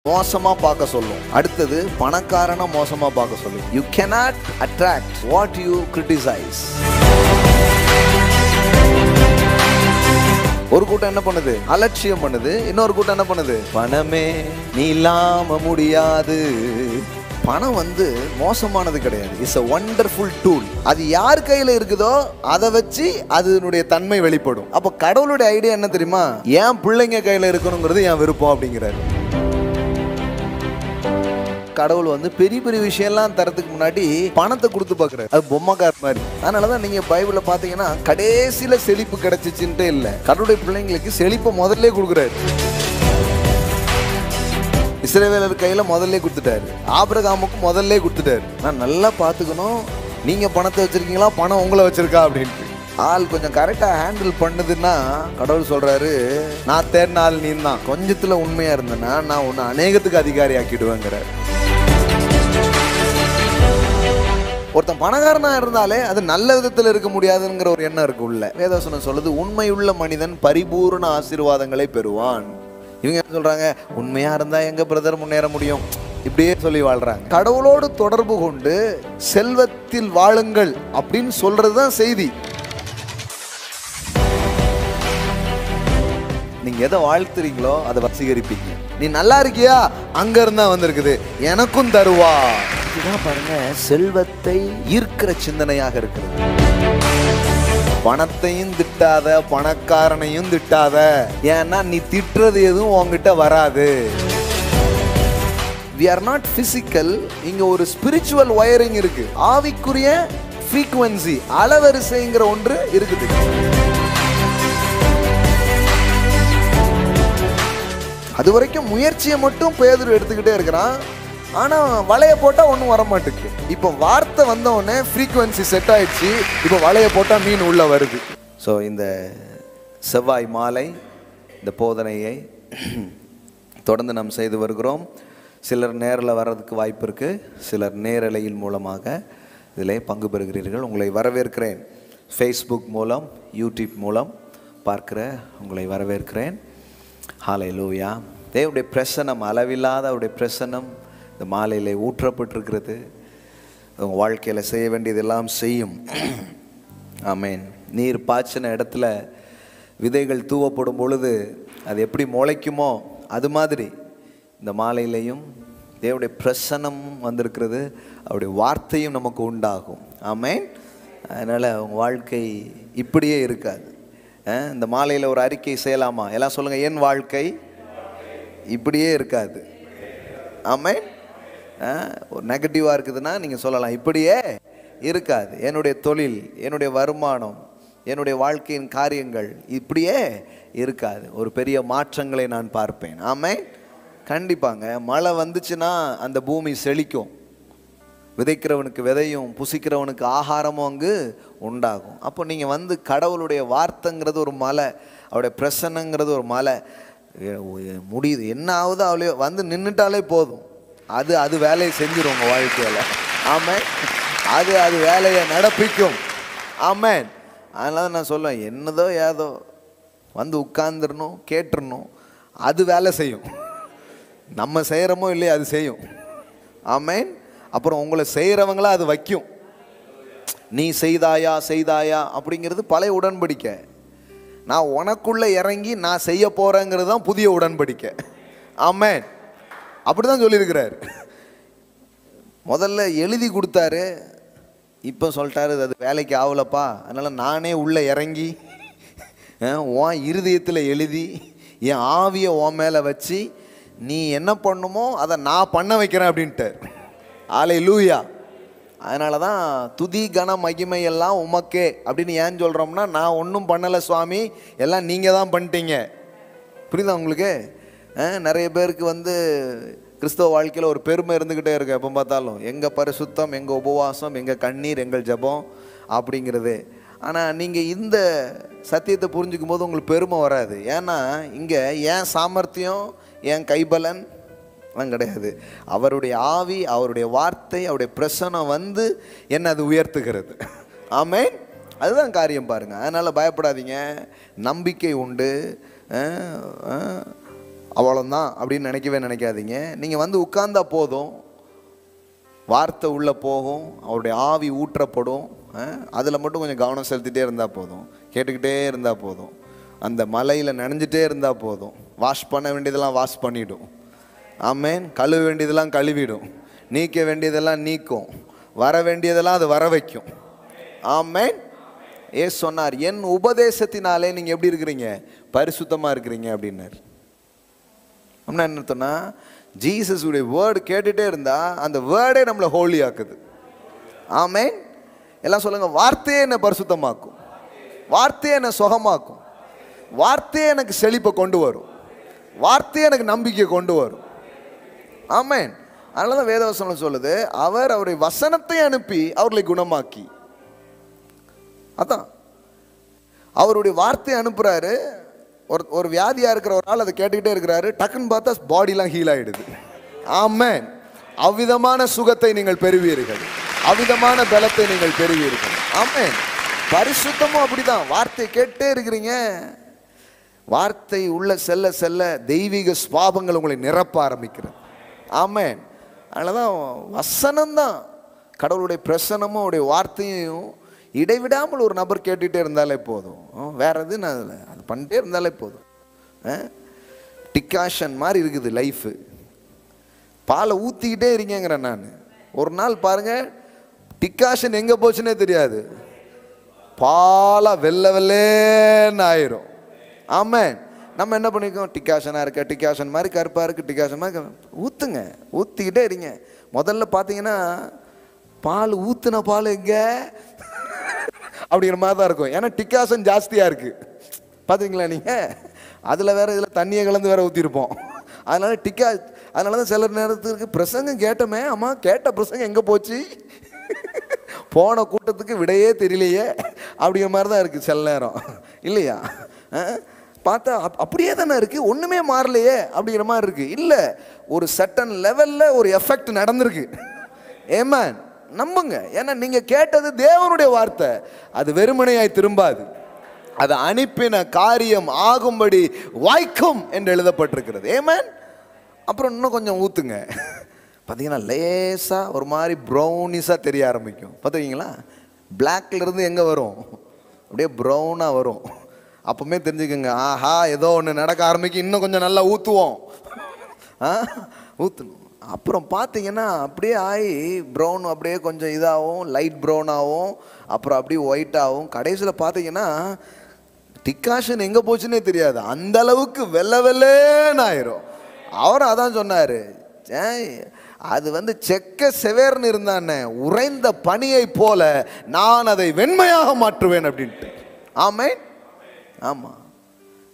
மோசமா பார்க்க சொல்லும். அடுத்தது பணக்காரனை மோசமா பார்க்க சொல்லும். You cannot attract what you criticize. ஒரு கூட்டம் என்ன பண்ணுது? அலட்சியம் பண்ணுது. இன்னொரு கூட்டம் என்ன பண்ணுது? பணமே நீ இல்லாம முடியாது. பணம் மோசமானது கிடையாது. It's a wonderful tool. அது யார் கையில இருக்குதோ அதை வச்சு அதனுடைய தன்மை வெளிப்படும். அப்ப கடவுளுடைய ஐடியா என்ன தெரியுமா? என் பிள்ளைங்க கையில இருக்கணுங்கிறது என் விருப்பம் அப்படிங்கிறாரு. கடவுள் பெரிய பெரிய விஷயம்லாம் தரத்துக்கு முன்னாடி பணத்தை கொடுத்து பார்க்குறாரு. அது பொம்மைக்கார் மாதிரி. அதனாலதான் நீங்க பைபிள்ல பாத்தீங்கன்னா கடைசியில செழிப்பு கிடைச்சிச்சுன்ட்டு இல்லை, கடவுளுடைய பிள்ளைங்களுக்கு செழிப்பை முதல்ல கொடுக்குறாரு. இஸ்ரவேலர் கையில முதல்ல கொடுத்துட்டாரு, ஆபிரகாமுக்கு முதல்ல கொடுத்துட்டாரு. நான் நல்லா பாத்துக்கணும், நீங்க பணத்தை வச்சிருக்கீங்களா, பணம் உங்களை வச்சிருக்கா அப்படின்ட்டு. ஆள் கொஞ்சம் கரெக்டா ஹேண்டில் பண்ணுதுன்னா கடவுள் சொல்றாரு, நான் தேர்ன ஆள் நீ தான், கொஞ்சத்துல உண்மையா இருந்தேன்னா நான் உன்னை அநேகத்துக்கு அதிகாரி ஆக்கிடுவேங்கிறார். ஒருத்தன் பணக்காரனா இருந்தாலே அது நல்ல விதத்தில் இருக்க முடியாதுங்கிற ஒரு எண்ணம் இருக்கு உள்ள. வேதவசனம் சொல்லுது, உண்மையுள்ள மனிதன் பரிபூர்ண ஆசீர்வாதங்களை பெறுவான். இவங்க என்ன சொல்றாங்க? உண்மையா இருந்தா எங்க பிரதர் முன்னேற முடியும், இப்படியே சொல்லி வாழ்றாங்க. கடவுளோடு தொடர்பு கொண்டு செல்வத்தில் வாழுங்கள் அப்படின்னு சொல்றதுதான் செய்தி. நீங்க எதை வாழ்த்துறீங்களோ அதை வசீகரிப்பீங்க. நீ நல்லா இருக்கியா, அங்க இருந்தா வந்திருக்குது, எனக்கும் தருவா. இதுதான் பாருங்க செல்வத்தை ஈர்க்கிற சிந்தனையாக இருக்கிறது. பணத்தையும் திட்டாத, பணக்காரனையும் திட்டாத. ஏன்னா நீ திட்டுறது எதுவும் உங்ககிட்ட வராது. we are not physical. இங்க ஒரு ஸ்பிரிச்சுவல் வயரிங் இருக்கு. ஆவிக்குரிய ஃப்ரீக்வன்சி, அலைவரிசைங்கிற ஒன்று இருக்குது. அது வரைக்கும் முயற்சியை மட்டும் பேதுரு எடுத்துக்கிட்டே இருக்கிறான். ஆனா வலைய போட்டா ஒன்றும் வர மாட்டேங்குது. இப்போ வார்த்தை வந்த உடனே ஃப்ரீக்வன்சி செட் ஆயிடுச்சு. இப்போ வலைய போட்டா மீன் உள்ள வருது. ஸோ இந்த செவ்வாய் மாலை இந்த போதனையை தொடர்ந்து நாம் செய்து வருகிறோம். சிலர் நேரில் வர்றதுக்கு வாய்ப்பு இருக்கு, சிலர் நேரலையில் மூலமாக இதில் பங்கு பெறுகிறீர்கள். உங்களை வரவேற்கிறேன். ஃபேஸ்புக் மூலம், யூடியூப் மூலம் பார்க்கிற உங்களை வரவேற்கிறேன். ஹல்லேலூயா. தேவனுடைய பிரசன்னம், அளவில்லாத அவருடைய பிரசன்னம் இந்த மாலையிலே ஊற்றப்பட்டிருக்கிறது. உங்கள் வாழ்க்கையில் செய்ய வேண்டியதெல்லாம் செய்யும். ஆமேன். நீர் பாய்ச்சின இடத்துல விதைகள் தூவப்படும் பொழுது அது எப்படி முளைக்குமோ அது மாதிரி இந்த மாலையிலையும் தேவனுடைய பிரசன்னம் வந்திருக்கிறது, அவருடைய வார்த்தையும் நமக்கு உண்டாகும். ஆமேன். அதனால் உங்கள் வாழ்க்கை இப்படியே இருக்காது. இந்த மாலையில் ஒரு அறிக்கை செய்யலாமா? எல்லாம் சொல்லுங்கள், என் வாழ்க்கை இப்படியே இருக்காது. ஆமேன். ஒரு நெகட்டிவாக இருக்குதுன்னா நீங்கள் சொல்லலாம், இப்படியே இருக்காது. என்னுடைய தொழில், என்னுடைய வருமானம், என்னுடைய வாழ்க்கையின் காரியங்கள் இப்படியே இருக்காது. ஒரு பெரிய மாற்றங்களை நான் பார்ப்பேன். ஆமேன். கண்டிப்பாங்க. மழை வந்துச்சுன்னா அந்த பூமி செழிக்கும். விதைக்கிறவனுக்கு விதையும் புசிக்கிறவனுக்கு ஆகாரமும் அங்கு உண்டாகும். அப்போ நீங்கள் கடவுளுடைய வார்த்தைங்கிறது ஒரு மலை, அவருடைய பிரசன்னங்கிறது ஒரு மலை. முடியுது என்ன ஆகுதோ அவளே நின்றுட்டாலே போதும், அது வேலையை செஞ்சிடும் உங்கள் வாழ்க்கையில். ஆமேன். அது வேலையை நடப்பிக்கும். ஆமேன். அதனால நான் சொல்லுவேன், என்னதோ ஏதோ உட்கார்ந்துடணும், கேட்டுடணும், அது வேலை செய்யும். நம்ம செய்கிறோமோ இல்லையா, அது செய்யும். ஆமேன். அப்புறம் உங்களை செய்கிறவங்களா அது வைக்கும். நீ செய்தாயா அப்படிங்கிறது பழைய உடன்படிக்கை. நான் உனக்குள்ள இறங்கி நான் செய்ய போறேங்கிறது தான் புதிய உடன்படிக்கை. ஆமேன். அப்படிதான் சொல்லியிருக்கிறார். முதல்ல எழுதி கொடுத்தாரு, இப்போ சொல்லிட்டாரு அது வேலைக்கு ஆகலப்பா, அதனால நானே உள்ள இறங்கி உன் இருதயத்தில் எழுதி என் ஆவியை உன் மேலே வச்சு நீ என்ன பண்ணுமோ அதை நான் பண்ண வைக்கிறேன் அப்படின்ட்டு. ஹல்லேலூயா. அதனால தான் துதி கன மகிமை எல்லாம் உமக்கே அப்படின்னு ஏன் சொல்கிறோம்னா, நான் ஒன்றும் பண்ணலை சுவாமி, எல்லாம் நீங்கள் தான் பண்ணிட்டீங்க. புரியுதா உங்களுக்கு? நிறைய பேருக்கு கிறிஸ்தவ வாழ்க்கையில் ஒரு பெருமை இருந்துக்கிட்டே இருக்கு. எப்போ பார்த்தாலும் எங்கள் பரிசுத்தம், எங்கள் உபவாசம், எங்கள் கண்ணீர், எங்கள் ஜெபம் அப்படிங்கிறது. ஆனால் நீங்கள் இந்த சத்தியத்தை புரிஞ்சுக்கும் போது உங்களுக்கு பெருமை வராது. ஏன்னா இங்கே என் சாமர்த்தியம், என் கைபலன் கிடையாது. அவருடைய ஆவி, அவருடைய வார்த்தை, அவருடைய பிரசனம் என்ன அது உயர்த்துகிறது. ஆமேன். அதுதான் காரியம் பாருங்க. அதனால பயப்படாதீங்க, நம்பிக்கை உண்டு. அவ்வளோதான் அப்படின்னு நினைக்காதீங்க. நீங்கள் வந்து உட்கார்ந்தா போதும், வார்த்தை உள்ளே போகும், அவருடைய ஆவி ஊற்றப்படும். அதில் மட்டும் கொஞ்சம் கவனம் செலுத்திகிட்டே இருந்தால் போதும், கேட்டுக்கிட்டே இருந்தால் போதும், அந்த மலையில் நனைஞ்சிட்டே இருந்தால் போதும். வாஷ் பண்ண வேண்டியதெல்லாம் வாஷ் பண்ணிவிடும். ஆமேன். கழுவ வேண்டியதெல்லாம் கழுவிடும், நீக்க வேண்டியதெல்லாம் நீக்கும், வர வேண்டியதெல்லாம் அது வர வைக்கும். ஆமேன். சொன்னார், என் உபதேசத்தினாலே நீங்கள் எப்படி இருக்கிறீங்க? பரிசுத்தமாக இருக்கிறீங்க அப்படின்னார். அப்படின்னா என்ன அர்த்தம்னா, ஜீசஸ் உடைய வேர்டு கேட்டுகிட்டே இருந்தால் அந்த வேர்டே நம்மளை ஹோலி ஆக்குது. ஆமேன். எல்லாம் சொல்லுங்க, வார்த்தையே என்னை பரிசுத்தமாக்கும், வார்த்தையே என்னை சுகமாக்கும், வார்த்தையே எனக்கு செழிப்பை கொண்டு வரும், வார்த்தையே எனக்கு நம்பிக்கை கொண்டு வரும். ஆமேன். அதனால தான் வேதவசனம் சொல்லுது, அவர் அவருடைய வசனத்தை அனுப்பி அவர்களை குணமாக்கி. அதான் அவருடைய வார்த்தையை அனுப்புறாரு. ஒரு வியாதியா இருக்கிற ஒரு ஆள் அதை கேட்டுக்கிட்டே இருக்கிறாரு, டக்குன்னு பார்த்தா பாடிலாம் ஹீல் ஆயிடுது. ஆமேன். அவ்விதமான சுகத்தை நீங்கள் பெறுவீர்கள், அவ்விதமான பலத்தை நீங்கள் பெறுவீர்கள். ஆமேன். பரிசுத்தமும் அப்படிதான். வார்த்தையை கேட்டே இருக்கிறீங்க, வார்த்தை உள்ள செல்ல செல்ல தெய்வீக சுபாவங்கள் உங்களை நிரப்ப ஆரம்பிக்கிறது. ஆமேன். அதனாலதான் வசனம்தான், கடவுளுடைய பிரசனமும் அவருடைய வார்த்தையும் இடைவிடாமல் ஒரு நபர் கேட்டுகிட்டே இருந்தாலே போதும். வேற எது அது பண்ணிட்டே இருந்தாலே போதும். டிகாஷன் மாதிரி இருக்குது லைஃபு. பாலை ஊற்றிக்கிட்டே இருக்கேங்கிறேன் நான். ஒரு நாள் பாருங்க, டிகாஷன் எங்கே போச்சுன்னே தெரியாது, பாலா வெள்ளை வெள்ளேன்னு ஆயிரும். ஆமாம். நம்ம என்ன பண்ணிக்கோம், டிகாஷனாக இருக்க, டிகாஷன் மாதிரி கருப்பாக இருக்குது, டிகாஷன் மாதிரி ஊற்றுங்க, ஊற்றிக்கிட்டே இருங்க. முதல்ல பார்த்தீங்கன்னா பால் ஊற்றுன பால் எங்கே அப்படிங்கிற மாதிரி தான் இருக்கும். ஏன்னா டிகாஷன் ஜாஸ்தியாக இருக்குது. பார்த்தீங்களா நீங்கள்? அதில் வேறு இதில் தண்ணியை கலந்து வேறு ஊற்றிருப்போம். அதனால தான் சில நேரத்துக்கு பிரசங்கம் கேட்டோமே, அம்மா கேட்ட பிரசங்கம் எங்கே போச்சு, போன கூட்டத்துக்கு விடையே தெரியலையே அப்படிங்கிற மாதிரி தான் இருக்குது சில நேரம், இல்லையா? பார்த்தா அப்படியே தானே இருக்குது, ஒன்றுமே மாறலையே அப்படிங்கிற மாதிரி இருக்குது. இல்லை, ஒரு சர்டன் லெவலில் ஒரு எஃபெக்ட் நடந்திருக்கு. ஏமேன். நம்புங்க. ஏன்னா நீங்கள் கேட்டது தேவனுடைய வார்த்தை, அது வெறுமனையாய் திரும்பாது, அது அனுப்பின காரியம் ஆகும்படி வாய்க்கும் என்று எழுதப்பட்டிருக்கிறது. ஏமேன். அப்புறம் இன்னும் கொஞ்சம் ஊற்றுங்க. பார்த்தீங்கன்னா லேசாக ஒரு மாதிரி ப்ரௌனிஸாக தெரிய ஆரம்பிக்கும். பார்த்துக்கிங்களா? பிளாக்லேருந்து எங்கே வரும், அப்படியே ப்ரௌனாக வரும். அப்போவுமே தெரிஞ்சுக்கோங்க, ஆஹா ஏதோ ஒன்று நடக்க ஆரம்பிக்கும், இன்னும் கொஞ்சம் நல்லா ஊற்றுவோம். ஊற்றணும். அப்புறம் பார்த்தீங்கன்னா அப்படியே ஆகி ப்ரௌன் அப்படியே கொஞ்சம் இதாகவும், லைட் ப்ரௌனாகவும், அப்புறம் அப்படியே ஒயிட்டாகவும், கடைசியில் பார்த்தீங்கன்னா டிகாஷன் எங்கே போச்சுன்னே தெரியாது, அந்த அளவுக்கு வெள்ளை வெள்ளேன்னு ஆயிரும். அவரும் அதான் சொன்னார், அது செக்க செவேர்னு இருந்தானே, உறைந்த பனியை போல நான் அதை வெண்மையாக மாற்றுவேன் அப்படின்ட்டு. ஆமேன். ஆமாம்.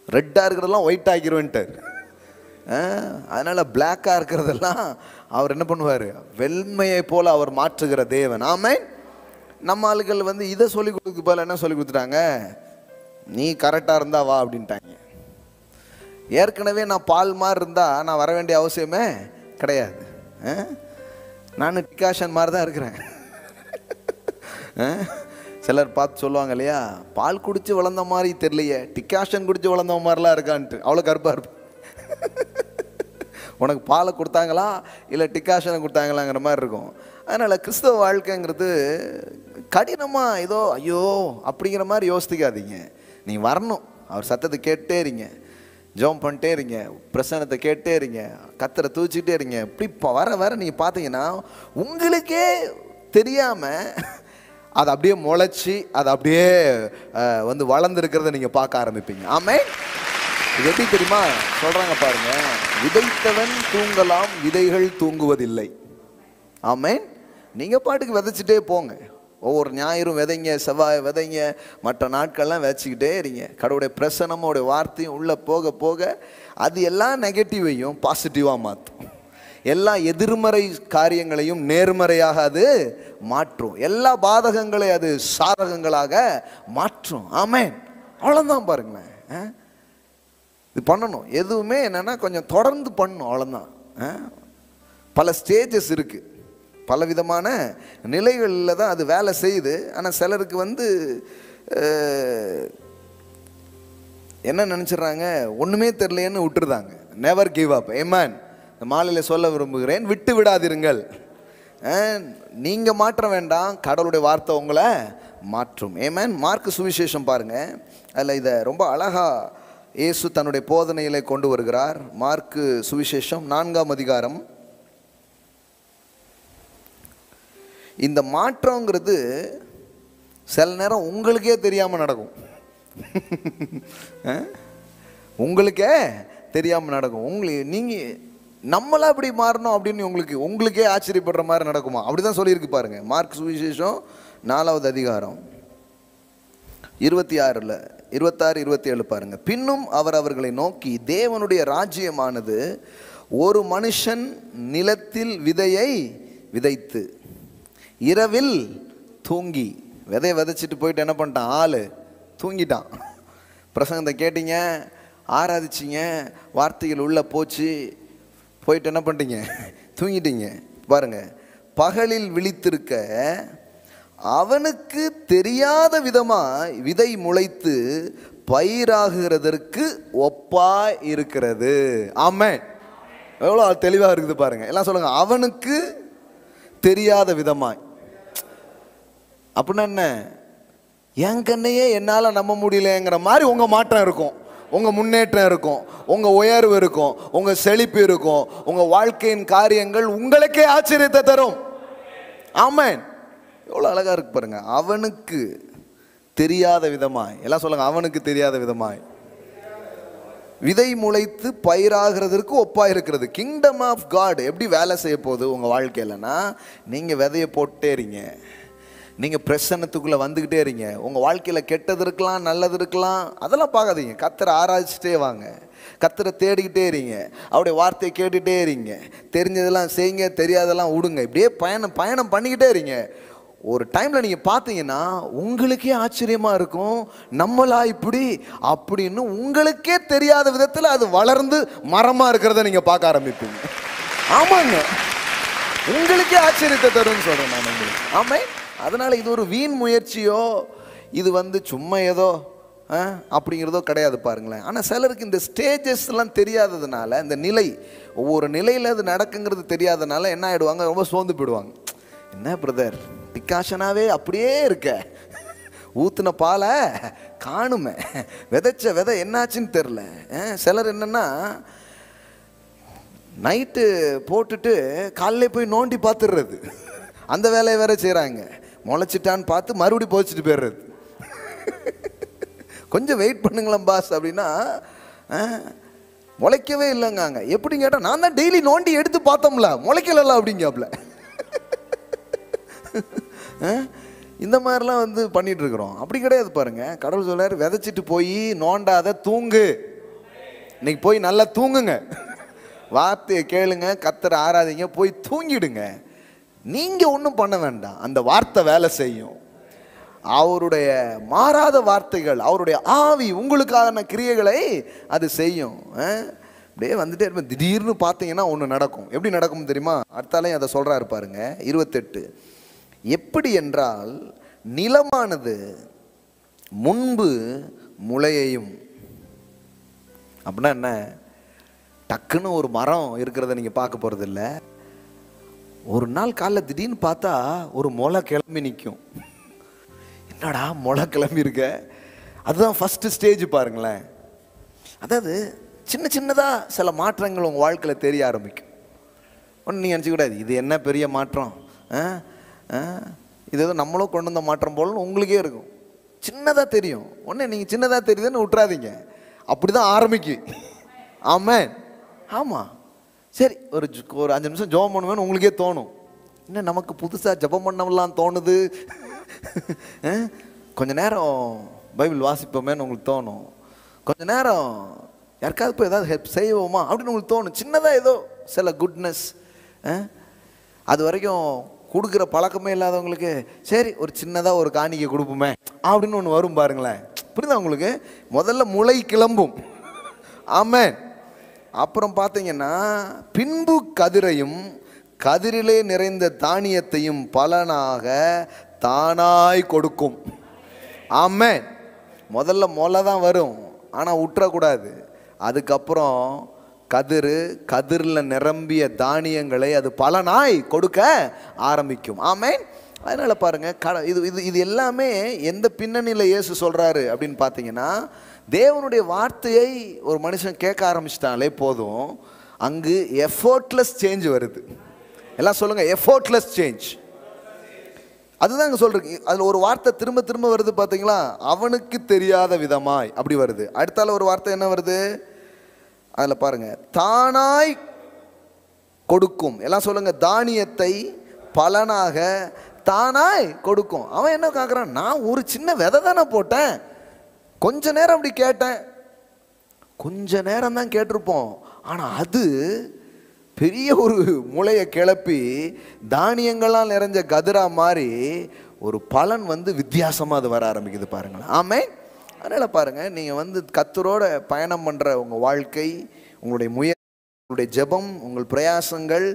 ரெட்டாக இருக்கிறதெல்லாம் ஒயிட் ஆக்கிடுவேன்ட்டார். அதனால் பிளாக்காக இருக்கிறதெல்லாம் அவர் என்ன பண்ணுவார், வெண்மையை போல் அவர் மாற்றுகிற தேவன். ஆமேன். நம்ம ஆளுகள் இதை சொல்லி கொடுக்க போல என்ன சொல்லி கொடுத்துட்டாங்க, நீ கரெக்டாக இருந்தா வா அப்படின்ட்டாங்க. ஏற்கனவே நான் பால் மாதிரி இருந்தால் நான் வர வேண்டிய அவசியமே கிடையாது. நான் டிகாஷன் மாதிரி தான் இருக்கிறேன். சிலர் பார்த்து சொல்லுவாங்க இல்லையா, பால் குடிச்சு வளர்ந்த மாதிரி தெரியலையே, டிகாஷன் குடிச்சு வளர்ந்த மாதிரிலாம் இருக்கான்ட்டு. அவ்வளோ கருப்பாக இருப்பேன். உனக்கு பாலை கொடுத்தாங்களா இல்லை டிகாஷனை கொடுத்தாங்களாங்கிற மாதிரி இருக்கும். அதனால் கிறிஸ்தவ வாழ்க்கைங்கிறது கடினமாக ஏதோ ஐயோ அப்படிங்கிற மாதிரி யோசிக்காதீங்க. நீ வரணும், அவர் சத்தத்தை கேட்டே இருங்க, ஜெபம் பண்ணிட்டே இருங்க, பிரசன்னத்தை கேட்டே இருங்க, கத்தரை தூச்சிக்கிட்டே இருங்க. இப்படி வர வர நீங்கள் பார்த்தீங்கன்னா உங்களுக்கே தெரியாமல் அது அப்படியே முளைச்சி அது அப்படியே வளர்ந்துருக்கிறத நீங்கள் பார்க்க ஆரம்பிப்பீங்க. ஆமேன். இது எப்படி தெரியுமா சொல்கிறாங்க பாருங்க, விதைத்தவன் தூங்கலாம், விதைகள் தூங்குவதில்லை. ஆமேன். நீங்கள் பாட்டுக்கு விதைச்சிட்டே போங்க. ஒவ்வொரு ஞாயிறும் விதைங்க, செவ்வாய் விதைங்க, மற்ற நாட்கள்லாம் விதைச்சிக்கிட்டே இருங்க. கடவுளுடைய பிரசனமோடைய வார்த்தையும் உள்ளே போக போக அது எல்லா நெகட்டிவையும் பாசிட்டிவாக மாற்றும், எல்லா எதிர்மறை காரியங்களையும் நேர்மறையாக அது மாற்றும், எல்லா பாதகங்களை அது சாதகங்களாக மாற்றும். ஆமேன். அவ்வளோதான். பாருங்களேன், இது பண்ணணும். எதுவுமே என்னென்னா கொஞ்சம் தொடர்ந்து பண்ணணும், அவ்வளோதான். பல ஸ்டேஜஸ் இருக்குது, பல விதமான நிலைகளில் தான் அது வேலை செய்யுது. ஆனால் சிலருக்கு என்ன நினச்சிட்றாங்க, ஒன்றுமே தெரியலையேன்னு விட்டுருதாங்க. Never give up. ஆமென். இந்த மாலையில் சொல்ல விரும்புகிறேன், விட்டு விடாதிருங்கள். நீங்கள் மாற்ற வேண்டாம், கடவுளுடைய வார்த்தை உங்களை மாற்றும். ஆமென். மார்க்கு சுவிசேஷம் பாருங்கள், அதில் இதை ரொம்ப அழகாக இயேசு தன்னுடைய போதனையிலே கொண்டு வருகிறார். மார்க்கு சுவிசேஷம் 4ஆம் அதிகாரம். இந்த மாற்றங்கிறது சில நேரம் உங்களுக்கே தெரியாமல் நடக்கும். உங்களுக்கே தெரியாமல் நடக்கும். நீங்கள் நம்மளா இப்படி மாறணும் அப்படின்னு உங்களுக்கே ஆச்சரியப்படுற மாதிரி நடக்குமா? அப்படி தான் சொல்லியிருக்கு பாருங்க. மார்க் சுவிசேஷம் 4ஆவது அதிகாரம் 26 27 பாருங்க. பின்னும் அவர் அவர்களை நோக்கி, தேவனுடைய ராஜ்யமானது ஒரு மனுஷன் நிலத்தில் விதையை விதைத்து இரவில் தூங்கி, விதையை விதைச்சிட்டு போயிட்டு என்ன பண்ணிட்டான், ஆள் தூங்கிட்டான். பிரசங்கத்தை கேட்டீங்க, ஆராதிச்சிங்க, வார்த்தைகள் உள்ள போச்சு, போயிட்டு என்ன பண்ணிட்டீங்க, தூங்கிட்டீங்க. பாருங்க, பகலில் விழித்திருக்க அவனுக்கு தெரியாத விதமாய் விதை முளைத்து பயிராகிறதற்கு ஒப்பாய் இருக்கிறது. ஆமென். எவ்வளோ தெளிவாக இருக்குது பாருங்க. எல்லாம் சொல்லுங்க, அவனுக்கு தெரியாத விதமாய். அப்படின்னா என்ன? என் கண்ணையே என்னால் நம்ப முடியலங்கிற மாதிரி உங்கள் மாற்றம் இருக்கும், உங்கள் முன்னேற்றம் இருக்கும், உங்கள் உயர்வு இருக்கும், உங்கள் செழிப்பு இருக்கும், உங்கள் வாழ்க்கையின் காரியங்கள் உங்களுக்கே ஆச்சரியத்தை தரும். ஆமென். எவ்வளோ அழகாக இருக்கு பாருங்க. அவனுக்கு தெரியாத விதமாய். எல்லாம் சொல்லுங்க, அவனுக்கு தெரியாத விதமாய் விதை முளைத்து பயிராகிறதுக்கு ஒப்பா இருக்கிறது. கிங்டம் ஆஃப் காட் எப்படி வேலை செய்ய போகுது உங்கள் வாழ்க்கையிலனா, நீங்கள் விதையை போட்டே இருங்க, நீங்கள் பிரசன்னத்துக்குள்ளே வந்துக்கிட்டே இருங்க. உங்கள் வாழ்க்கையில் கெட்டது இருக்கலாம், நல்லது இருக்கலாம், அதெல்லாம் பார்க்காதீங்க. கர்த்தரை ஆராய்ச்சிட்டே வாங்க, கர்த்தரை தேடிக்கிட்டே இருங்க, அவருடைய வார்த்தையை கேட்டுகிட்டே இருங்க. தெரிஞ்சதெல்லாம் செய்யுங்க, தெரியாதெல்லாம் விடுங்க. இப்படியே பயணம் பண்ணிக்கிட்டே இருங்க. ஒரு டைமில் நீங்கள் பார்த்தீங்கன்னா உங்களுக்கே ஆச்சரியமாக இருக்கும், நம்மளா இப்படி அப்படின்னு உங்களுக்கே தெரியாத விதத்தில் அது வளர்ந்து மரமாக இருக்கிறத நீங்கள் பார்க்க ஆரம்பிப்பீங்க. ஆமாங்க, உங்களுக்கே ஆச்சரியத்தை தரும்னு சொல்கிறேன் நான் உங்களுக்கு. ஆமாம். அதனால் இது ஒரு வீண் முயற்சியோ, இது சும்மா ஏதோ அப்படிங்கிறதோ கிடையாது பாருங்களேன். ஆனால் சிலருக்கு இந்த ஸ்டேஜஸ்லாம் தெரியாததுனால, இந்த நிலை ஒவ்வொரு நிலையில் அது நடக்குங்கிறது தெரியாதனால என்ன ஆகிடுவாங்க, ரொம்ப சோர்ந்து போயிடுவாங்க. என்ன பிரதர் டிகாஷனாவே அப்படியே இருக்க, ஊத்துன பாலை காணுமே, விதைச்ச விதை என்னாச்சுன்னு தெரில. சிலர் என்னென்னா நைட்டு போட்டுட்டு காலையிலே போய் நோண்டி பார்த்துடுறது, அந்த வேலையை வேற செய்கிறாங்க. முளைச்சிட்டான்னு பார்த்து மறுபடியும் போச்சுட்டு போயிடுறது. கொஞ்சம் வெயிட் பண்ணுங்களேன் பாஸ் அப்படின்னா முளைக்கவே இல்லைங்காங்க. எப்படி கேட்டால், நான் தான் டெய்லி நோண்டி எடுத்து பார்த்தோம்ல, முளைக்கல அப்படிங்காப்ல. இந்த மாதிரிலாம் பண்ணிட்டு இருக்கிறோம். அப்படி கிடையாது பாருங்க. கடவுள் சொல்றாரு, விதைச்சிட்டு போய் நோண்டாத, தூங்கு. இன்னைக்கு போய் நல்லா தூங்குங்க, வார்த்தையை கேளுங்க, கர்த்தரை ஆராதிங்க, போய் தூங்கிடுங்க. நீங்க ஒன்றும் பண்ண வேண்டாம், அந்த வார்த்தை வேலை செய்யும். அவருடைய மாறாத வார்த்தைகள், அவருடைய ஆவி உங்களுக்கான கிரியைகளை அது செய்யும். அப்படியே வந்துட்டே இருப்பேன். திடீர்னு பார்த்தீங்கன்னா ஒன்று நடக்கும். எப்படி நடக்கும் தெரியுமா? அடுத்தாலையும் அதை சொல்றாரு பாருங்க. 28 எப்படி என்றால், நிலமானது முன்பு முளையையும். அப்படின்னா என்ன? டக்குன்னு ஒரு மரம் இருக்கிறத நீங்கள் பார்க்க போகிறது இல்லை. ஒரு நாள் காலைல திடீர்னு பார்த்தா ஒரு முளை கிளம்பி நிற்கும். என்னடா முளை கிளம்பி இருக்க? அதுதான் ஃபஸ்ட்டு ஸ்டேஜ் பாருங்களேன். அதாவது சின்ன சின்னதாக சில மாற்றங்கள் உங்கள் வாழ்க்கையில் தெரிய ஆரம்பிக்கும். ஒன்று நீங்கள் நினச்சிக்கூடாது, இது என்ன பெரிய மாற்றம், இது எதுவும் நம்மளும் கொண்டு வந்த மாற்றம் போலன்னு உங்களுக்கே இருக்கும். சின்னதாக தெரியும். ஒன்று நீங்கள் சின்னதாக தெரியுதுன்னு விட்டுறாதீங்க, அப்படி தான் ஆரம்பிக்கும். ஆமாம். ஆமாம். சரி, ஒரு 5 நிமிஷம் ஜெபம் பண்ணுவேன்னு உங்களுக்கே தோணும். இன்னும் நமக்கு புதுசாக ஜெபம் பண்ணலாம் தோணுது. கொஞ்ச நேரம் பைபிள் வாசிப்போமேன்னு உங்களுக்கு தோணும். கொஞ்ச நேரம் யாருக்காவது போய் ஏதாவது ஹெல்ப் செய்வோமா அப்படின்னு உங்களுக்கு தோணும். சின்னதாக ஏதோ சில குட்னஸ். அது வரைக்கும் கொடுக்குற பழக்கமே இல்லாதவங்களுக்கு சரி ஒரு சின்னதாக ஒரு காணிக்கை கொடுப்போமே அப்படின்னு ஒன்று வரும் பாருங்களேன். புரியுதா உங்களுக்கு? முதல்ல முளை கிளம்பும். ஆமென். அப்புறம் பார்த்தீங்கன்னா பின்பு கதிரையும் கதிரிலே நிறைந்த தானியத்தையும் பலனாக தானாய் கொடுக்கும். ஆமென். முதல்ல முளை தான் வரும், ஆனால் விட்டுறக்கூடாது. அதுக்கப்புறம் கதிரில் நிரம்பிய தானியங்களை அது பலனாய் கொடுக்க ஆரம்பிக்கும். ஆமென். அதனால் பாருங்கள், இது எல்லாமே எந்த பின்னணியில் இயேசு சொல்கிறாரு அப்படின்னு பார்த்தீங்கன்னா, தேவனுடைய வார்த்தையை ஒரு மனுஷன் கேட்க ஆரம்பிச்சிட்டாலே போதும், அங்கு எஃபோர்ட்லெஸ் சேஞ்ச் வருது. எல்லாம் சொல்லுங்கள், எஃபோர்ட்லெஸ் சேஞ்ச். அதுதான் அங்கே சொல்கிறேன். அதில் ஒரு வார்த்தை திரும்ப திரும்ப வருது பார்த்தீங்களா, அவனுக்கு தெரியாத விதமாய் அப்படி வருது. அடுத்தால ஒரு வார்த்தை என்ன வருது அதில் பாருங்கள், தானாய் கொடுக்கும். எல்லாம் சொல்லுங்கள், தானியத்தை பலனாக தானாய் கொடுக்கும். அவன் என்ன கேட்குறான், நான் ஒரு சின்ன விதை தானே போட்டேன், கொஞ்ச நேரம் அப்படி கேட்டேன், கொஞ்ச நேரம் தான் கேட்டிருப்போம், ஆனால் அது பெரிய ஒரு முளையை கிளப்பி தானியங்கள்லாம் நிறைஞ்ச கதிரா மாதிரி ஒரு பலன் வித்தியாசமாக அது வர ஆரம்பிக்குது பாருங்களேன். ஆமென். அதனால் பாருங்கள், நீங்கள் கர்த்தரோட பயணம் பண்ணுற உங்கள் வாழ்க்கை, உங்களுடைய உங்களுடைய ஜெபம், உங்கள் பிரயாசங்கள்,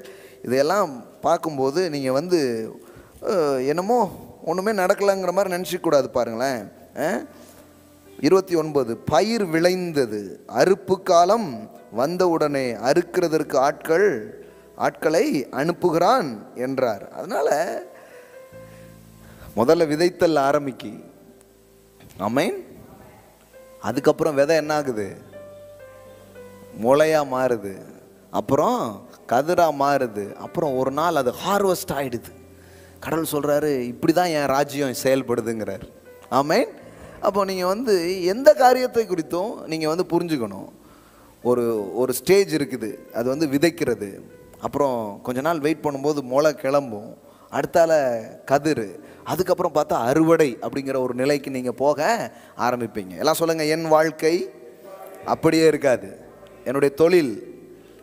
இதையெல்லாம் பார்க்கும்போது நீங்கள் என்னமோ ஒன்றுமே நடக்கலைங்கிற மாதிரி நினச்சிக்கூடாது பாருங்களேன். 29, பயிர் விளைந்தது, அறுப்பு காலம் வந்தவுடனே அறுக்கிறதற்கு ஆட்களை அனுப்புகிறான் என்றார். அதனால் முதல்ல விதைத்தல் ஆரம்பிக்கி. ஆமென். அதுக்கப்புறம் விதை என்ன ஆகுது, முளையா மாறுது, அப்புறம் கதிரா மாறுது, அப்புறம் ஒரு நாள் அது ஹார்வெஸ்ட் ஆகிடுது. கடவுள் சொல்கிறாரு, இப்படி தான் என் ராஜ்யம் செயல்படுதுங்கிறார். ஆமென். அப்போ நீங்கள் எந்த காரியத்தை குறித்தும் நீங்கள் புரிஞ்சுக்கணும். ஒரு ஸ்டேஜ் இருக்குது, அது விதைக்கிறது, அப்புறம் கொஞ்ச நாள் வெயிட் பண்ணும்போது முளை கிளம்பும், அடுத்தால கதிர், அதுக்கப்புறம் பார்த்தா அறுவடை அப்படிங்கிற ஒரு நிலைக்கு நீங்கள் போக ஆரம்பிப்பீங்க. எல்லாம் சொல்லுங்கள், என் வாழ்க்கை அப்படியே இருக்காது. என்னுடைய தொழில்,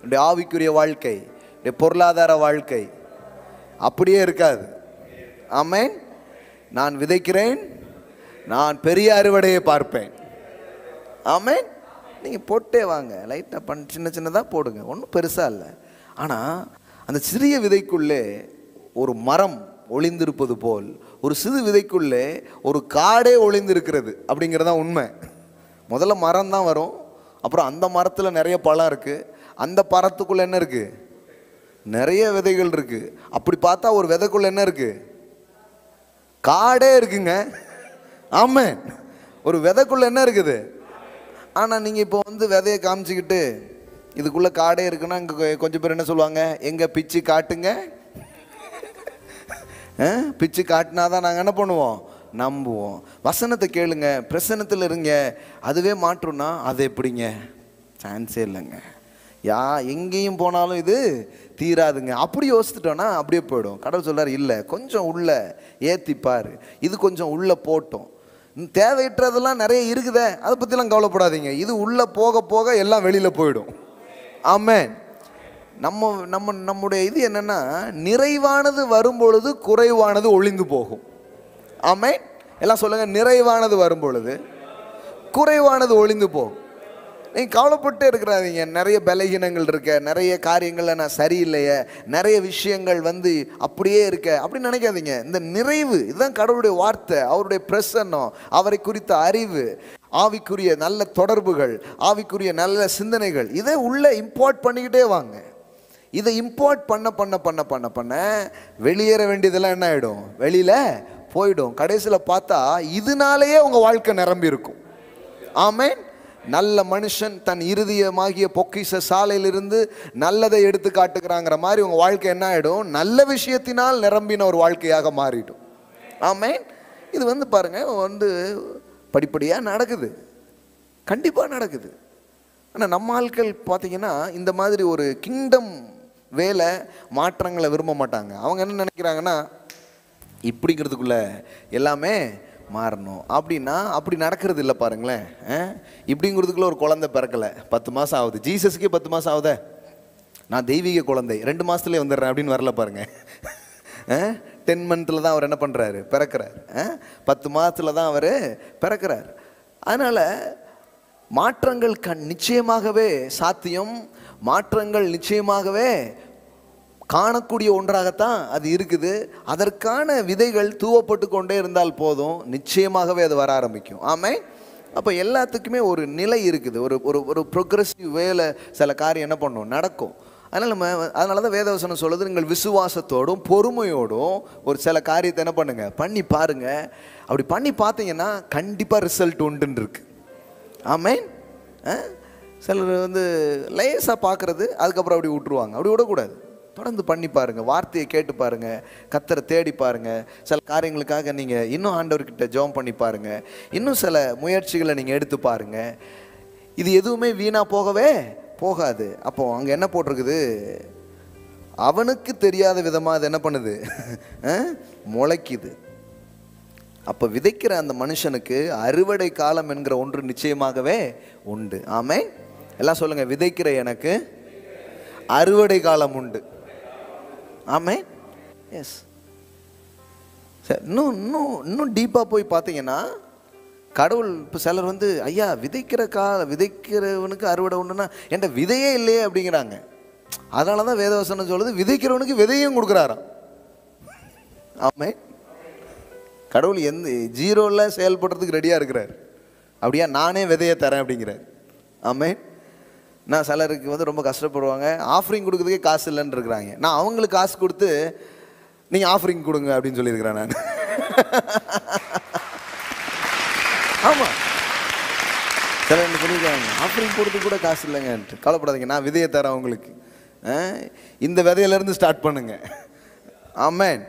என்னுடைய ஆவிக்குரிய வாழ்க்கை, என்னுடைய பொருளாதார வாழ்க்கை அப்படியே இருக்காது. ஆமென். நான் விதைக்கிறேன், நான் பெரிய அறுவடையை பார்ப்பேன். ஆமென். நீங்கள் போட்டே வாங்க, லைட்டாக சின்ன சின்னதாக போடுங்க, ஒன்றும் பெருசாக இல்லை. ஆனால் அந்த சிறிய விதைக்குள்ளே ஒரு மரம் ஒளிந்திருப்பது போல், ஒரு சிறு விதைக்குள்ளே ஒரு காடே ஒளிந்திருக்கிறது அப்படிங்கிறதான் உண்மை. முதல்ல மரம் தான் வரும், அப்புறம் அந்த மரத்தில் நிறைய பழம் இருக்குது, அந்த பழத்துக்குள்ளே என்ன இருக்குது, நிறைய விதைகள் இருக்குது. அப்படி பார்த்தா ஒரு விதைக்குள்ளே என்ன இருக்குது, காடே இருக்குங்க. ஆமாம், ஒரு விதைக்குள்ளே என்ன இருக்குது. ஆனால் நீங்கள் இப்போ விதையை காமிச்சிக்கிட்டு இதுக்குள்ளே காடே இருக்குன்னா இங்கே கொஞ்சம் பேர் என்ன சொல்லுவாங்க, எங்கே பிச்சு காட்டுங்க, பிச்சு காட்டினா தான் நாங்கள் என்ன பண்ணுவோம், நம்புவோம். வசனத்தை கேளுங்க, பிரசன்னத்தில் இருங்க, அதுவே மாற்றும்னா அது எப்படிங்க, சான்ஸே இல்லைங்க. எங்கேயும் போனாலும் இது தீராதுங்க. அப்படி யோசித்துட்டோன்னா அப்படியே போயிடும். கடவுள் சொல்றாரு, இல்லை கொஞ்சம் உள்ள ஏற்றிப்பார், இது கொஞ்சம் உள்ளே போட்டோம், தேவையற்றதெல்லாம் நிறைய இருக்குதே, அதை பற்றிலாம் கவலைப்படாதீங்க, இது உள்ளே போக போக எல்லாம் வெளியில் போயிடும். ஆமென். நம்முடைய இது என்னன்னா, நிறைவானது வரும்பொழுது குறைவானது ஒளிந்து போகும். ஆமென். எல்லாம் சொல்லுங்க, நிறைவானது வரும்பொழுது குறைவானது ஒளிந்து போகும். நீங்கள் கவலைப்பட்டே இருக்கிறாதீங்க, நிறைய பலகீனங்கள் இருக்க, நிறைய காரியங்களில் நான் சரியில்லையே, நிறைய விஷயங்கள் அப்படியே இருக்க அப்படின்னு நினைக்காதீங்க. இந்த நிறைவு, இதுதான் கடவுளுடைய வார்த்தை, அவருடைய பிரசன்னம், அவரை குறித்த அறிவு, ஆவிக்குரிய நல்ல தொடர்புகள், ஆவிக்குரிய நல்ல சிந்தனைகள், இதை உள்ள இம்போர்ட் பண்ணிக்கிட்டே வாங்க. இதை இம்போர்ட் பண்ண பண்ண பண்ண பண்ண பண்ண வெளியேற வேண்டியதெல்லாம் என்ன ஆகிடும், வெளியில் போயிடும். கடைசியில் பார்த்தா இதனாலேயே உங்கள் வாழ்க்கை நிரம்பி இருக்கும். ஆமென். நல்ல மனுஷன் தன் இருதயமாகிய பொக்கிஷ சாலையிலிருந்து நல்லதை எடுத்து காட்டுக்கிறாங்கிற மாதிரி உங்கள் வாழ்க்கை என்ன ஆகிடும், நல்ல விஷயத்தினால் நிரம்பின ஒரு வாழ்க்கையாக மாறிடும். ஆமென். இது பாருங்கள், படிப்படியாக நடக்குது, கண்டிப்பாக நடக்குது. ஆனால் நம்ம ஆட்கள் பார்த்தீங்கன்னா இந்த மாதிரி ஒரு கிங்டம் வேலை மாற்றங்களை விரும்ப மாட்டாங்க. அவங்க என்ன நினைக்கிறாங்கன்னா, இப்படிங்கிறதுக்குள்ள எல்லாமே மாறணும் அப்படின்னா அப்படி நடக்கிறது இல்லை பாருங்களேன். இப்படிங்கிறதுக்குள்ள ஒரு குழந்தை பிறக்கலை, 10 மாதம் ஆகுது, ஜீசஸுக்கே 10 மாதம் ஆகுதே, நான் தெய்வீக குழந்தை 2 மாதத்துலேயே வந்துடுறேன் அப்படின்னு வரல பாருங்க. 10 மந்த்தில் தான் அவர் என்ன பண்ணுறாரு, பிறக்கிறார். 10 மாதத்தில் தான் அவர் பிறக்கிறார். அதனால் மாற்றங்கள் நிச்சயமாகவே சாத்தியம், மாற்றங்கள் நிச்சயமாகவே காணக்கூடிய ஒன்றாகத்தான் அது இருக்குது. அதற்கான விதைகள் தூவப்பட்டு கொண்டே இருந்தால் போதும், நிச்சயமாகவே அது வர ஆரம்பிக்கும். ஆமென். அப்போ எல்லாத்துக்குமே ஒரு நிலை இருக்குது, ஒரு ஒரு ஒரு ப்ரோக்ரெசிவ் வேல சில காரியம் என்ன பண்ணும், நடக்கும். அதனால தான் வேதவசனம் சொல்லுது, நீங்கள் விசுவாசத்தோடும் பொறுமையோடும் ஒரு சில காரியத்தை என்ன பண்ணுங்க, பண்ணி பாருங்க. அப்படி பண்ணி பார்த்தீங்கன்னா கண்டிப்பாக ரிசல்ட் உண்டுன்னு இருக்கு. ஆமென். சிலர் லேசாக பார்க்குறது, அதுக்கப்புறம் அப்படி விட்டுருவாங்க. அப்படி விடக்கூடாது, தொடர்ந்து பண்ணி பாருங்கள், வார்த்தையை கேட்டு பாருங்கள், கர்த்தரை தேடி பாருங்கள். சில காரியங்களுக்காக நீங்கள் இன்னும் ஆண்டவர்கிட்ட ஜெபம் பண்ணி பாருங்கள், இன்னும் சில முயற்சிகளை நீங்கள் எடுத்து பாருங்கள். இது எதுவுமே வீணாக போகவே போகாது. அப்போ அங்கே என்ன போட்டிருக்குது, அவனுக்கு தெரியாத விதமாக அது என்ன பண்ணுது, முளைக்குது. அப்போ விதைக்கிற அந்த மனுஷனுக்கு அறுவடை காலம் என்கிற ஒன்று நிச்சயமாகவே உண்டு. ஆமென். எல்லாம் சொல்லுங்க, விதைக்கிற எனக்கு அறுவடை காலம் உண்டு. ஆமென். எஸ். சரி, இன்னும் டீப்பாக போய் பார்த்தீங்கன்னா கடவுள் இப்போ சிலர் ஐயா விதைக்கிறவனுக்கு அறுவடை உண்டுன்னா என்கிட்ட விதையே இல்லையே அப்படிங்கிறாங்க. அதனால தான் வேதவசனம் சொல்லுது, விதைக்கிறவனுக்கு விதையும் கொடுக்குறாராம். ஆமென். கடவுள் ஜீரோவில் செயல்படுறதுக்கு ரெடியாக இருக்கிறார். அப்படியா, நானே விதையை தரேன் அப்படிங்கிறார். ஆமென். நான் சிலருக்கு ரொம்ப கஷ்டப்படுவாங்க, ஆஃபரிங் கொடுக்குறதுக்கே காசு இல்லைன்னு இருக்கிறாங்க. நான் அவங்களுக்கு காசு கொடுத்து நீங்கள் ஆஃபரிங் கொடுங்க அப்படின்னு சொல்லியிருக்கிறேன் நான். ஆமாம், சில என்ன சொல்லியிருக்காங்க, ஆஃபரிங் கொடுத்து கூட காசு இல்லைங்கன்ட்டு. கவலைப்படாதீங்க, நான் விதையை தரேன் உங்களுக்கு, இந்த விதையிலேருந்து ஸ்டார்ட் பண்ணுங்க. ஆமென்.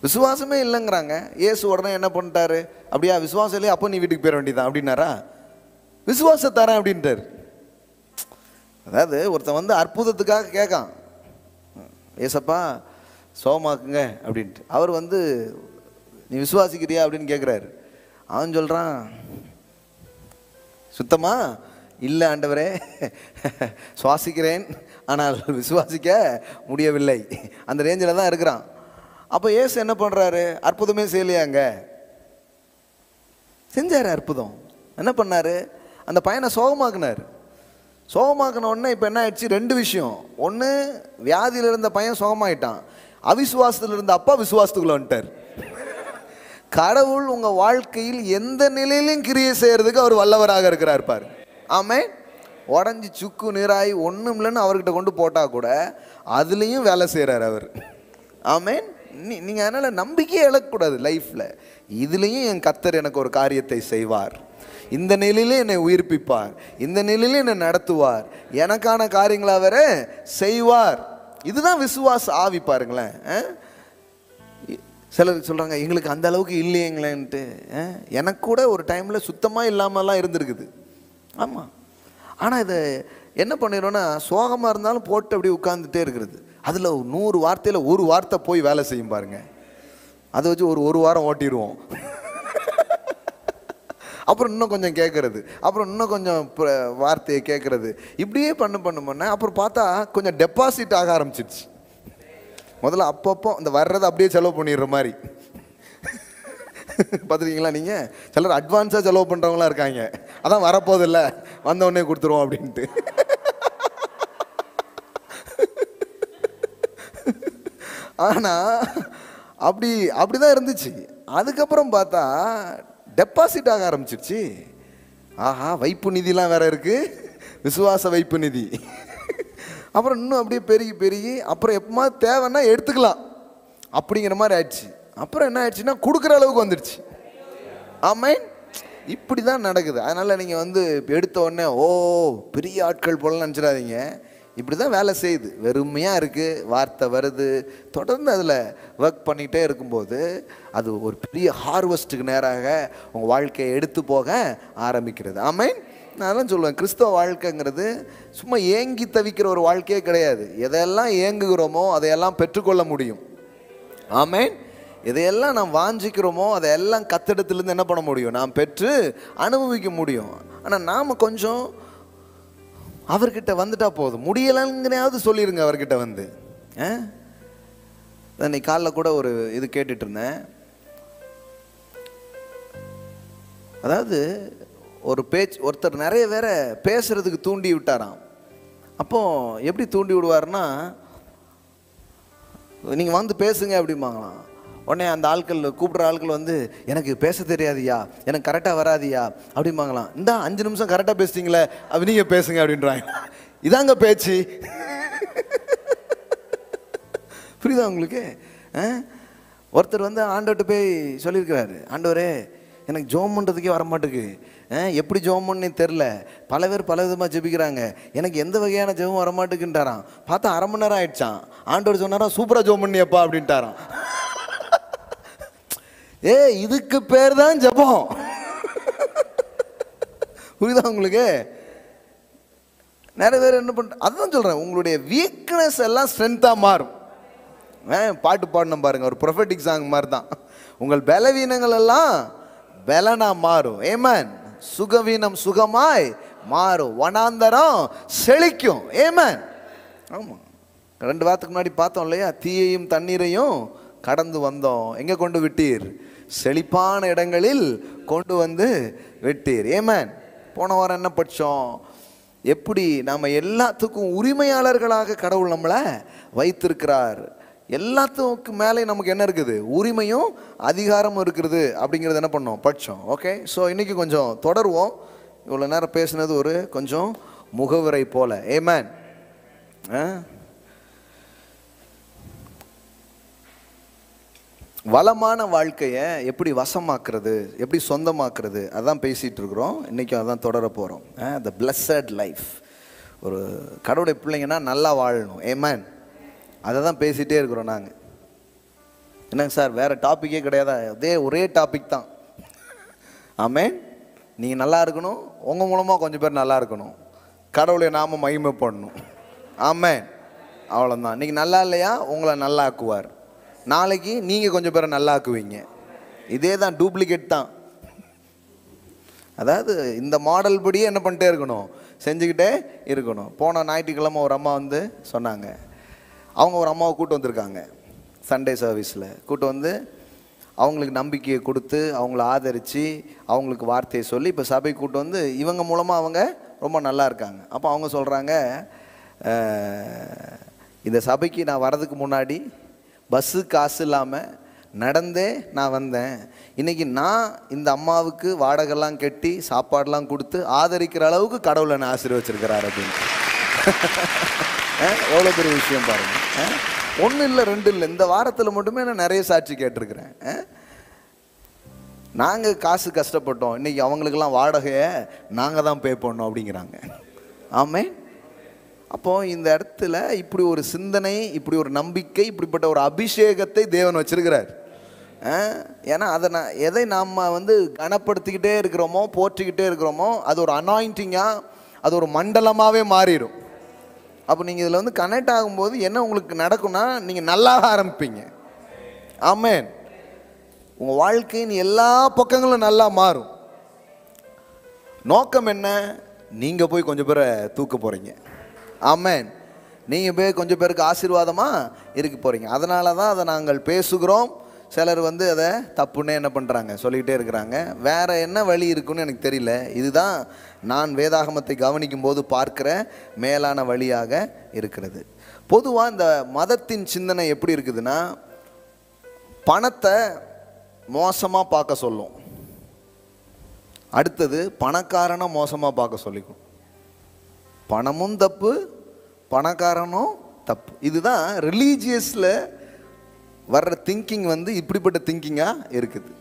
விசுவாசமே இல்லைங்கிறாங்க. இயேசு உடனே என்ன பண்ணிட்டாரு, அப்படியா விசுவாசம் இல்லையா, அப்போ நீ வீட்டுக்கு போயிட வேண்டியதான் அப்படின்னாரா? விசுவாச தரேன் அப்படின்ட்டார். அதாவது ஒருத்தன் அற்புதத்துக்காக கேட்கான், ஏசப்பா சோமாக்குங்க அப்படின்ட்டு. அவர் நீ விசுவாசிக்கிறியா அப்படின்னு கேட்குறாரு. அவன் சொல்கிறான், சுத்தமா இல்லை ஆண்டவரே, சுவாசிக்கிறேன் ஆனால் விசுவாசிக்க முடியவில்லை, அந்த ரேஞ்சில் தான் இருக்கிறான். அப்போ இயேசு என்ன பண்ணுறாரு, அற்புதமே செய்யலையாங்க, செஞ்சார் அற்புதம். என்ன பண்ணார், அந்த பையனை சோகமாக்குனார். சோகமாக்கின உடனே இப்போ என்ன ஆயிடுச்சு, ரெண்டு விஷயம். ஒன்று, வியாதியில் இருந்த பையன் சோகமாயிட்டான், அவிசுவாசத்தில் இருந்த அப்பா விசுவாசத்துக்குள்ள வந்துட்டார். கடவுள் உங்கள் வாழ்க்கையில் எந்த நிலையிலும் கிரியை செய்கிறதுக்கு அவர் வல்லவராக இருக்கிறார் பாரு. ஆமென். உடஞ்சி சுக்கு நீராய் ஒன்றும் இல்லைன்னு அவர்கிட்ட கொண்டு போட்டால் கூட அதுலேயும் வேலை செய்கிறார் அவர். ஆமென். நீங்கள் அதனால் நம்பிக்கையே இழக்கக்கூடாது லைஃப்பில். இதுலேயும் என் கர்த்தர் எனக்கு ஒரு காரியத்தை செய்வார், இந்த நிலையிலே என்னை உயிர்ப்பிப்பார், இந்த நிலையிலே என்னை நடத்துவார், எனக்கான காரியங்களை அவர் செய்வார். இதுதான் விசுவாச ஆவி பாருங்களேன். சிலர் சொல்கிறாங்க எங்களுக்கு அந்த அளவுக்கு இல்லையங்களேன்ட்டு. எனக்கு கூட ஒரு டைமில் சுத்தமாக இல்லாமலாம் இருந்திருக்குது. ஆமாம். ஆனால் இதை என்ன பண்ணிடுறோன்னா, சோகமாக இருந்தாலும் போட்டு அப்படி உட்காந்துட்டே இருக்கிறது. அதில் 100 வார்த்தையில் ஒரு வார்த்தை போய் வேலை செய்யும் பாருங்க, அதை வச்சு ஒரு வாரம் ஓட்டிடுவோம். அப்புறம் இன்னும் கொஞ்சம் கேட்குறது, அப்புறம் இன்னும் கொஞ்சம் வார்த்தையை கேட்குறது, இப்படியே பண்ண அப்புறம் பார்த்தா கொஞ்சம் டெபாசிட் ஆக ஆரம்பிச்சிடுச்சு. முதல்ல அப்பப்போ இந்த வர்றதை அப்படியே செலவு பண்ணிடுற மாதிரி பார்த்துருக்கீங்களா நீங்கள்? சிலர் அட்வான்ஸாக செலவு பண்ணுறவங்களாம் இருக்காங்க, அதான் வரப்போதில்லை வந்தவுடனே கொடுத்துருவோம் அப்படின்ட்டு. ஆனால் அப்படிதான் இருந்துச்சு. அதுக்கப்புறம் பார்த்தா டெபாசிட் ஆக ஆரம்பிச்சிருச்சு. ஆஹா, வைப்பு நிதிலாம் வேற இருக்கு, விசுவாச வைப்பு நிதி. அப்புறம் இன்னும் அப்படியே பெருகி அப்புறம் எப்பமா தேவைன்னா எடுத்துக்கலாம் அப்படிங்கிற மாதிரி ஆயிடுச்சு. அப்புறம் என்ன ஆயிடுச்சுன்னா கொடுக்குற அளவுக்கு வந்துடுச்சு. ஆமென். இப்படி தான் நடக்குது. அதனால் நீங்கள் எடுத்த உடனே பெரிய ஆட்கள் போல நினச்சிடாதீங்க. இப்படி தான் வேலை செய்யுது, வெறுமையாக இருக்குது, வார்த்தை வருது, தொடர்ந்து அதில் ஒர்க் பண்ணிகிட்டே இருக்கும்போது அது ஒரு பெரிய ஹார்வெஸ்ட்டுக்கு நேராக உங்கள் வாழ்க்கையை எடுத்து போக ஆரம்பிக்கிறது. ஆமென். நான் தான் சொல்லுவேன், கிறிஸ்தவ வாழ்க்கைங்கிறது சும்மா ஏங்கி தவிக்கிற ஒரு வாழ்க்கையே கிடையாது. எதையெல்லாம் ஏங்குகிறோமோ அதையெல்லாம் பெற்றுக்கொள்ள முடியும். ஆமென். எதையெல்லாம் நாம் வாஞ்சிக்கிறோமோ அதையெல்லாம் கத்திடத்துலேருந்து என்ன பண்ண முடியும், நாம் பெற்று அனுபவிக்க முடியும். ஆனால் நாம் கொஞ்சம் அவர்கிட்ட வந்துட்டா போதும், முடியலைங்கிறயாவது சொல்லிடுங்க அவர்கிட்ட இன்னைக்கு காலைல கூட ஒரு இது கேட்டுட்டு இருந்தேன். அதாவது ஒருத்தர் நிறைய பேரை பேசுறதுக்கு தூண்டி விட்டாராம். அப்போ எப்படி தூண்டி விடுவாருன்னா, நீங்கள் பேசுங்க அப்படிம்பாங்களாம். உடனே அந்த ஆட்கள் கூப்பிட்ற ஆட்கள் வந்து எனக்கு பேச தெரியாதியா, எனக்கு கரெக்டாக வராதியா அப்படிம்பாங்களாம். இந்த 5 நிமிஷம் கரெக்டாக பேசிட்டீங்களே, அப்படி நீங்கள் பேசுங்க அப்படின்றாங்க. இதாங்க பேச்சு. புரியுதா உங்களுக்கு? ஒருத்தர் வந்து ஆண்டவர்கிட்ட போய் சொல்லியிருக்கிறாரு, ஆண்டவரே எனக்கு ஜோம் பண்ணுறதுக்கே வரமாட்டுக்கு, எப்படி ஜோம் பண்ணே தெரில, பல பேர் பல விதமாக ஜெபிக்கிறாங்க, எனக்கு எந்த வகையான ஜெபம் வரமாட்டுக்குன்றாராம். பார்த்தா 1/2 மணி நேரம் ஆயிடுச்சான். ஆண்டவர் சொன்னாராம், சூப்பராக ஜோம் பண்ணியப்பா அப்படின்ட்டாராம். இதுக்கு பேர் தான் ஜெபம். புரியுதா உங்களுக்கு? நிறைய பேர் என்ன பண்ற, அதுதான் சொல்கிறேன், உங்களுடைய வீக்னஸ் எல்லாம் ஸ்ட்ரென்த்தாக மாறும். பாட்டு பாடணும் பாருங்க, ஒரு ப்ரொஃபெட்டிக் சாங் மாதிரி தான். உங்கள் பலவீனங்கள் எல்லாம் பலனா மாறும். ஏமேன். சுகவீனம் சுகமாய் மாறும், வனாந்தரம் செழிக்கும். ஏமேன். ஆமாம், 2 வாரத்துக்கு முன்னாடி பார்த்தோம் இல்லையா, தீயையும் தண்ணீரையும் கடந்து வந்தோம், எங்கே கொண்டு விட்டீர்? செழிப்பான இடங்களில் கொண்டு வந்து விட்டீர். ஏமேன். போன வாரம் என்ன படித்தோம்? எப்படி நம்ம எல்லாத்துக்கும் உரிமையாளர்களாக கடவுள் நம்மளை வைத்திருக்கிறார். எல்லாத்துக்கும் மேலே நமக்கு என்ன இருக்குது? உரிமையும் அதிகாரமும் இருக்கிறது அப்படிங்கிறது என்ன பண்ணோம்? படித்தோம். ஓகே, ஸோ இன்றைக்கி கொஞ்சம் தொடருவோம். இவ்வளோ நேரம் பேசுனது ஒரு கொஞ்சம் முகவுரை போல. ஆமென். வளமான வாழ்க்கையை எப்படி வசமாக்குறது, எப்படி சொந்தமாக்குறது, அதான் பேசிகிட்டு இருக்கிறோம். இன்றைக்கும் அதான் தொடர போகிறோம். த பிளஸட் லைஃப். ஒரு கடவுளுடைய பிள்ளைங்கன்னா நல்லா வாழணும். ஆமென். அதை தான் பேசிகிட்டே இருக்கிறோம் நாங்கள். என்னங்க சார் வேறு டாப்பிக்கே கிடையாதா? அதே ஒரே டாபிக் தான். ஆமென். நீங்கள் நல்லா இருக்கணும், உங்கள் மூலமாக கொஞ்சம் பேர் நல்லா இருக்கணும், கடவுளை நாம மகிமை பண்ணணும். ஆமென். அவ்வளோதான். நீங்கள் நல்லா இல்லையா, உங்களை நல்லா ஆக்குவார். நாளைக்கு நீங்கள் கொஞ்சம் பேரை நல்லா ஆக்குவீங்க. இதே தான், டூப்ளிகேட் தான். அதாவது இந்த மாடல் படியே என்ன பண்ணிட்டே இருக்கணும், செஞ்சுக்கிட்டே இருக்கணும். போன ஞாயிற்றுக்கிழமை ஒரு அம்மா வந்து சொன்னாங்க, அவங்க ஒரு அம்மாவை கூட்டு வந்திருக்காங்க சண்டே சர்வீஸில். கூட்டு வந்து அவங்களுக்கு நம்பிக்கையை கொடுத்து அவங்கள ஆதரித்து அவங்களுக்கு வார்த்தையை சொல்லி இப்போ சபை கூட்டு வந்து இவங்க மூலமாக அவங்க ரொம்ப நல்லா இருக்காங்க. அப்போ அவங்க சொல்கிறாங்க, இந்த சபைக்கு நான் வர்றதுக்கு முன்னாடி பஸ்ஸு காசு இல்லாமல் நடந்தே நான் வந்தேன். இன்றைக்கி நான் இந்த அம்மாவுக்கு வாடகைலாம் கட்டி சாப்பாடெலாம் கொடுத்து ஆதரிக்கிற அளவுக்கு கடவுளை நான் ஆசீர்வச்சிருக்கிறார் அப்படின்னு. எவ்வளோ பெரிய விஷயம் பாருங்கள். 1 இல்லை 2 இல்லை, இந்த வாரத்தில் மட்டுமே நான் நிறைய சாட்சி கேட்டிருக்கிறேன். நாங்கள் காசு கஷ்டப்பட்டோம், இன்றைக்கி அவங்களுக்கெல்லாம் வாடகையை நாங்கள் தான் பே பண்ணோம் அப்படிங்கிறாங்க. ஆமென். அப்போது இந்த இடத்துல இப்படி ஒரு சிந்தனை, இப்படி ஒரு நம்பிக்கை, இப்படிப்பட்ட ஒரு அபிஷேகத்தை தேவன் வச்சிருக்கிறார். ஏன்னா அதை எதை நாம் வந்து கனப்படுத்திக்கிட்டே இருக்கிறோமோ, போற்றிக்கிட்டே இருக்கிறோமோ, அது ஒரு அனாயிண்டிங்காக, அது ஒரு மண்டலமாகவே மாறிடும். அப்போ நீங்கள் இதில் வந்து கனெக்ட் ஆகும்போது என்ன உங்களுக்கு நடக்கும்னா, நீங்கள் நல்லா ஆரம்பிப்பீங்க. ஆமென். உங்கள் வாழ்க்கையின் எல்லா பக்கங்களும் நல்லா மாறும். நோக்கம் என்ன? நீங்கள் போய் கொஞ்சம் பேரை தூக்க போகிறீங்க. ஆமென். நீங்கள் போய் கொஞ்சம் பேருக்கு ஆசீர்வாதமாக இருக்க போகிறீங்க. அதனால தான் அதை நாங்கள் பேசுகிறோம். சிலர் வந்து அதை தப்புன்னே என்ன பண்ணுறாங்க, சொல்லிக்கிட்டே இருக்கிறாங்க. வேறு என்ன வழி இருக்குன்னு எனக்கு தெரியல. இதுதான் நான் வேதாகமத்தை கவனிக்கும் போது பார்க்குற மேலான வழியாக இருக்கிறது. பொதுவாக இந்த மதத்தின் சிந்தனை எப்படி இருக்குதுன்னா, பணத்தை மோசமாக பார்க்க சொல்லும், அடுத்தது பணக்காரனை மோசமாக பார்க்க சொல்லிக்கும். பணமும் தப்பு, பணக்காரனும் தப்பு. இதுதான் ரிலீஜியஸில் வர்ற திங்கிங் வந்து இப்படிப்பட்ட திங்கிங்காக இருக்குது.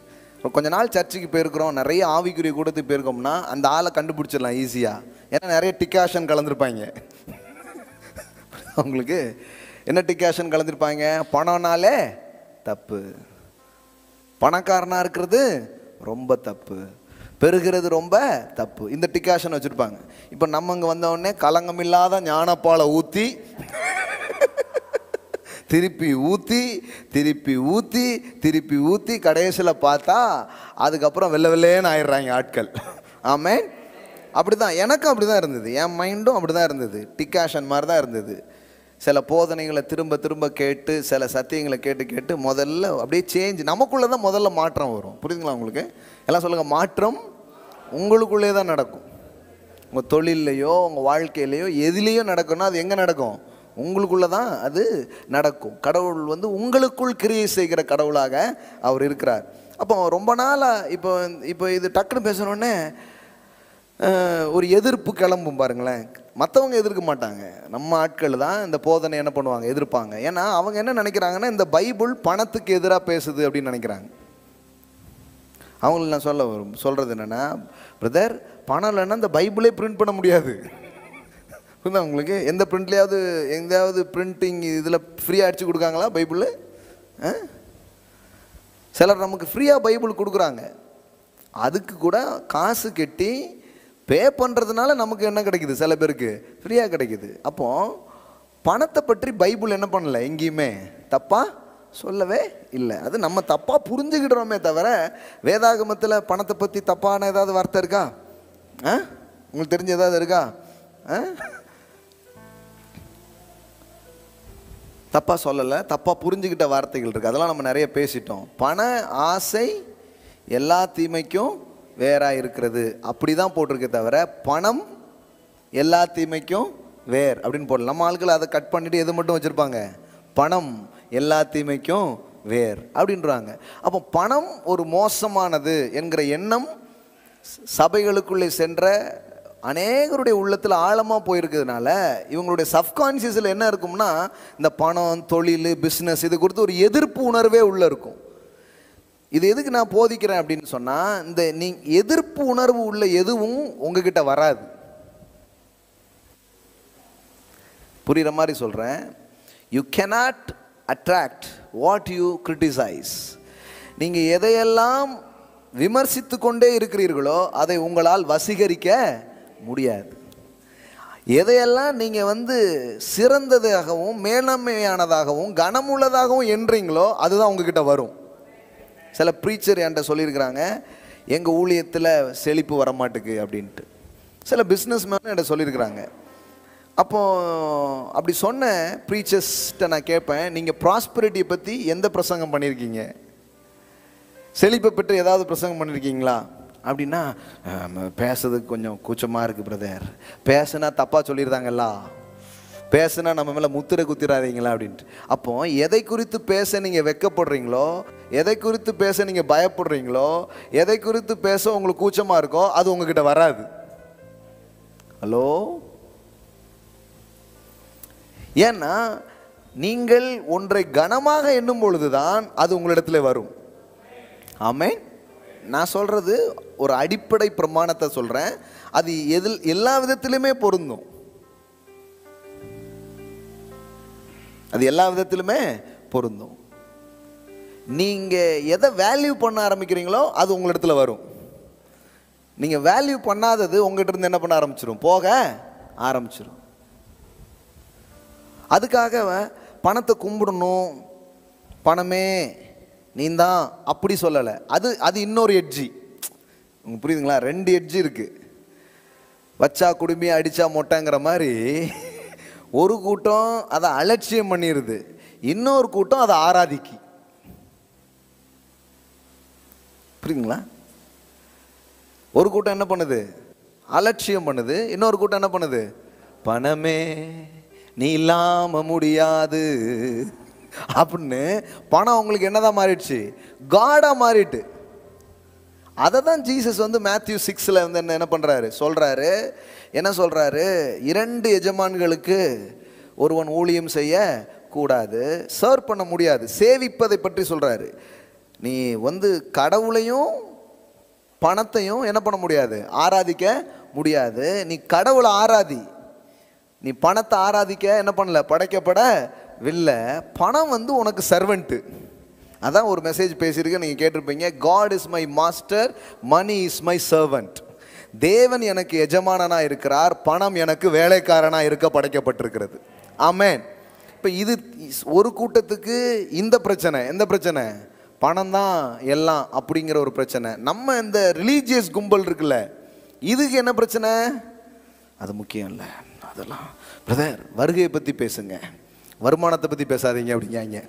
கொஞ்ச நாள் சர்ச்சுக்கு போயிருக்கிறோம், நிறைய ஆவிக்குரிய கூடத்துக்கு போயிருக்கோம்னா அந்த ஆளை கண்டுபிடிச்சிடலாம் ஈஸியாக. ஏன்னா நிறைய டிகாஷன் கலந்துருப்பாங்க. அவங்களுக்கு என்ன டிகாஷன் கலந்துருப்பாங்க? பணம்னாலே தப்பு, பணக்காரனாக இருக்கிறது ரொம்ப தப்பு, பெருகிறது ரொம்ப தப்பு, இந்த டிகாஷன் வச்சுருப்பாங்க. இப்போ நம்ம இங்கே வந்தவுடனே களங்கம் இல்லாத ஞானப்பாலை ஊற்றி திருப்பி ஊற்றி திருப்பி ஊற்றி திருப்பி ஊற்றி கடைசியில் பார்த்தா அதுக்கப்புறம் வெள்ளை வெள்ளையேன்னு ஆயிடுறாங்க ஆட்கள். ஆமென். அப்படி தான் எனக்கும் அப்படி தான் இருந்தது, என் மைண்டும் அப்படி தான் இருந்தது, டிகாஷன் மாதிரி தான் இருந்தது. சில போதனைகளை திரும்ப திரும்ப கேட்டு, சில சத்தியங்களை கேட்டு கேட்டு முதல்ல அப்படியே சேஞ்ச் நமக்குள்ளே தான் முதல்ல மாற்றம் வரும். புரியுதுங்களா உங்களுக்கு? எல்லாம் சொல்லுங்கள், மாற்றம் உங்களுக்குள்ளே தான் நடக்கும். உங்கள் தொழிலையோ உங்கள் வாழ்க்கையிலையோ எதுலேயோ நடக்கும்னா அது எங்கே நடக்கும்? உங்களுக்குள்ள தான் அது நடக்கும். கடவுள் வந்து உங்களுக்குள் கிரியை செய்கிற கடவுளாக அவர் இருக்கிறார். அப்போ ரொம்ப நாளாக இப்போ இது டக்குன்னு பேசுகிறோன்னே ஒரு எதிர்ப்பு கிளம்பும் பாருங்களேன். மற்றவங்க எதிர்க்க மாட்டாங்க, நம்ம ஆட்கள் தான் இந்த போதனை என்ன பண்ணுவாங்க, எதிர்ப்பாங்க. ஏன்னா அவங்க என்ன நினைக்கிறாங்கன்னா, இந்த பைபிள் பணத்துக்கு எதிராக பேசுது அப்படின்னு நினைக்கிறாங்க. அவங்களுக்கு நான் சொல்கிறது என்னென்னா, பிரதர் பணம் இல்லைன்னா இந்த பைபிளே பிரிண்ட் பண்ண முடியாது. புரியுதா உங்களுக்கு? எந்த பிரிண்ட்லேயாவது எங்கேயாவது பிரிண்டிங் இதில் ஃப்ரீயாக அடிச்சு கொடுக்காங்களா பைபிள்? சிலர் நமக்கு ஃப்ரீயாக பைபிள் கொடுக்குறாங்க, அதுக்கு கூட காசு கட்டி பே பண்ணுறதுனால நமக்கு என்ன கிடைக்குது, சில பேருக்கு ஃப்ரீயாக கிடைக்குது. அப்போது பணத்தை பற்றி பைபிள் என்ன பண்ணலை, எங்கேயுமே தப்பாக சொல்லவே இல்லை. அது நம்ம தப்பாக புரிஞ்சுக்கிடுறோமே தவிர, வேதாகமத்தில் பணத்தை பற்றி தப்பான ஏதாவது வார்த்தை இருக்கா? உங்களுக்கு தெரிஞ்ச ஏதாவது இருக்கா? தப்பாக சொல்லலை, தப்பாக புரிஞ்சுக்கிட்ட வார்த்தைகள் இருக்குது, அதெல்லாம் நம்ம நிறைய பேசிட்டோம். பண ஆசை எல்லா தீமைக்கும் வேறாக இருக்கிறது அப்படி தான் போட்டிருக்கே தவிர, பணம் எல்லா தீமைக்கும் வேர் அப்படின்னு போடல. நம்ம ஆட்கள் அதை கட் பண்ணிவிட்டு எது மட்டும் வச்சுருப்பாங்க, பணம் எல்லா தீமைக்கும் வேர் அப்படின்றாங்க. அப்போ பணம் ஒரு மோசமானது என்கிற எண்ணம் சபைகளுக்குள்ளே சென்ற அநேகருடைய உள்ளத்தில் ஆழமாக போயிருக்கிறதுனால, இவங்களுடைய சப்கான்சியஸில் என்ன இருக்கும்னா, இந்த பணம், தொழில், பிஸ்னஸ் இது குறித்து ஒரு எதிர்ப்பு உணர்வே உள்ளே இருக்கும். இது எதுக்கு நான் போதிக்கிறேன் அப்படின்னு சொன்னால், இந்த எதிர்ப்பு உணர்வு உள்ள எதுவும் உங்ககிட்ட வராது. புரிகிற மாதிரி சொல்கிறேன். You cannot attract what you criticise. நீங்கள் எதையெல்லாம் விமர்சித்து கொண்டே இருக்கிறீர்களோ அதை உங்களால் வசீகரிக்க முடியாது. எதையெல்லாம் நீங்கள் சிறந்ததாகவும் மேன்மையானதாகவும் கனமுள்ளதாகவும் என்றீங்களோ அதுதான் உங்ககிட்ட வரும். சில ப்ரீச்சர் என்கிட்ட சொல்லியிருக்கிறாங்க, எங்கள் ஊழியத்தில் செழிப்பு வரமாட்டுக்கு அப்படின்ட்டு. சில பிஸ்னஸ் மேனும் என்கிட்ட சொல்லியிருக்கிறாங்க. அப்போது அப்படி சொன்ன ப்ரீச்சர்ஸ்கிட்ட நான் கேட்பேன், நீங்கள் ப்ராஸ்பரிட்டியை பற்றி எந்த பிரசங்கம் பண்ணியிருக்கீங்க, செழிப்பை பற்றி ஏதாவது பிரசங்கம் பண்ணியிருக்கீங்களா அப்படின்னா, பேசுறதுக்கு கொஞ்சம் கூச்சமாக இருக்குது பிரதர், பேசுனா தப்பாக சொல்லியிருந்தாங்கல்ல, பேசுனா நம்ம மேலே முத்திரை குத்திராதீங்களா அப்படின்ட்டு. அப்போ எதை குறித்து பேச நீங்கள் வெட்கப்படுறீங்களோ, எதை குறித்து பேச நீங்கள் பயப்படுறீங்களோ, எதை குறித்து பேச உங்களுக்கு கூச்சமாக இருக்கோ அது உங்ககிட்ட வராது. ஹலோ? ஏன்னா நீங்கள் ஒன்றை கனமாக எண்ணும் பொழுதுதான் அது உங்களிடத்துல வரும். ஆமென். நான் சொல்றது ஒரு அடிப்படை பிரமாணத்தை சொல்றேன், அது எல்லா விதத்திலுமே பொருந்தும். அது எல்லா விதத்திலுமே பொருந்தும். நீங்க எதை வேல்யூ பண்ண ஆரம்பிக்கிறீங்களோ அது உங்களிடத்துல வரும். நீங்க வேல்யூ பண்ணாதது உங்ககிட்ட இருந்து என்ன பண்ண ஆரம்பிச்சிடும், போக ஆரம்பிச்சிடும். அதுக்காக பணத்தை கும்பிடணும், பணமே நீந்தான் அப்படி சொல்லலை. அது இன்னொரு எட்ஜி. உங்களுக்கு புரியுதுங்களா? ரெண்டு எட்ஜி இருக்கு. வச்சா குடும்பி அடிச்சா மொட்டைங்கிற மாதிரி ஒரு கூட்டம் அதை அலட்சியம் பண்ணிடுது, இன்னொரு கூட்டம் அதை ஆராதிக்கி. புரியுதுங்களா? ஒரு கூட்டம் என்ன பண்ணுது, அலட்சியம் பண்ணுது, இன்னொரு கூட்டம் என்ன பண்ணுது, பணமே நீ இல்லாம முடியாது அப்படின்னு. பணம் உங்களுக்கு என்னதான் மாறிடுச்சு, காடா மாறிட்டு. அதை தான் ஜீசஸ் மேத்யூ 6ல் என்ன பண்றாரு, சொல்றாரு. என்ன சொல்றாரு, இரண்டு எஜமான்களுக்கு ஒருவன் ஊழியம் செய்ய கூடாது, சர்வ் பண்ண முடியாது, சேவிப்பதை பற்றி சொல்றாரு. நீ கடவுளையும் பணத்தையும் என்ன பண்ண முடியாது, ஆராதிக்க முடியாது. நீ கடவுளை ஆராதி, நீ பணத்தை ஆராதிக்க என்ன பண்ணல, படைக்கப்படவில்லை. பணம் உனக்கு சர்வெண்ட்டு. அதான் ஒரு மெசேஜ் பேசியிருக்க நீங்கள் கேட்டிருப்பீங்க, God is my master, money is my servant. தேவன் எனக்கு எஜமானனாக இருக்கிறார், பணம் எனக்கு வேலைக்காரனாக இருக்க படைக்கப்பட்டிருக்கிறது. ஆமென். இப்போ இது ஒரு கூட்டத்துக்கு இந்த பிரச்சனை. எந்த பிரச்சனை, பணம் தான் எல்லாம் அப்படிங்கிற ஒரு பிரச்சனை. நம்ம இந்த ரிலீஜியஸ் கும்பல் இருக்குல்ல, இதுக்கு என்ன பிரச்சனை, அது முக்கியம் இல்லை. அதெல்லாம் பிரதர் வருகையை பற்றி பேசுங்க, வருமானத்தை பற்றி பேசாதீங்க அப்படிங்க.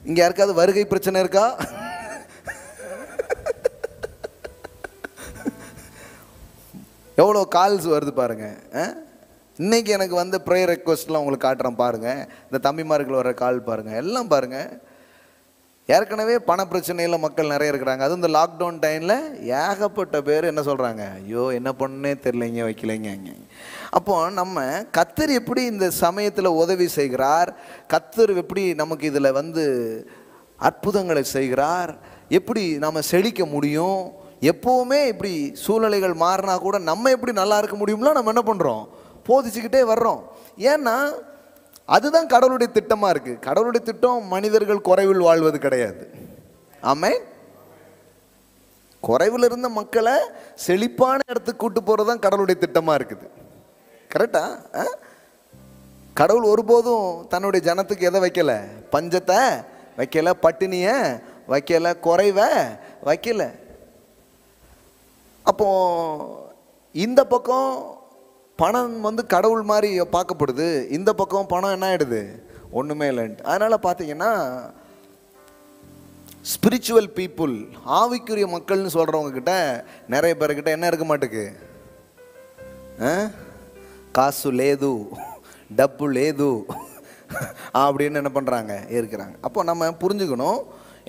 இங்கே யாருக்காவது வருகை பிரச்சனை இருக்கா? எவ்வளோ கால்ஸ் வருது பாருங்க. இன்னைக்கு எனக்கு வந்து ப்ரேயர் ரெக்வஸ்ட்லாம் உங்களுக்கு காட்டுறேன் பாருங்கள். இந்த தம்பிமார்கள் வர கால் பாருங்கள், எல்லாம் பாருங்கள். ஏற்கனவே பண பிரச்சனையில் மக்கள் நிறைய இருக்கிறாங்க. அதுவும் இந்த லாக்டவுன் டைமில் ஏகப்பட்ட பேர் என்ன சொல்கிறாங்க, ஐயோ என்ன பண்ணே தெரிலைங்க, வைக்கலைங்க. அப்போ நம்ம கர்த்தர் எப்படி இந்த சமயத்தில் உதவி செய்கிறார், கர்த்தர் எப்படி நமக்கு இதில் வந்து அற்புதங்களை செய்கிறார், எப்படி நாம் செழிக்க முடியும், எப்போவுமே இப்படி சூழ்நிலைகள் மாறினா கூட நம்ம எப்படி நல்லா இருக்க முடியும்லாம் நம்ம என்ன பண்ணுறோம், போதிச்சுக்கிட்டே வர்றோம். ஏன்னா அதுதான் கடவுளுடைய திட்டமாக இருக்குது. கடவுளுடைய திட்டம் மனிதர்கள் குறைவில் வாழ்வது கிடையாது. ஆமென். குறைவில் இருந்த மக்களை செழிப்பான இடத்துக்கு கூட்டு போகிறது தான் கடவுளுடைய திட்டமாக இருக்குது. கரெக்டா? கடவுள் ஒருபோதும் தன்னுடைய ஜனத்துக்கு எதை வைக்கலை, பஞ்சத்தை வைக்கலை, பட்டினியை வைக்கலை, குறைவை வைக்கலை. அப்போ இந்த பக்கம் பணம் வந்து கடவுள் மாதிரி பார்க்கப்படுது, இந்த பக்கம் பணம் என்ன ஆகிடுது, ஒன்றுமே இல்லைன்ட்டு. அதனால் பார்த்தீங்கன்னா ஸ்பிரிச்சுவல் பீப்புள், ஆவிக்குரிய மக்கள்னு சொல்கிறவங்க கிட்ட நிறைய பேர்கிட்ட என்ன இருக்க மாட்டேக்கு, காசு லேது டப்பு லேது அப்படின்னு என்ன பண்ணுறாங்க, இருக்கிறாங்க. அப்போ நம்ம புரிஞ்சுக்கணும்,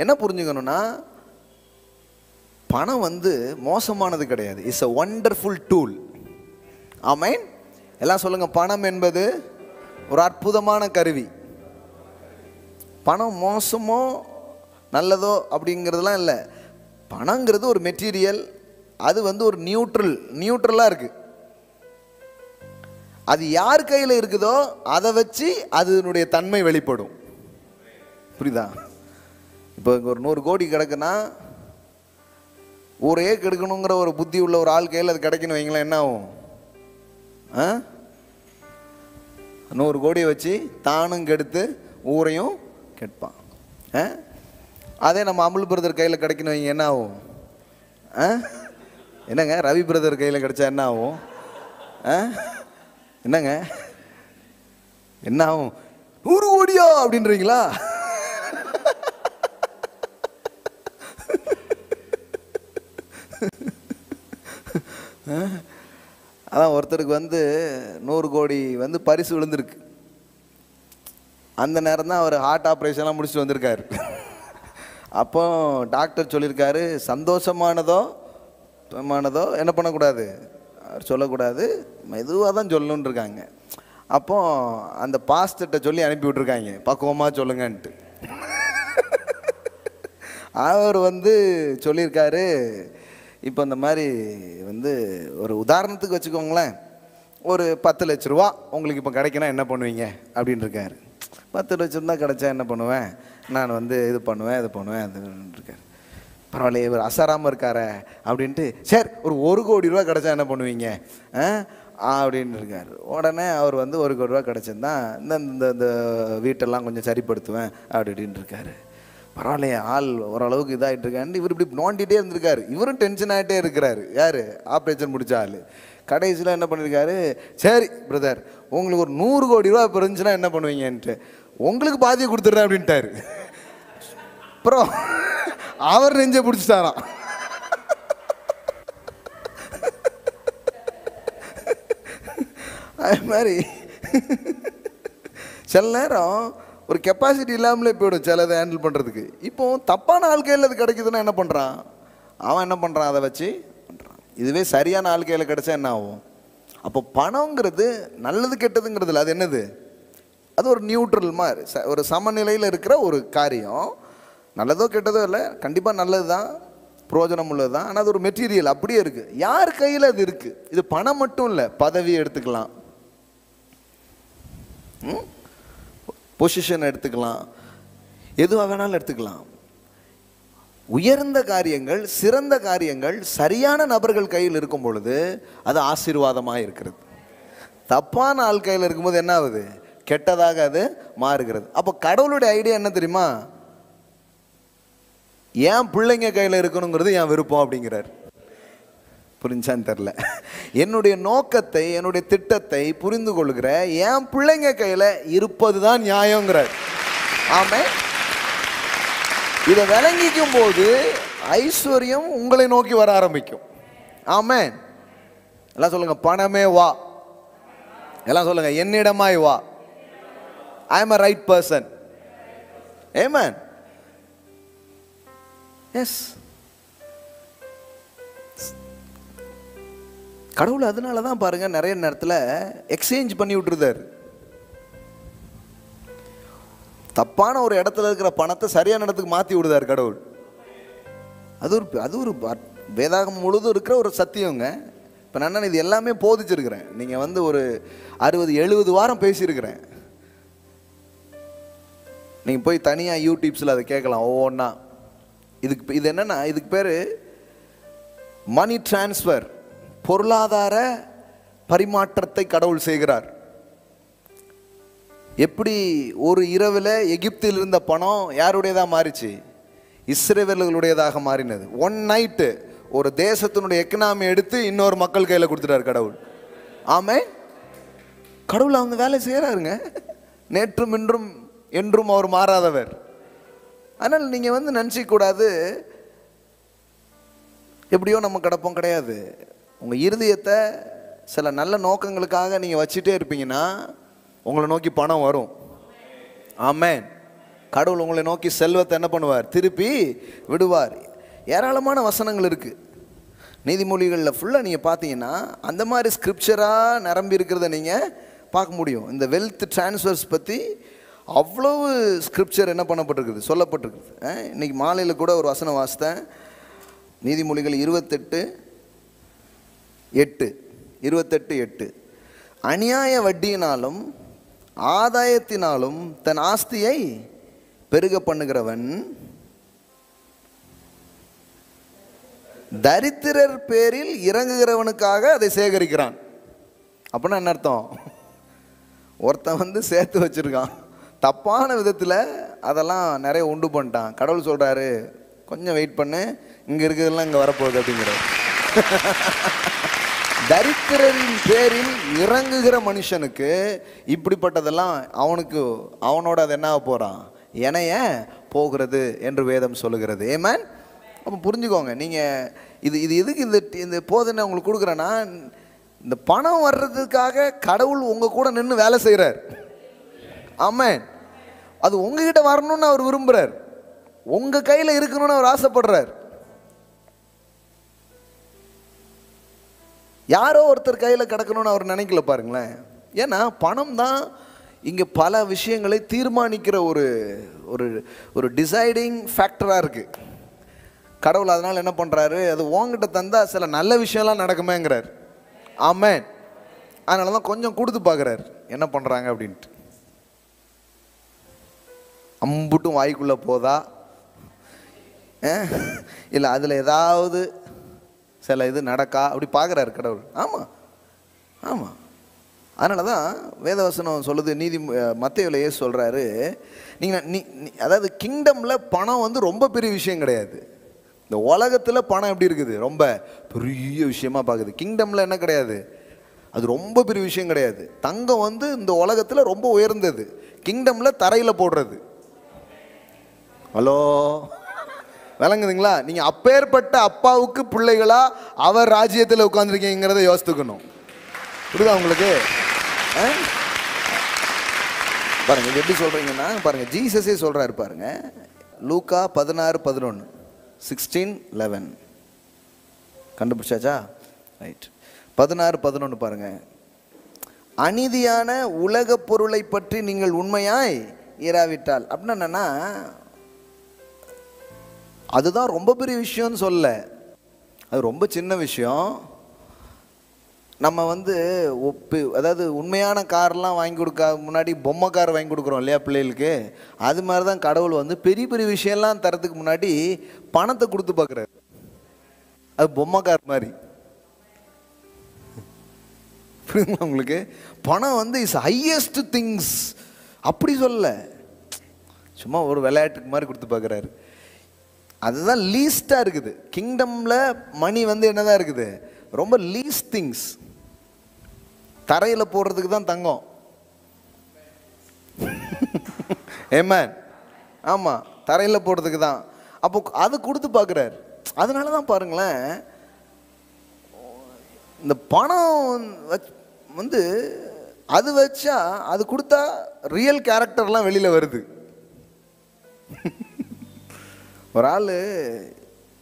என்ன புரிஞ்சுக்கணும்னா பணம் வந்து மோசமானது கிடையாது. It's a wonderful tool. Amen. எல்லாம் சொல்லுங்க, பணம் என்பது ஒரு அற்புதமான கருவி. பணம் மோசமோ நல்லதோ அப்படிங்கிறதுலாம் இல்லை. பணங்கிறது ஒரு மெட்டீரியல், அது வந்து ஒரு நியூட்ரலாக இருக்குது. அது யார் கையில் இருக்குதோ அதை வச்சு அதனுடைய தன்மை வெளிப்படும். புரியுதா? இப்போ இங்கே ஒரு 100 கோடி கிடக்குன்னா ஊரே கெடுக்கணுங்கிற ஒரு புத்தி உள்ள ஒரு ஆள் கையில் அது கிடைக்கணும் வைங்களேன், என்ன ஆகும்? 100 கோடியை வச்சு தானும் கெடுத்து ஊரையும் கெடுப்பான். அதே நம்ம அமுல் பிரதர் கையில் கிடைக்கணும் வைங்க, என்ன ஆகும்? என்னங்க ரவி பிரதர் கையில் கிடைச்சா என்ன ஆகும்? என்னங்க என்ன ஆகும்? 100 கோடியா அப்படின்றீங்களா? அதான் ஒருத்தருக்கு வந்து 100 கோடி வந்து பரிசு விழுந்திருக்கு. அந்த நேரம் தான் அவர் ஹார்ட் ஆப்ரேஷன்லாம் முடிச்சுட்டு வந்திருக்காரு. அப்போ டாக்டர் சொல்லியிருக்காரு, சந்தோஷமானதோ என்ன பண்ணக்கூடாது, அவர் சொல்லக்கூடாது, மெதுவாக தான் சொல்லணுன்னு இருக்காங்க. அப்போ அந்த பாஸ்டர்கிட்ட சொல்லி அனுப்பி விட்ருக்காங்க, பக்குவமாக சொல்லுங்கன்ட்டு. அவர் வந்து சொல்லியிருக்காரு, இப்போ இந்த மாதிரி வந்து ஒரு உதாரணத்துக்கு வச்சுக்கோங்களேன், ஒரு 10 லட்ச ரூபா உங்களுக்கு இப்போ கிடைக்கணும், என்ன பண்ணுவீங்க அப்படின்னு இருக்காரு. 10 லட்சம் தான் கிடைச்சா என்ன பண்ணுவேன், நான் வந்து இது பண்ணுவேன் அதுன்னு இருக்கார். பரவாயில்லையே இவர் அசாராமல் இருக்கார அப்படின்ட்டு, சரி ஒரு 1 கோடி ரூபா கிடைச்சா என்ன பண்ணுவீங்க அப்படின்னு இருக்கார். உடனே அவர் வந்து 1 கோடி ரூபா கிடைச்சிருந்தா இந்த வீட்டெல்லாம் கொஞ்சம் சரிப்படுத்துவேன் அப்படின்னு இருக்காரு. பரவாயில்லையே ஆள் ஓரளவுக்கு இதாகிட்டு இருக்கான்னு இவர் இப்படி நோண்டிகிட்டே இருந்திருக்காரு. இவரும் டென்ஷன் ஆகிட்டே இருக்கிறாரு. யார்? ஆப்ரேஷன் முடிச்ச ஆள். கடைசியில் என்ன பண்ணியிருக்காரு, சரி பிரதர் உங்களுக்கு ஒரு 100 கோடி ரூபா இப்போ இருந்துச்சுன்னா என்ன பண்ணுவீங்கன்ட்டு, உங்களுக்கு பாதியை கொடுத்துட்றேன் அப்படின்ட்டாரு. அப்புறம் அவர் நெஞ்சை பிடிச்சிட்டாராம். அது மாதிரி சில நேரம் ஒரு கெப்பாசிட்டி இல்லாமலே போயிடும் சிலதை ஹேண்டில் பண்ணுறதுக்கு. இப்போ தப்பான ஆள்கையில் அது கிடைக்குதுன்னா என்ன பண்ணுறான், அவன் என்ன பண்ணுறான், அதை வச்சு பண்ணுறான். இதுவே சரியான ஆள்கையில் கிடைச்சா என்ன ஆகும்? அப்போ பணங்கிறது நல்லது கெட்டதுங்கிறது இல்லை, அது என்னது, அது ஒரு நியூட்ரல் மாதிரி ஒரு சமநிலையில் இருக்கிற ஒரு காரியம். நல்லதோ கெட்டதோ இல்லை, கண்டிப்பாக நல்லது தான், பிரயோஜனம் உள்ளது தான். ஆனால் அது ஒரு மெட்டீரியல் அப்படியே இருக்குது. யார் கையில் அது இருக்குது? இது பணம் மட்டும் இல்லை, பதவியை எடுத்துக்கலாம், பொசிஷன் எடுத்துக்கலாம், எதுவாக வேணாலும் எடுத்துக்கலாம். உயர்ந்த காரியங்கள், சிறந்த காரியங்கள் சரியான நபர்கள் கையில் இருக்கும் பொழுது அது ஆசீர்வாதமாக இருக்கிறது. தப்பான ஆள் கையில் இருக்கும்போது என்ன ஆகுது, கெட்டதாக அது மாறுகிறது. அப்போ கடவுளுடைய ஐடியா என்ன தெரியுமா, என் பிள்ளைங்க கையில் இருக்கணுங்கிறது என் விருப்பம் அப்படிங்கிறார். புரிஞ்சான்னு தெரில. என்னுடைய நோக்கத்தை, என்னுடைய திட்டத்தை புரிந்து கொள்கிற என் பிள்ளைங்க கையில் இருப்பது தான் நியாயங்கிறார். ஆமென். இதை விளங்கிக்கும் போது ஐஸ்வர்யம் உங்களை நோக்கி வர ஆரம்பிக்கும். ஆமென். எல்லாம் சொல்லுங்க, பணமே வா. எல்லாம் சொல்லுங்க, என்னிடமாய் வா. I am a right person. Amen. Yes. கடவுள் அதனால தான் பாருங்க நிறைய நேரத்தில் எக்ஸ்சேஞ்ச் பண்ணி விட்டுருந்தார். தப்பான ஒரு இடத்துல இருக்கிற பணத்தை சரியான இடத்துக்கு மாற்றி விடுதார் கடவுள். அது ஒரு வேதாகம் முழுதும் இருக்கிற ஒரு சத்தியங்க. இப்போ நான் இது எல்லாமே போதிச்சிருக்கிறேன். நீங்கள் வந்து ஒரு 60-70 வாரம் பேசியிருக்கிறேன். நீங்கள் போய் தனியாக யூடியூப்ஸில் அதை கேட்கலாம் ஒவ்வொன்றா. இது என்னென்னா, இதுக்கு பேர் மணி டிரான்ஸ்ஃபர், பொருளாதார பரிமாற்றத்தை கடவுள் செய்கிறார். எப்படி ஒரு இரவில் எகிப்தில் இருந்த பணம் யாருடையதாக மாறிச்சு? இஸ்ரவேலர்களுடையதாக மாறினது. ஒன் நைட்டு ஒரு தேசத்தினுடைய எக்கனாமி எடுத்து இன்னொரு மக்கள் கையில் கொடுத்துட்டார் கடவுள். ஆமே, கடவுள் அவங்க வேலை செய்கிறாருங்க. நேற்றும் இன்றும் என்றும் அவர் மாறாதவர். ஆனால் நீங்கள் வந்து நினச்சிக்கூடாது எப்படியோ நம்ம கிடப்போம். கிடையாது. உங்கள் இருதயத்தை சில நல்ல நோக்கங்களுக்காக நீங்கள் வச்சுட்டே இருப்பீங்கன்னா உங்களை நோக்கி பணம் வரும். ஆமென். கடவுள் உங்களை நோக்கி செல்வத்தை என்ன பண்ணுவார்? திருப்பி விடுவார். ஏராளமான வசனங்கள் இருக்குது நீதிமொழிகளில். ஃபுல்லாக நீங்கள் பார்த்தீங்கன்னா அந்த மாதிரி ஸ்கிரிப்சராக நிரம்பி இருக்கிறத நீங்கள் பார்க்க முடியும். இந்த வெல்த் டிரான்ஸ்ஃபர்ஸ் பற்றி அவ்வளவு ஸ்கிரிப்சர் என்ன பண்ணப்பட்டிருக்குது, சொல்லப்பட்டிருக்குது. இன்றைக்கி மாலையில் கூட ஒரு வசனம் வாசித்தேன். நீதிமொழிகள் 28:8 அநியாய வட்டியினாலும் ஆதாயத்தினாலும் தன் ஆஸ்தியை பெருக பண்ணுகிறவன் தரித்திரர் பேரில் இறங்குகிறவனுக்காக அதை சேகரிக்கிறான். அப்படின்னா என்ன அர்த்தம்? ஒருத்தன் வந்து சேர்த்து வச்சிருக்கான், தப்பான விதத்தில் அதெல்லாம் நிறைய உண்டு பண்ணிட்டான். கடவுள் சொல்கிறாரு, கொஞ்சம் வெயிட் பண்ணு, இங்கே இருக்கிறதெல்லாம் இங்கே வரப்போகுது அப்படிங்கிறார். தரித்திரரின் பேரில் இறங்குகிற மனுஷனுக்கு இப்படிப்பட்டதெல்லாம் அவனோட அது என்ன போகிறான்? இணைய போகிறது என்று வேதம் சொல்லுகிறது. ஏமேன். அப்போ புரிஞ்சுக்கோங்க. நீங்கள் இது எதுக்கு இந்த போதனை உங்களுக்கு கொடுக்குறேன்னா, இந்த பணம் வர்றதுக்காக கடவுள் உங்கள் கூட நின்று வேலை செய்கிறார். ஆமென். அது உங்ககிட்ட வரணும்னு அவர் விரும்புகிறார். உங்கள் கையில் இருக்கணும்னு அவர் ஆசைப்படுறார். யாரோ ஒருத்தர் கையில் கிடக்கணும்னு அவர் நினைக்கல பாருங்களேன். ஏன்னா பணம் தான் இங்கே பல விஷயங்களை தீர்மானிக்கிற ஒரு டிசைடிங் ஃபேக்டராக இருக்குது. கடவுள் அதனால் என்ன பண்ணுறாரு? அது உங்ககிட்ட தந்தால் சில நல்ல விஷயம்லாம் நடக்குமேங்கிறார். ஆமென். அதனால தான் கொஞ்சம் கொடுத்து பார்க்குறாரு என்ன பண்ணுறாங்க அப்படின்ட்டு. அம்புட்டும் வாய்க்குள்ளே போதா இல்லை அதில் ஏதாவது சில இது நடக்கா அப்படி பார்க்குறாரு கடவுள். ஆமாம் ஆமாம். அதனால தான் வேதவசனம் சொல்லுது. மத்தேயுல இயேசு சொல்கிறாரு, அதாவது கிங்டமில் பணம் வந்து ரொம்ப பெரிய விஷயம் கிடையாது. இந்த உலகத்தில் பணம் எப்படி இருக்குது? ரொம்ப பெரிய விஷயமா பார்க்குது. கிங்டமில் என்ன கிடையாது, அது ரொம்ப பெரிய விஷயம் கிடையாது. தங்கம் வந்து இந்த உலகத்தில் ரொம்ப உயர்ந்தது. கிங்டமில் தரையில் போடுறது. ஹலோ, விளங்குதுங்களா? நீங்கள் அப்பேற்பட்ட அப்பாவுக்கு பிள்ளைகளா அவர் ராஜ்யத்தில் உட்காந்துருக்கீங்கிறத யோசித்துக்கணும். புரியுதா உங்களுக்கு? பாருங்க இது எப்படி சொல்கிறீங்கன்னா, பாருங்கள் ஜீசஸே சொல்கிறாரு பாருங்க. லூக்கா 16:11 16:11 கண்டுபிடிச்சாச்சா? ரைட். 16:11 பாருங்க. அநீதியான உலக பொருளை பற்றி நீங்கள் உண்மையாய் இராவிட்டால் அப்படின்னா என்னன்னா, அதுதான் ரொம்ப பெரிய விஷயம்னு சொல்ல, அது ரொம்ப சின்ன விஷயம். நம்ம வந்து அதாவது உண்மையான கார்லாம் வாங்கி கொடுக்க முன்னாடி பொம்மை கார் வாங்கி கொடுக்குறோம் இல்லையா பிள்ளைகளுக்கு? அது மாதிரி தான் கடவுள் வந்து பெரிய பெரிய விஷயம்லாம் தரத்துக்கு முன்னாடி பணத்தை கொடுத்து பார்க்குறாரு. அது பொம்மை கார் மாதிரி. புரியுதுங்களா உங்களுக்கு? பணம் வந்து இஸ் ஹையஸ்ட் திங்ஸ் அப்படி சொல்ல, சும்மா ஒரு விளையாட்டுக்கு மாதிரி கொடுத்து பார்க்குறாரு. அதுதான் லீஸ்டாக இருக்குது. கிங்டமில் மணி வந்து என்னதான் இருக்குது? ரொம்ப லீஸ்ட் திங்ஸ். தரையில் போடுறதுக்கு தான் தங்கம். ஏமேன். ஆமாம், தரையில் போடுறதுக்கு தான். அப்போ அது கொடுத்து பார்க்குறாரு. அதனால தான் பாருங்களேன், இந்த பணம் வந்து அது வச்சா அது கொடுத்தா ரியல் கேரக்டர்லாம் வெளியில் வருது. ஒரு ஆள்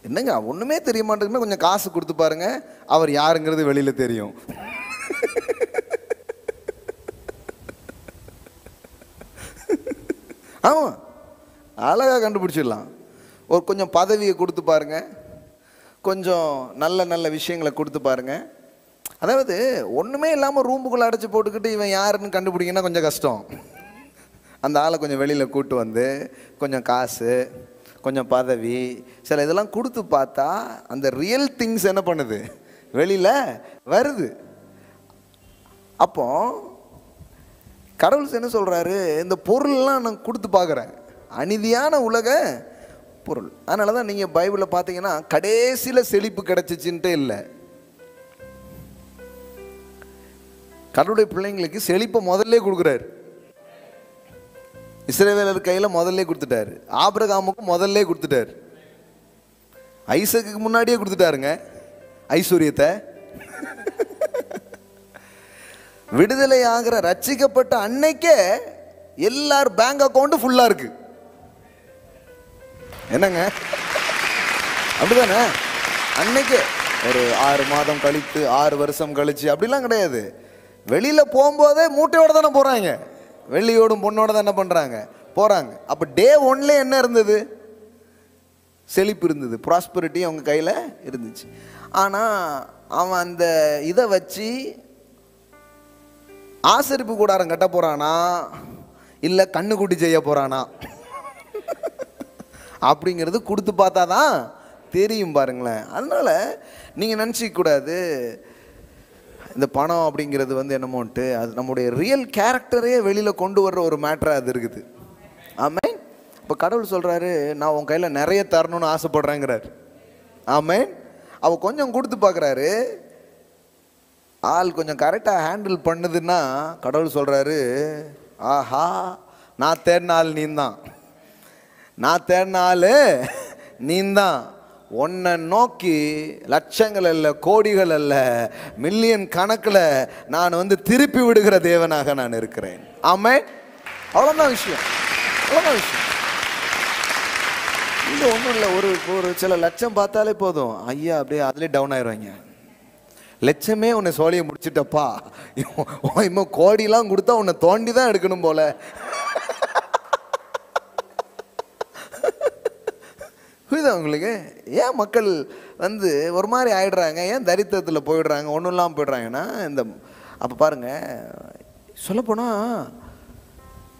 என்னங்க ஒன்றுமே தெரிய மாட்டேங்குன்னா கொஞ்சம் காசு கொடுத்து பாருங்க, அவர் யாருங்கிறது வெளியில் தெரியும். ஆமாம், அழகாக கண்டுபிடிச்சிடலாம். ஒரு கொஞ்சம் பதவியை கொடுத்து பாருங்க, கொஞ்சம் நல்ல நல்ல விஷயங்களை கொடுத்து பாருங்க. அதாவது ஒன்றுமே இல்லாமல் ரூமுக்குள்ளே அடைச்சி போட்டுக்கிட்டு இவன் யாருன்னு கண்டுபிடிங்கன்னா கொஞ்சம் கஷ்டம். அந்த ஆளை கொஞ்சம் வெளியில் கூட்டு வந்து கொஞ்சம் காசு, கொஞ்சம் பதவி, சில இதெல்லாம் கொடுத்து பார்த்தா அந்த ரியல் திங்ஸ் என்ன பண்ணுது, வெளியில் வருது. அப்போ கடவுள் என்ன சொல்கிறாரு, இந்த பொருள்லாம் நான் கொடுத்து பார்க்குறேன், அநீதியான உலக பொருள். அதனால தான் நீங்கள் பைபிளில் பார்த்தீங்கன்னா கடைசியில் செழிப்பு கிடச்சிச்சின்ட்டு இல்லை. கடவுளுடைய பிள்ளைங்களுக்கு செழிப்பை முதல்ல கொடுக்குறாரு. இஸ்ரவேலர் கையில் முதல்ல கொடுத்துட்டாரு, ஆபிரகாமுக்கு முதல்ல கொடுத்துட்டாரு, ஐசக்கு முன்னாடியே கொடுத்துட்டாருங்க ஐஸ்வர்யத்தை. விடுதலை ஆகிற ரட்சிக்கப்பட்ட அன்னைக்கே எல்லார் பேங்க் அக்கௌண்ட் ஃபுல்லா இருக்கு. என்னங்க அப்படிதானே? அன்னைக்கே ஒரு 6 மாதம் கழித்து 6 வருஷம் கழிச்சு அப்படிலாம் கிடையாது. வெளியில போகும்போதே மூட்டையோட தானே போறாங்க, வெள்ளியோடும் பொண்ணோட தான் என்ன பண்றாங்க போறாங்க. அப்ப டே 1ல என்ன இருந்தது, செழிப்பு இருந்தது, ப்ராஸ்பரிட்டி அவங்க கையில இருந்துச்சு. ஆனா அவன் அந்த இதை வச்சு ஆசரிப்பு கூடாரம் கட்ட போறானா இல்ல கண்ணுக்குட்டி செய்ய போறானா அப்படிங்கிறது கொடுத்து பார்த்தாதான் தெரியும் பாருங்களேன். அதனால நீங்க நினைச்சிக்க கூடாது இந்த பணம் அப்படிங்கிறது வந்து என்னமோன்ட்டு, அது நம்முடைய ரியல் கேரக்டரையே வெளியில கொண்டு வர்ற ஒரு மேட்டரா அது இருக்குது. ஆமென். இப்போ கடவுள் சொல்றாரு, நான் உன் கையில நிறைய தரணும்னு ஆசைப்படுறேங்கிறார். ஆமென். அவ கொஞ்சம் கொடுத்து பார்க்குறாரு, ஆள் கொஞ்சம் கரெக்டாக ஹேண்டில் பண்ணுதுன்னா கடவுள் சொல்றாரு, ஆஹா நான் தேடின ஆள் நீந்தான், நான் தேடின ஆள் நீந்தான். உன்னை நோக்கி லட்சங்கள் அல்ல, கோடிகள் அல்ல, மில்லியன் கணக்கில் நான் வந்து திருப்பி விடுகிற தேவனாக நான் இருக்கிறேன். ஆமென். அவ்வளோதான் விஷயம், அவ்வளோதான் விஷயம். இல்லை ஒன்றும் இல்லை, ஒரு சில லட்சம் பார்த்தாலே போதும், ஐயா அப்படியே அதுலேயே டவுன் ஆயிடுவாங்க. லட்சமே உன்னை சோழியை முடிச்சுட்டப்பா, இன்னும் கோடிலாம் கொடுத்தா உன்னை தோண்டி தான் எடுக்கணும் போல. புரியுதா உங்களுக்கு? ஏன் மக்கள் வந்து ஒரு மாதிரி ஆயிடுறாங்க, ஏன் தரித்திரத்தில் போயிடுறாங்க, ஒன்றும் இல்லாமல் போயிடுறாங்கன்னா இந்த அப்போ பாருங்க, சொல்லப்போனால்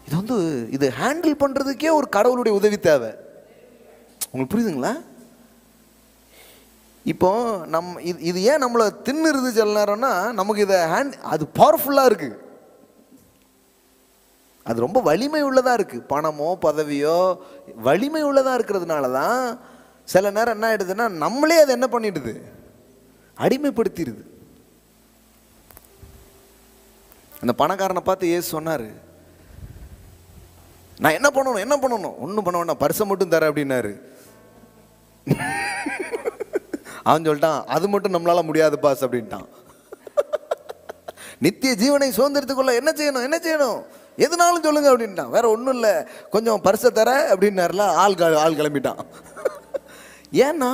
இது வந்து இது ஹேண்டில் பண்ணுறதுக்கே ஒரு கடவுளுடைய உதவி தேவை. உங்களுக்கு புரியுதுங்களா? இப்போ இது ஏன் நம்மளை தின்னுருது சில நேரம்னா, நமக்கு இதை அது பவர்ஃபுல்லாக இருக்கு, அது ரொம்ப வலிமை உள்ளதாக இருக்கு. பணமோ பதவியோ வலிமை உள்ளதாக இருக்கிறதுனால தான் சில நேரம் என்ன ஆயிடுதுன்னா நம்மளே அதை என்ன பண்ணிடுது, அடிமைப்படுத்திடுது. அந்த பணக்காரனை பார்த்து இயேசு சொன்னார், நான் என்ன பண்ணணும், ஒன்றும் பண்ண வேண்டாம், பரிசை மட்டும் தர அப்படின்னாரு. அவன் சொல்லிட்டான், அது மட்டும் நம்மளால முடியாது பாஸ் அப்படின்ட்டான். நித்திய ஜீவனை சுதந்திரத்துக்குள்ள என்ன செய்யணும் எதுனாலும் சொல்லுங்க அப்படின்ட்டான். வேற ஒன்றும் இல்லை, கொஞ்சம் பரிசை தர அப்படின்னாருல, ஆள் கிளம்பிட்டான். ஏன்னா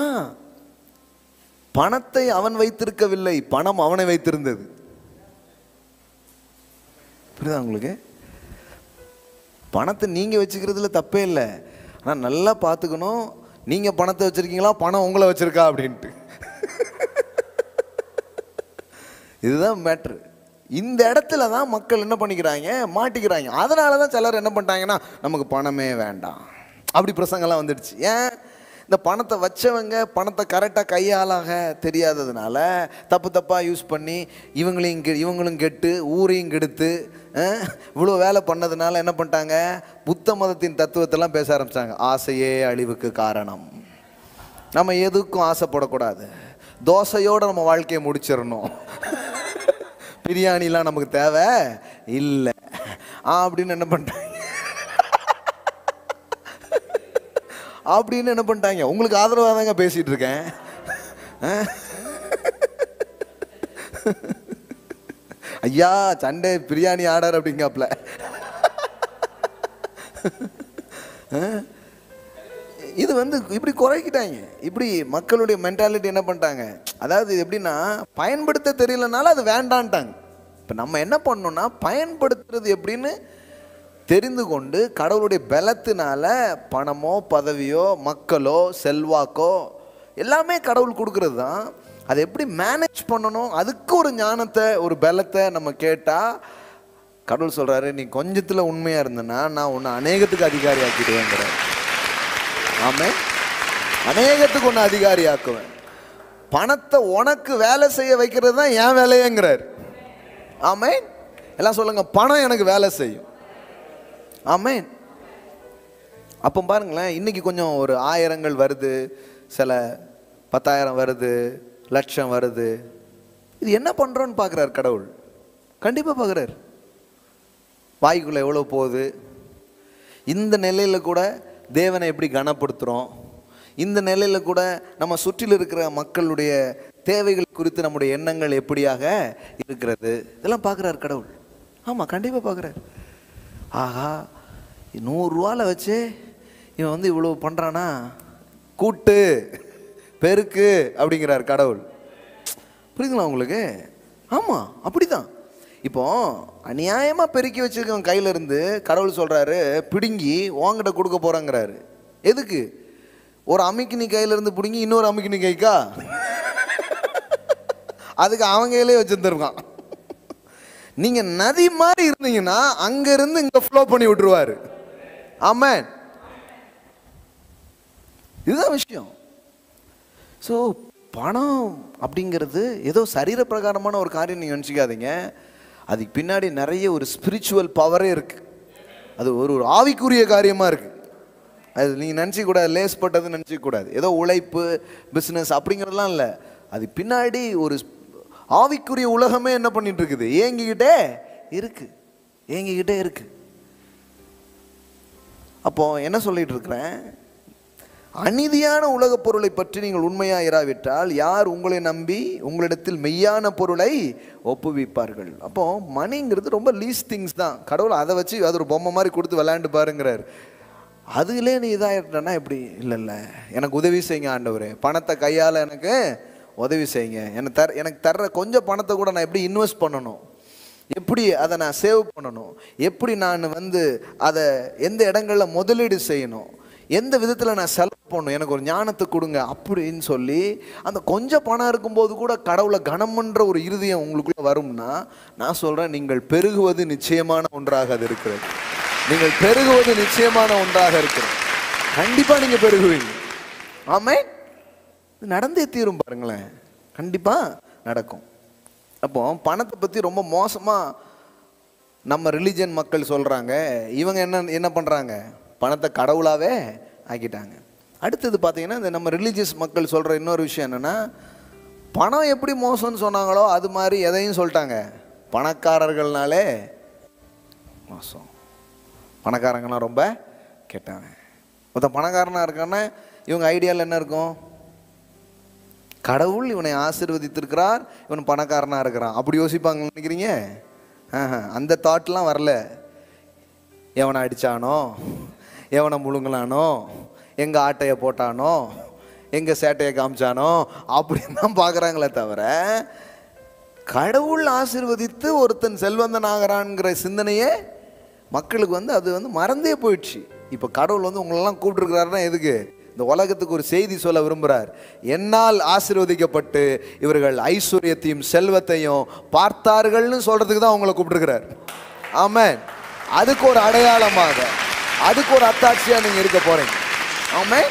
பணத்தை அவன் வைத்திருக்கவில்லை, பணம் அவனை வைத்திருந்தது. புரியுதா உங்களுக்கு? பணத்தை நீங்க வச்சுக்கிறதுல தப்பே இல்லை, ஆனால் நல்லா பார்த்துக்கணும், நீங்க பணத்தை வச்சிருக்கீங்களா பணம் உங்களை வச்சிருக்கா அப்படின்ட்டு. இதுதான் மேட்ரு. இந்த இடத்துல தான் மக்கள் என்ன பண்ணிக்கிறாங்க, மாட்டிக்கிறாங்க. அதனால தான் சிலர் என்ன பண்ணிட்டாங்கன்னா, நமக்கு பணமே வேண்டாம் அப்படி பிரசங்கெல்லாம் வந்துடுச்சு. ஏன்? இந்த பணத்தை வச்சவங்க பணத்தை கரெக்டாக கையாளாக தெரியாததுனால தப்பாக யூஸ் பண்ணி இவங்களும் கெட்டு ஊரையும் கெடுத்து இவ்வளோ வேலை பண்ணதுனால என்ன பண்ணிட்டாங்க, புத்த மதத்தின் தத்துவத்தெல்லாம் பேச ஆரம்பித்தாங்க. ஆசையே அழிவுக்கு காரணம், நம்ம எதுக்கும் ஆசைப்படக்கூடாது, தோசையோடு நம்ம வாழ்க்கையை முடிச்சிடணும், பிரியாணிலாம் நமக்கு தேவை இல்லை அப்படின்னு என்ன பண்ணிட்டாங்க, அப்படின்னு என்ன பண்ணிட்டாங்க. உங்களுக்கு ஆதரவாக தாங்க பேசிட்டு இருக்கேன். ஐயா சண்டே பிரியாணி ஆர்டர் அப்படிங்காப்ல. இது இப்படி குறைக்கிட்டாங்க. இப்படி மக்களுடைய மென்டாலிட்டி என்ன பண்ணிட்டாங்க, அதாவது எப்படின்னா பயன்படுத்த தெரியலனால அது வேண்டான்ட்டாங்க. இப்போ நம்ம என்ன பண்ணோம்னா பயன்படுத்துறது எப்படின்னு தெரிந்து கொண்டு கடவுளுடைய பலத்தினால பணமோ பதவியோ மக்களோ செல்வாக்கோ எல்லாமே கடவுள் கொடுக்கறது தான். அதை எப்படி மேனேஜ் பண்ணணும் அதுக்கு ஒரு ஞானத்தை ஒரு பலத்தை நம்ம கேட்டால் கடவுள் சொல்கிறாரு, நீ கொஞ்சத்தில் உண்மையாக இருந்தனா நான் உன்னை அநேகத்துக்கு அதிகாரி ஆக்கிடுவேங்கிறார். ஆமென். அநேகத்துக்கு ஒன்று அதிகாரி ஆக்குவேன். பணத்தை உனக்கு வேலை செய்ய வைக்கிறது தான் என் வேலையேங்கிறார். ஆமென். எல்லாம் சொல்லுங்க, பணம் எனக்கு வேலை செய்யும். ஆமென். அப்போ பாருங்களேன், இன்னைக்கு கொஞ்சம் ஒரு 1000 வருது, சில 10,000 வருது, லட்சம் வருது. இது என்ன பண்ணுறோன்னு பார்க்குறார் கடவுள். கண்டிப்பாக பார்க்குறார். வாய்க்குள்ளே எவ்வளோ போகுது, இந்த நிலையில் கூட தேவனை எப்படி கனப்படுத்துகிறோம், இந்த நிலையில் கூட நம்ம சுற்றில் இருக்கிற மக்களுடைய தேவைகள் குறித்து நம்முடைய எண்ணங்கள் எப்படியாக இருக்கிறது, இதெல்லாம் பார்க்குறார் கடவுள். ஆமாம், கண்டிப்பாக பார்க்குறார். ஆஹா, 100 ரூபாவில் வச்சு இவன் இவ்வளோ பண்ணுறானா, கூட்டு பெருக்கு அப்படிங்கிறார் கடவுள். புரியுதுங்களா உங்களுக்கு? ஆமாம், அப்படி தான். இப்போ அநியாயமாக பெருக்கி வச்சுருக்கவன் கையில இருந்து கடவுள் சொல்கிறாரு, பிடுங்கி உங்ககிட்ட கொடுக்க போகிறாங்கிறாரு. எதுக்கு? ஒரு அமிக்கினி கையிலேருந்து பிடுங்கி இன்னொரு அமிக்கினி கைக்கா? அதுக்கு அவங்க கையிலே வச்சுருந்துருக்கான். நீங்கள் நதி மாதிரி இருந்தீங்கன்னா அங்கேருந்து இங்கே ஃப்ளோ பண்ணி விட்டுருவாரு. ஆமென். இதுதான் விஷயம். ஸோ பணம் அப்படிங்கிறது ஏதோ சரீர பிரகாரமான ஒரு காரியம் நீங்கள் நினச்சிக்காதீங்க. அதுக்கு பின்னாடி நிறைய ஒரு ஸ்பிரிச்சுவல் பவரே இருக்குது. அது ஒரு ஆவிக்குரிய காரியமாக இருக்குது. அது நீங்கள் நினச்சிக்கூடாது, லேஸ்பட்டதுன்னு நினச்சிக்கூடாது. ஏதோ உழைப்பு பிஸ்னஸ் அப்படிங்கிறதுலாம் இல்லை. அது பின்னாடி ஒரு ஆவிக்குரிய உலகமே என்ன பண்ணிட்டு இருக்குது, ஏங்கிக்கிட்டே இருக்கு. அப்போ என்ன சொல்லிட்டு இருக்கிறேன், அநீதியான உலக பொருளை பற்றி நீங்கள் உண்மையாக இராவிட்டால் யார் உங்களை நம்பி உங்களிடத்தில் மெய்யான பொருளை ஒப்புவிப்பார்கள். அப்போ மணிங்கிறது ரொம்ப லீஸ்ட் திங்ஸ் தான். கடவுள் அதை வச்சு அது ஒரு பொம்மை மாதிரி கொடுத்து விளையாண்டு பாருங்கிறார். அதுலே நீ இதாகிட்டனா எப்படி? இல்லை, எனக்கு உதவி செய்யுங்க ஆண்டவரே, பணத்தை கையால் எனக்கு உதவி செய்யுங்க, எனக்கு தர்ற கொஞ்சம் பணத்தை கூட நான் எப்படி இன்வெஸ்ட் பண்ணணும், எப்படி அதை நான் சேவ் பண்ணணும், எப்படி நான் அதை எந்த இடங்களில் முதலீடு செய்யணும், எந்த விதத்தில் நான் செலவு பண்ணணும், எனக்கு ஒரு ஞானத்தை கொடுங்க அப்படின்னு சொல்லி அந்த கொஞ்சம் பணம் இருக்கும்போது கூட கடவுளை கனம்ன்ற ஒரு இருதயம் உங்களுக்குள்ள வரும்னா நான் சொல்கிறேன், நீங்கள் பெருகுவது நிச்சயமான ஒன்றாக அது இருக்கிறது. நீங்கள் பெருகுவது நிச்சயமான ஒன்றாக இருக்கிறது. கண்டிப்பாக நீங்கள் பெருகுவீங்க. ஆமென். நடந்தே தீரும். பாருங்களேன், கண்டிப்பாக நடக்கும். அப்போ பணத்தை பற்றி ரொம்ப மோசமாக நம்ம ரிலிஜன் மக்கள் சொல்கிறாங்க. இவங்க என்ன பண்ணுறாங்க, பணத்தை கடவுளாகவே ஆக்கிட்டாங்க. அடுத்தது பார்த்தீங்கன்னா இந்த நம்ம ரிலீஜியஸ் மக்கள் சொல்கிற இன்னொரு விஷயம் என்னென்னா, பணம் எப்படி மோசம்னு சொன்னாங்களோ அது மாதிரி எதையும் சொல்லிட்டாங்க. பணக்காரர்கள்னாலே மோசம், பணக்காரங்களாம் ரொம்ப கெட்டாங்க. மொத்தம் பணக்காரனாக இருக்கான்னா இவங்க ஐடியாவில் என்ன இருக்கும், கடவுள் இவனை ஆசீர்வதித்திருக்கிறார், இவன் பணக்காரனாக இருக்கிறான் அப்படி யோசிப்பாங்கன்னு நினைக்கிறீங்க? அந்த தாட்லாம் வரல. எவனை அடித்தானோ, எவனை முழுங்கலானோ, எங்கள் ஆட்டையை போட்டானோ, எங்கள் சேட்டையை காமிச்சானோ அப்படின்னு தான் பார்க்குறாங்களே தவிர கடவுள் ஆசீர்வதித்து ஒருத்தன் செல்வந்தன் ஆகிறான்ங்கிற சிந்தனையே மக்களுக்கு அது மறந்தே போயிடுச்சு. இப்போ கடவுள் உங்களெல்லாம் கூப்பிட்டுருக்கிறாருன்னா எதுக்கு? இந்த உலகத்துக்கு ஒரு செய்தி சொல்ல விரும்புகிறார். என்னால் ஆசீர்வதிக்கப்பட்டு இவர்கள் ஐஸ்வர்யத்தையும் செல்வத்தையும் பார்த்தார்கள்னு சொல்கிறதுக்கு தான் அவங்கள கூப்பிட்டுருக்கிறார். ஆமென். அதுக்கு ஒரு அடையாளமாக, அதுக்கு ஒரு அத்தாட்சியாக நீங்கள் இருக்க போகிறீங்க. ஆமென்.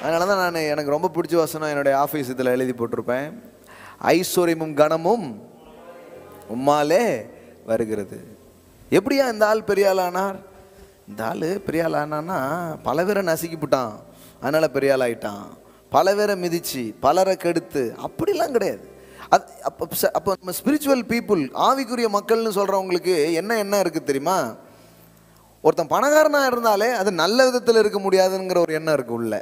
அதனால தான் எனக்கு ரொம்ப பிடிச்ச வசனம் என்னுடைய ஆஃபீஸ் இதில் எழுதி போட்டிருப்பேன், ஐஸ்வர்யமும் கனமும் உம்மாலே வருகிறது. எப்படியா இந்த ஆள் பெரிய ஆள் ஆனார்? இந்த ஆள் பெரிய ஆள் ஆனான்னா பல பேரை நசுக்கிவிட்டான், அதனால் பெரிய ஆள் ஆகிட்டான். பல பேரை மிதித்து பலரை கெடுத்து அப்படிலாம் கிடையாது. அப்போ நம்ம ஸ்பிரிச்சுவல் பீப்புள், ஆவிக்குரிய மக்கள்னு சொல்கிறவங்களுக்கு என்ன இருக்குது தெரியுமா? ஒருத்தன் பணக்காரனாக இருந்தாலே அது நல்ல விதத்தில் இருக்க முடியாதுங்கிற ஒரு எண்ணம் இருக்குது உள்ள.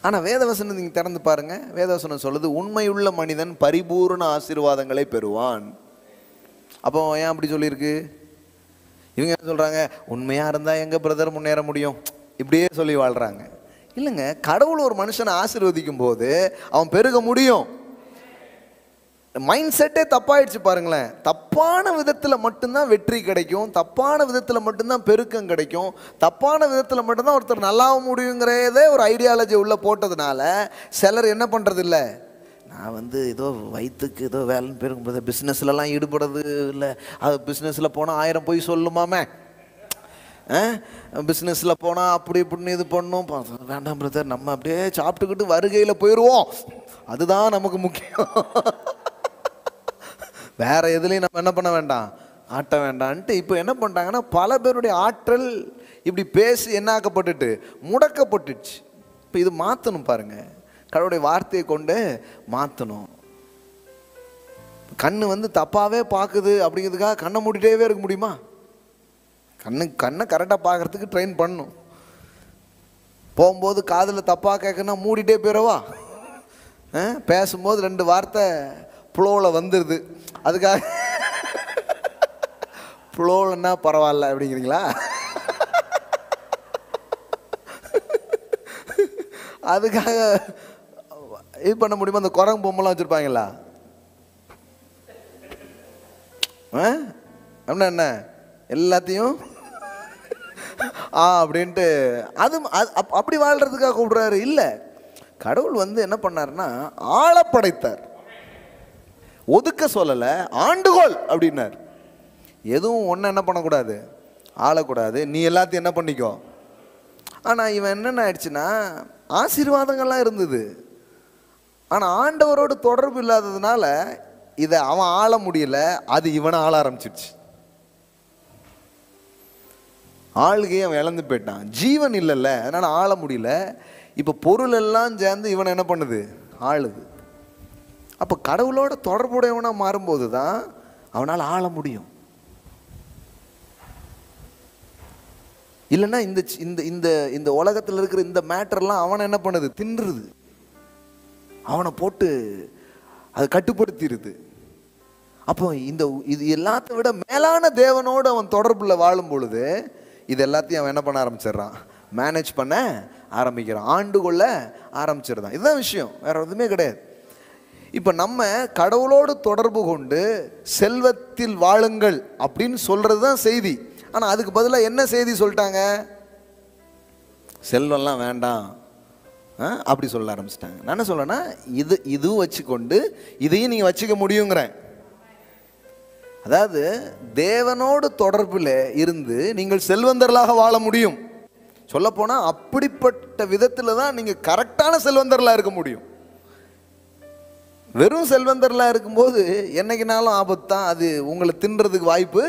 ஆனால் வேதவசனம் நீங்கள் திறந்து பாருங்க, வேதவசனம் சொல்லுது உண்மையுள்ள மனிதன் பரிபூர்ண ஆசீர்வாதங்களை பெறுவான். அப்போ ஏன் அப்படி சொல்லியிருக்கு? இவங்க என்ன சொல்கிறாங்க, உண்மையாக இருந்தால் எங்கள் பிரதர் முன்னேற முடியும், இப்படியே சொல்லி வாழ்கிறாங்க. இல்லைங்க, கடவுள் ஒரு மனுஷனை ஆசீர்வதிக்கும் போது அவன் பெருக முடியும். மைண்ட் செட்டே தப்பாயிடுச்சு பாருங்களேன். தப்பான விதத்தில் மட்டும்தான் வெற்றி கிடைக்கும், தப்பான விதத்தில் மட்டும்தான் பெருக்கம் கிடைக்கும், தப்பான விதத்தில் மட்டும்தான் ஒருத்தர் நல்லா முடியுங்கிறதே ஒரு ஐடியாலஜி உள்ளே போட்டதுனால சிலர் என்ன பண்ணுறது இல்லை, நான் ஏதோ வயிற்றுக்கு ஏதோ வேலைன்னு பெருக்கும்போது பிஸ்னஸ்லலாம் ஈடுபடுறது இல்லை, அது பிஸ்னஸில் போனால் 1000 போய் சொல்லுமாமே, பிஸ்னஸில் போனால் அப்படி இப்படின்னு இது பண்ணும். வேண்டாம் பிரதர், நம்ம அப்படியே சாப்பிட்டுக்கிட்டு வருகையில் போயிடுவோம், அதுதான் நமக்கு முக்கியம், வேற எதுலையும் நம்ம என்ன பண்ண வேண்டாம், ஆட்ட வேண்டான்ட்டு இப்போ என்ன பண்ணிட்டாங்கன்னா பல பேருடைய ஆற்றல் இப்படி பேசி என்ன ஆக்கப்பட்டுட்டு முடக்கப்பட்டுச்சு. இப்போ இது மாற்றணும் பாருங்க, கடவுளுடைய வார்த்தையை கொண்டு மாற்றணும். கண்ணு தப்பாகவே பார்க்குது அப்படிங்கிறதுக்காக கண்ணை மூடிட்டே இருக்க முடியுமா? கண்ணை கரெக்டாக பார்க்கறதுக்கு ட்ரெயின் பண்ணணும். போகும்போது காதில் தப்பாக கேட்கணும்னா மூடிட்டே போயிடவா? பேசும்போது 2 வார்த்தை ஃப்ளோவில் வந்துடுது, அதுக்காக ஃப்ளோலன்னா பரவாயில்ல அப்படிங்கிறீங்களா? அதுக்காக இது பண்ண முடியுமா? அந்த குரங்கு பொம்மைலாம் வச்சுருப்பாங்களா? அப்படின்னா என்ன எல்லாத்தையும் அப்படின்ட்டு அது அப்படி வாழ்றதுக்காக கூப்பிடுறாரு இல்லை. கடவுள் என்ன பண்ணாருன்னா ஆள படைத்தார், ஒதுக்க சொல்லலை, ஆண்டுகோள் அப்படின்னார். எதுவும் ஒன்று என்ன பண்ணக்கூடாது, ஆளக்கூடாது, நீ எல்லாத்தையும் என்ன பண்ணிக்கோ. ஆனால் இவன் என்னென்ன ஆயிடுச்சுன்னா ஆசீர்வாதங்கள்லாம் இருந்தது, ஆனால் ஆண்டவரோடு தொடர்பு இல்லாததுனால இதை அவன் ஆள முடியல, அது இவனை ஆள ஆரம்பிச்சிடுச்சு. ஆளுகையை அவன் இழந்து போயிட்டான், ஜீவன் இல்லைல்ல, அதனால் ஆள முடியல. இப்போ பொருள் எல்லாம் சேர்ந்து இவனை என்ன பண்ணுது, ஆளுது. அப்போ கடவுளோட தொடர்புடையவனாக மாறும்போது தான் அவனால் ஆள முடியும். இல்லைன்னா இந்த இந்த இந்த உலகத்தில் இருக்கிற இந்த மேட்டர்லாம் அவனை என்ன பண்ணுது, தின்றுது, அவனை போட்டு அது கட்டுப்படுத்திடுது. அப்போ இது எல்லாத்த விட மேலான தேவனோடு அவன் தொடர்பில் வாழும் பொழுது இது எல்லாத்தையும் அவன் என்ன பண்ண ஆரம்பிச்சிடுறான், மேனேஜ் பண்ண ஆரம்பிக்கிறான், ஆண்டு கொள்ள ஆரம்பிச்சிடுறான். இதுதான் விஷயம், வேற எதுவுமே கிடையாது. இப்போ நம்ம கடவுளோடு தொடர்பு கொண்டு செல்வத்தில் வாழுங்கள் அப்படின்னு சொல்கிறது தான் செய்தி. ஆனால் அதுக்கு பதிலாக என்ன செய்தி சொல்லிட்டாங்க, செல்வம்லாம் வேண்டாம் அப்படி சொல்ல ஆரம்பிச்சிட்டாங்க. நான் என்ன சொல்றேன்னா இதுவும் வச்சுக்கொண்டு இதையும் நீங்கள் வச்சுக்க முடியுங்கிறேன். அதாவது தேவனோடு தொடர்பில் இருந்து நீங்கள் செல்வந்தர்களாக வாழ முடியும். சொல்லப்போனால் அப்படிப்பட்ட விதத்தில் தான் நீங்கள் கரெக்டான செல்வந்தர்களாக இருக்க முடியும். வெறும் செல்வந்தர்களாக இருக்கும்போது என்னைக்குனாலும் ஆபத்து தான், அது உங்களை தின்றதுக்கு வாய்ப்பு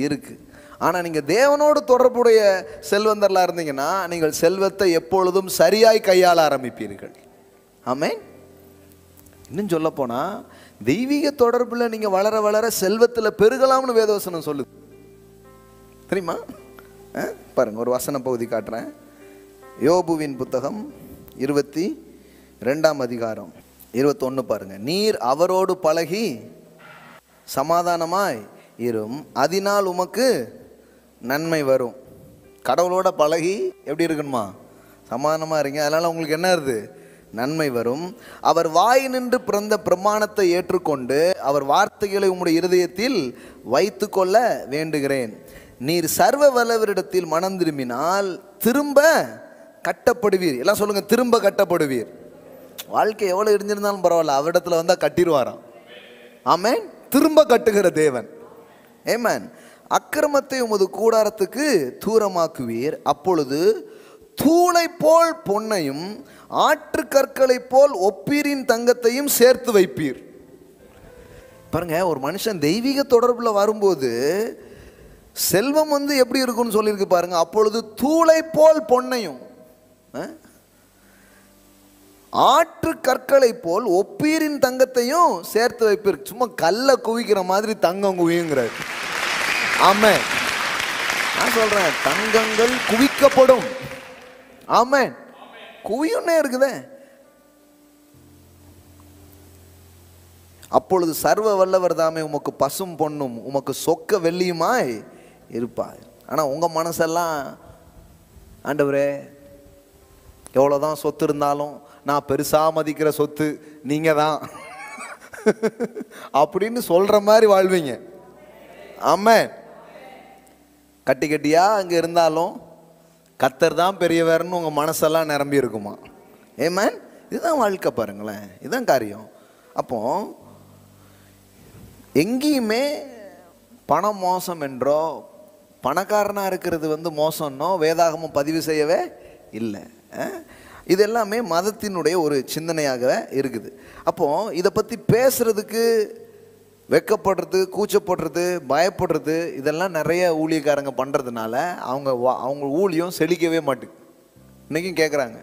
இருக்குது. ஆனால் நீங்கள் தேவனோடு தொடர்புடைய செல்வந்தர்களாக இருந்தீங்கன்னா நீங்கள் செல்வத்தை எப்பொழுதும் சரியாய் கையாள ஆரம்பிப்பீர்கள். ஆமென். இன்னும் சொல்ல போனால் தெய்வீக தொடர்பில் நீங்கள் வளர வளர செல்வத்தில் பெருகலாம்னு வேதவசனம் சொல்லுது தெரியுமா? பாருங்க, ஒரு வசன பகுதி காட்டுறேன். யோபுவின் புத்தகம் 22ஆம் அதிகாரம் 21 பாருங்க. நீர் அவரோடு பழகி சமாதானமாய் இரும், அதனால் உமக்கு நன்மை வரும். கடவுளோட பழகி எப்படி இருக்கணுமா, சமாதானமாக இருங்க, அதனால் உங்களுக்கு என்ன வருது, நன்மை வரும். அவர் வாய் நின்று பிறந்த பிரமாணத்தை ஏற்றுக்கொண்டு அவர் வார்த்தைகளை உம்முடைய இருதயத்தில் வைத்து கொள்ள வேண்டுகிறேன். நீர் சர்வ வல்லவரிடத்தில் மனம் திரும்பினால் திரும்ப கட்டப்படுவீர். எல்லாம் சொல்லுங்க, திரும்ப கட்டப்படுவீர். வாழ்க்கை எவ்வளோ இடிஞ்சிருந்தாலும் பரவாயில்ல, அவரிடத்துல வந்தால் கட்டிடுவாராம். ஆமென். திரும்ப கட்டுகிற தேவன். ஆமென். அக்கிரமத்தை உமது கூடாரத்துக்கு தூரமாக்குவீர், அப்பொழுது தூளை போல் பொன்னையும் ஆற்று கற்களை போல் ஒப்பீரின் தங்கத்தையும் சேர்த்து வைப்பீர். பாருங்க, ஒரு மனுஷன் தெய்வீக தொடர்புல வரும்போது செல்வம் எப்படி இருக்கும்னு சொல்லியிருக்கு பாருங்க. அப்பொழுது தூளை போல் பொன்னையும் ஆற்று கற்களை போல் ஒப்பீரின் தங்கத்தையும் சேர்த்து வைப்பீர். சும்மா கல்லை குவிக்கிற மாதிரி தங்கம் குவியுங்கிறார். ஆமென். நான் சொல்றேன், தங்கங்கள் குவிக்கப்படும். ஆமென். குவியுன்னே இருக்குதே. அப்பொழுது சர்வ வல்லவர் தாமே உமக்கு பசும் பொண்ணும் உமக்கு சொக்க வெள்ளியுமாய் இருப்பார். ஆனால் உங்கள் மனசெல்லாம், ஆண்டவரே எவ்வளோதான் சொத்து இருந்தாலும் நான் பெருசாக மதிக்கிற சொத்து நீங்கள் தான் அப்படின்னு சொல்கிற மாதிரி வாழ்வீங்க. ஆமென். கட்டி கட்டியாக அங்கே இருந்தாலும் கர்த்தர் தான் பெரியவர்னு உங்கள் மனசெல்லாம் நிரம்பி இருக்குமா. ஆமென். இதுதான் வாழ்க்கை பாருங்களேன், இதுதான் காரியம். அப்போ எங்கேயுமே பணம் மோசம் என்றோ பணக்காரனாக இருக்கிறது மோசம்னோ வேதாகமம் பதிவு செய்யவே இல்லை. இது எல்லாமே மதத்தினுடைய ஒரு சிந்தனையாக இருக்குது. அப்போது இதை பற்றி பேசுகிறதுக்கு வெக்கப்படுறது, கூச்சப்படுறது, பயப்படுறது, இதெல்லாம் நிறைய ஊழியக்காரங்க பண்ணுறதுனால அவங்க ஊழியம் செழிக்கவே மாட்டேங்குது. இன்றைக்கும் கேட்குறாங்க,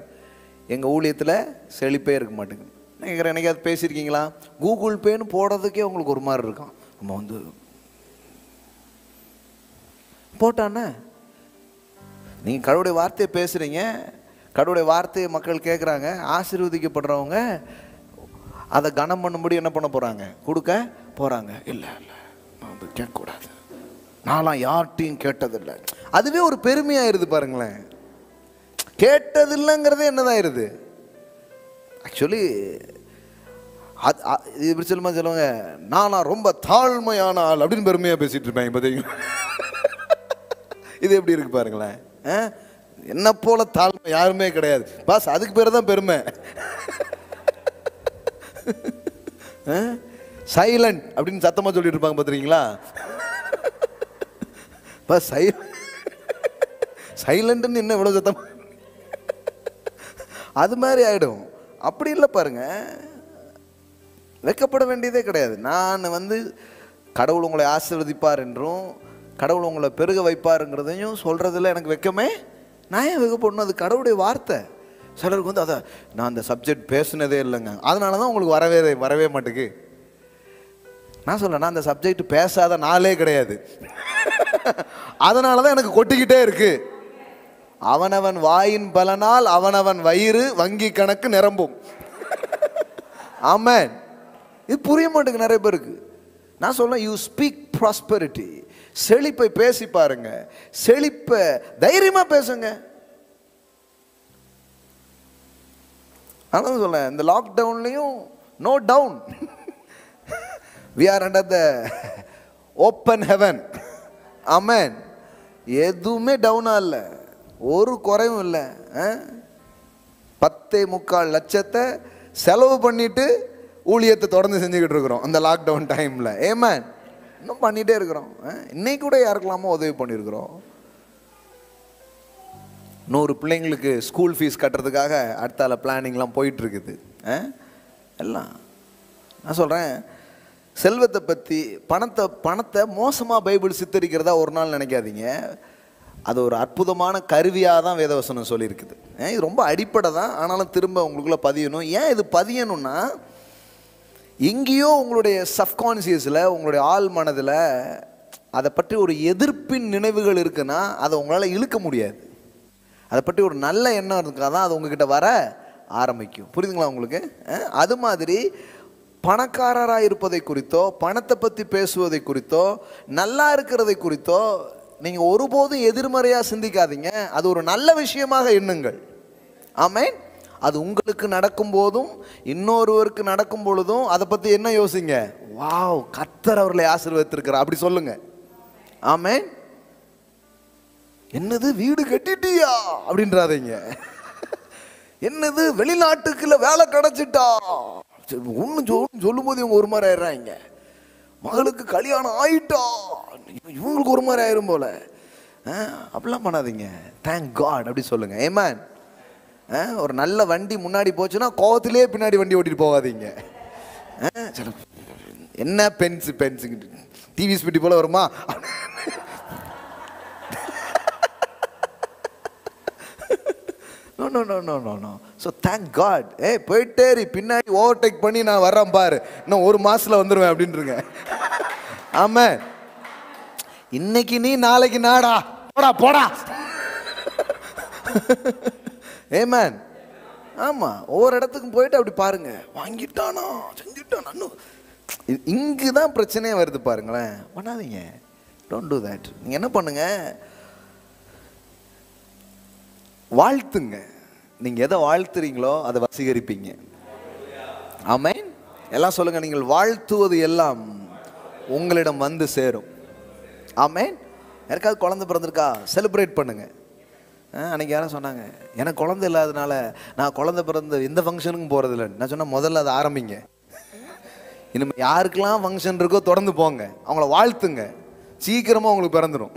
எங்கள் ஊழியத்தில் செழிப்பே இருக்க மாட்டேங்குது. நான் கேட்குறேன், என்னைக்காவது பேசியிருக்கீங்களா? கூகுள் பேன்னு போடுறதுக்கே உங்களுக்கு ஒரு மாதிரி இருக்கும். நம்ம போட்டானே நீங்கள் கடவுளுடைய வார்த்தையை பேசுகிறீங்க, கடவுளுடைய வார்த்தையை மக்கள் கேட்குறாங்க, ஆசீர்வதிக்கப்படுறவங்க அதை கனம் பண்ணும்படி என்ன பண்ண போகிறாங்க? கொடுக்க போகிறாங்க. இல்லை கேட்கக்கூடாது, நான்லாம் யார்கிட்டையும் கேட்டதில்லை. அதுவே ஒரு பெருமையாயிருது பாருங்களேன். கேட்டதில்லைங்கிறதே என்னதாயிருது? ஆக்சுவலி அது இப்படி சொல்லுவாங்க, நானா ரொம்ப தாழ்மையான ஆள் அப்படின்னு பெருமையாக பேசிகிட்டு இருப்பேன். பார்த்தீங்களா, இது எப்படி இருக்கு பாருங்களேன். என்ன போல தாழ்மை யாருமே கிடையாது பாஸ், அதுக்கு பேர் தான் பெருமை. சைலண்ட் அப்படின்னு சத்தமாக சொல்லிட்டு இருப்பாங்க பார்த்துருக்கீங்களா? பாஸ் சைலண்ட்னு என்ன இவ்வளோ சத்தம், அது மாதிரி ஆகிடும். அப்படி இல்லை பாருங்க, வெக்கப்பட வேண்டியதே கிடையாது. நான் கடவுள் உங்களை ஆசீர்வதிப்பார் என்றும் கடவுள் உங்களை பெருக வைப்பாருங்கிறதையும் சொல்கிறதுல எனக்கு வெக்கமே. நான் ஏன் வெக்கப்படணும்? அது கடவுளுடைய வார்த்தை. சிலருக்கு அதை நான் அந்த சப்ஜெக்ட் பேசுனதே இல்லைங்க, அதனால தான் உங்களுக்கு வரவே மாட்டேங்குது. நான் சொல்ல, நான் அந்த சப்ஜெக்ட் பேசாத நாளே கிடையாது, அதனால தான் எனக்கு கொட்டிக்கிட்டே இருக்கு. அவனவன் வாயின் பலனால் அவனவன் வயிறு வங்கி கணக்கு நிரம்பும். ஆமென். இது புரிய மாட்டேங்குது நிறைய பேருக்கு. நான் சொல்ல, யூ ஸ்பீக் ப்ராஸ்பெரிட்டி, செழிப்பை பேசி பாருங்க, செழிப்பை தைரியமா பேசுங்க. அதான் சொல்ல, இந்த லாக்டவுன்லையும் no down, we are under the open heaven. Amen. எதுவுமே டவுனா இல்லை, ஒரு குறைவும் இல்லை. 10.25 லட்சத்தை செலவு பண்ணிட்டு ஊழியத்தை தொடர்ந்து செஞ்சுக்கிட்டு இருக்கிறோம் அந்த லாக்டவுன் டைமில். ஆமென். இன்னும் பண்ணிகிட்டே இருக்கிறோம். இன்னைக்கு கூட யாருக்கெல்லாமோ உதவி பண்ணியிருக்கிறோம். 100 பிள்ளைங்களுக்கு ஸ்கூல் ஃபீஸ் கட்டுறதுக்காக அடுத்தால பிளானிங்லாம் போயிட்டுருக்குது எல்லாம். நான் சொல்கிறேன், செல்வத்தை பற்றி பணத்தை மோசமாக பைபிள் சித்தரிக்கிறதா ஒரு நாள் நினைக்காதீங்க. அது ஒரு அற்புதமான கருவியாக தான் வேதவசனம் சொல்லியிருக்குது. இது ரொம்ப அடிப்படை தான், ஆனாலும் திரும்ப உங்களுக்குள்ளே பதியணும். ஏன் இது பதியணும்னா, எங்கேயோ உங்களுடைய சப்கான்சியஸில், உங்களுடைய ஆள் மனதில் அதை பற்றி ஒரு எதிர்ப்பின் நினைவுகள் இருக்குன்னா அதை உங்களால் இழுக்க முடியாது. அதை பற்றி ஒரு நல்ல எண்ணம் இருக்கா தான் அது உங்ககிட்ட வர ஆரம்பிக்கும். புரியுதுங்களா உங்களுக்கு? அது மாதிரி பணக்காரராக இருப்பதை குறித்தோ, பணத்தை பற்றி பேசுவதை குறித்தோ, நல்லா இருக்கிறதை குறித்தோ நீங்கள் ஒருபோதும் எதிர்மறையாக சிந்திக்காதீங்க. அது ஒரு நல்ல விஷயமாக எண்ணுங்கள். ஆமென். அது உங்களுக்கு நடக்கும் போதும் இன்னொருவருக்கு நடக்கும் பொழுதும் அதை பற்றி என்ன யோசிங்க? வாவ், கர்த்தர் அவர்களை ஆசீர்வதித்திருக்கிறார் அப்படி சொல்லுங்க. ஆமென். என்னது வீடு கட்டிட்டியா அப்படின்றாதீங்க. என்னது வெளிநாட்டுக்குள்ள வேலை கிடைச்சிட்டா ஒன்று சொல்லும் போது இவங்க ஒரு மாதிரி ஆயிடுறாங்க. மகளுக்கு கல்யாணம் ஆயிட்டா இவங்களுக்கு ஒரு மாதிரி ஆயிரும் போல. அப்படிலாம் பண்ணாதீங்க. தேங்க் காட் அப்படி சொல்லுங்க. ஆமென். ஒரு நல்ல வண்டி முன்னாடி போச்சுன்னா கோவத்திலே பின்னாடி வண்டி ஓட்டிட்டு போகாதீங்க. என்ன பென்ஸ் டிவி ஸ்பீட்டி போல வருமா? No no no no no no. So thank God. போயிட்டே பின்னாடி ஓவர்டேக் பண்ணி நான் வர்றேன் பாரு, இன்னும் ஒரு மாசத்துல வந்துடுவேன் அப்படின்றங்க. ஆமா, இன்னைக்கு நீ நாளைக்கு நாடா, போடா போடா. ஆமென். ஆமாம், ஒவ்வொரு இடத்துக்கும் போயிட்டு அப்படி பாருங்க, வாங்கிட்டானா செஞ்சுட்டானா. இங்கு தான் பிரச்சனையே வருது பாருங்களேன். பண்ணாதீங்க, டோன்ட் டூ தட். நீங்கள் என்ன பண்ணுங்க, வாழ்த்துங்க. நீங்கள் எதை வாழ்த்துறீங்களோ அதை வசீகரிப்பீங்க. ஆமென். எல்லாம் சொல்லுங்க, நீங்கள் வாழ்த்துவது எல்லாம் உங்களிடம் வந்து சேரும். ஆமென். யாருக்காவது குழந்தை பிறந்திருக்கா, செலிப்ரேட் பண்ணுங்க. அன்றைக்கி யாரும் சொன்னாங்க, எனக்கு குழந்தை இல்லாதனால நான் குழந்தை பிறந்த எந்த ஃபங்க்ஷனுக்கும் போகிறதில்லைன்னு. நான் சொன்னேன், முதல்ல அதை ஆரம்பிங்க. இனிமேல் யாருக்கெல்லாம் ஃபங்க்ஷன் இருக்கோ தொடர்ந்து போங்க, அவங்கள வாழ்த்துங்க, சீக்கிரமாக உங்களுக்கு பிறந்துடும்.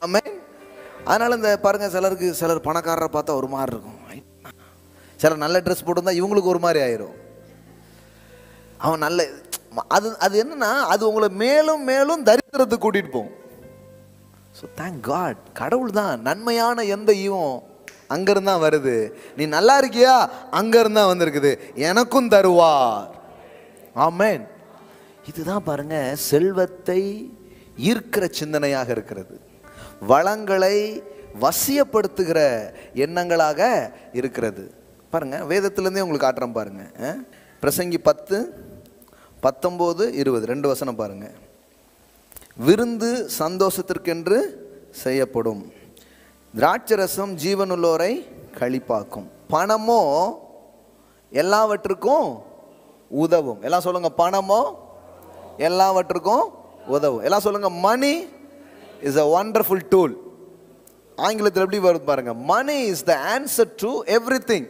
ஆமென். அதனால் இந்த பாருங்கள், சிலர் பணக்காரரை பார்த்தா ஒரு மாதிரி இருக்கும், சிலர் நல்ல ட்ரெஸ் போட்டிருந்தா இவங்களுக்கு ஒரு மாதிரி ஆயிரும். அவன் நல்ல அது என்னன்னா, அது உங்களை மேலும் மேலும் தரித்திரத்துக்கு கூட்டிகிட்டு போகும். ஸோ தேங்க் காட், கடவுள் தான் நன்மையான எந்த ஈவும் அங்கேருந்து தான் வருது. நீ நல்லா இருக்கியா, அங்கேருந்து தான் வந்திருக்குது, எனக்கும் தருவார். ஆமென். இதுதான் பாருங்க செல்வத்தை ஈர்க்கிற சிந்தனையாக இருக்கிறது, வளங்களை வசியப்படுத்துகிற எண்ணங்களாக இருக்கிறது. பாருங்க, வேதத்திலேருந்தே உங்களுக்கு காட்டுறேன் பாருங்க. பிரசங்கி 10:19-20 2 வசனம் பாருங்க. விருந்து சந்தோஷத்திற்கென்று செய்யப்படும், திராட்சரசம் ஜீவனுள்ளோரை களிப்பாக்கும், பணமோ எல்லாவற்றுக்கும் உதவும். எல்லாம் சொல்லுங்க, பணமோ எல்லாவற்றுக்கும் உதவும். எல்லாம் சொல்லுங்க, money is a wonderful tool. ஆங்கிலத்தில் எப்படி வருது பாருங்க, money is the answer to everything.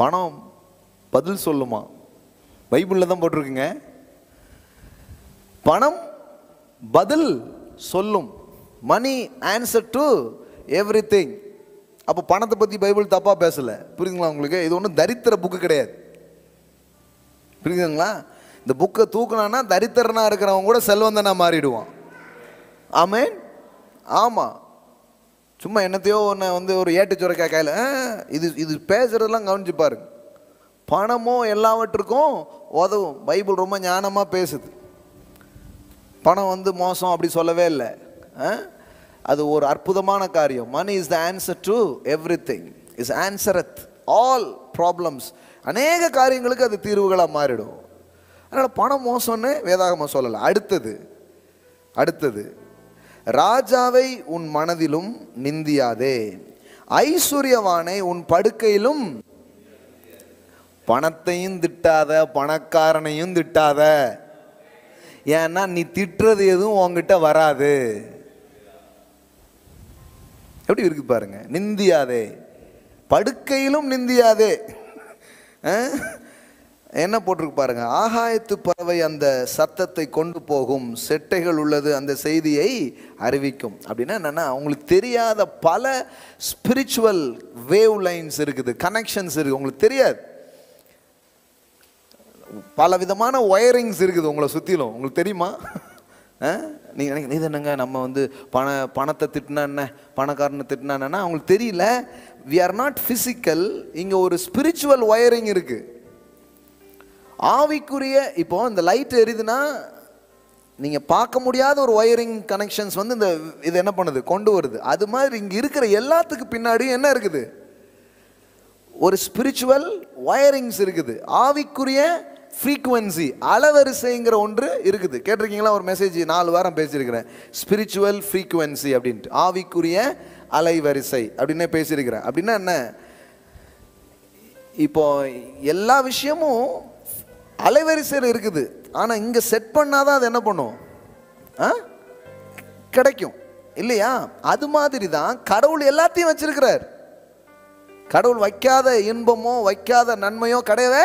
பணம் பதில் சொல்லுமா? பைபிளில் தான் போட்டிருக்குங்க, பணம் பதில் சொல்லும். Money answer to everything. அப்போ பணத்தை பற்றி பைபிள் தப்பாக பேசலை. புரியுதுங்களா உங்களுக்கு? இது ஒன்றும் தரித்திர புக்கு கிடையாது. புரியுதுங்களா? இந்த புக்கை தூக்குனான்னா தரித்திரனா இருக்கிறவங்க கூட செல்வந்தனா மாறிடுவான். ஆமென். ஆமாம், சும்மா என்னத்தையோ ஒன்று ஒரு ஏட்டு சுரைக்கா கையில் இது பேசுகிறதெல்லாம் கவனிச்சு பாருங்க. பணமோ எல்லாவற்றுக்கும் உதவும். பைபிள் ரொம்ப ஞானமாக பேசுது. பணம் மோசம் அப்படி சொல்லவே இல்லை. அது ஒரு அற்புதமான காரியம். Money is the answer to everything, is answer to all problems. அநேக காரியங்களுக்கு அது தீர்வுகளாக மாறிடும். அதனால் பணம் மோசம்னு வேதாகமம் சொல்லலை. அடுத்தது ராஜாவை உன் மனதிலும் நிந்தியாதே, ஐஸ்வர்யவானை உன் படுக்கையிலும். பணத்தையும் திட்டாத, பணக்காரனையும் திட்டாத. ஏன்னா நீ திட்டுறது எதுவும் உங்ககிட்ட வராது. எப்படி இருக்கு பாருங்க, நிந்தியாதே, படுக்கையிலும் நிந்தியாதே. என்ன போட்டிருக்கு பாருங்க, ஆகாயத்து பறவை அந்த சத்தத்தை கொண்டு போகும், செட்டைகள் உள்ளது அந்த செய்தியை அறிவிக்கும். அப்படின்னா என்னன்னா, உங்களுக்கு தெரியாத பல ஸ்பிரிச்சுவல் வேவ் லைன்ஸ் இருக்குது, கனெக்ஷன்ஸ் இருக்குது, உங்களுக்கு தெரியாது. பல விதமான ஒயரிங்ஸ் இருக்குது உங்களை சுற்றிலும், உங்களுக்கு தெரியுமா? நீங்கள் நினைக்க இது என்னங்க, நம்ம பணத்தை திட்டினா என்ன, பணக்காரனை திட்டினா என்னன்னா அவங்களுக்கு தெரியல. We are not physical. இங்கே ஒரு ஸ்பிரிச்சுவல் ஒயரிங் இருக்குது, ஆவிக்குரிய. இப்போ இந்த லைட் எரியுதுன்னா நீங்கள் பார்க்க முடியாத ஒரு ஒயரிங் கனெக்ஷன்ஸ் இது என்ன பண்ணுது, கொண்டு வருது. அது மாதிரி இங்கே இருக்கிற எல்லாத்துக்கு பின்னாடி என்ன இருக்குது, ஒரு ஸ்பிரிச்சுவல் ஒயரிங்ஸ் இருக்குது. ஆவிக்குரிய ஃப்ரீக்குவன்சி, அலைவரிசைங்கிற ஒன்று இருக்குது. கேட்டிருக்கீங்களா? ஒரு மெசேஜ் 4 வாரம் பேசியிருக்கிறேன், ஸ்பிரிச்சுவல் ஃப்ரீக்குவன்சி அப்படின்ட்டு, ஆவிக்குரிய அலைவரிசை அப்படின்னே பேசியிருக்கிறேன். அப்படின்னா என்ன, இப்போ எல்லா விஷயமும் அலைவரிசையில் இருக்குது. ஆனால் இங்கே செட் பண்ணாதான் அது என்ன பண்ணும், கிடைக்கும் இல்லையா? அது மாதிரி தான் கடவுள் எல்லாத்தையும் வச்சிருக்கிறார். கடவுள் வைக்காத இன்பமோ வைக்காத நன்மையோ கிடையவே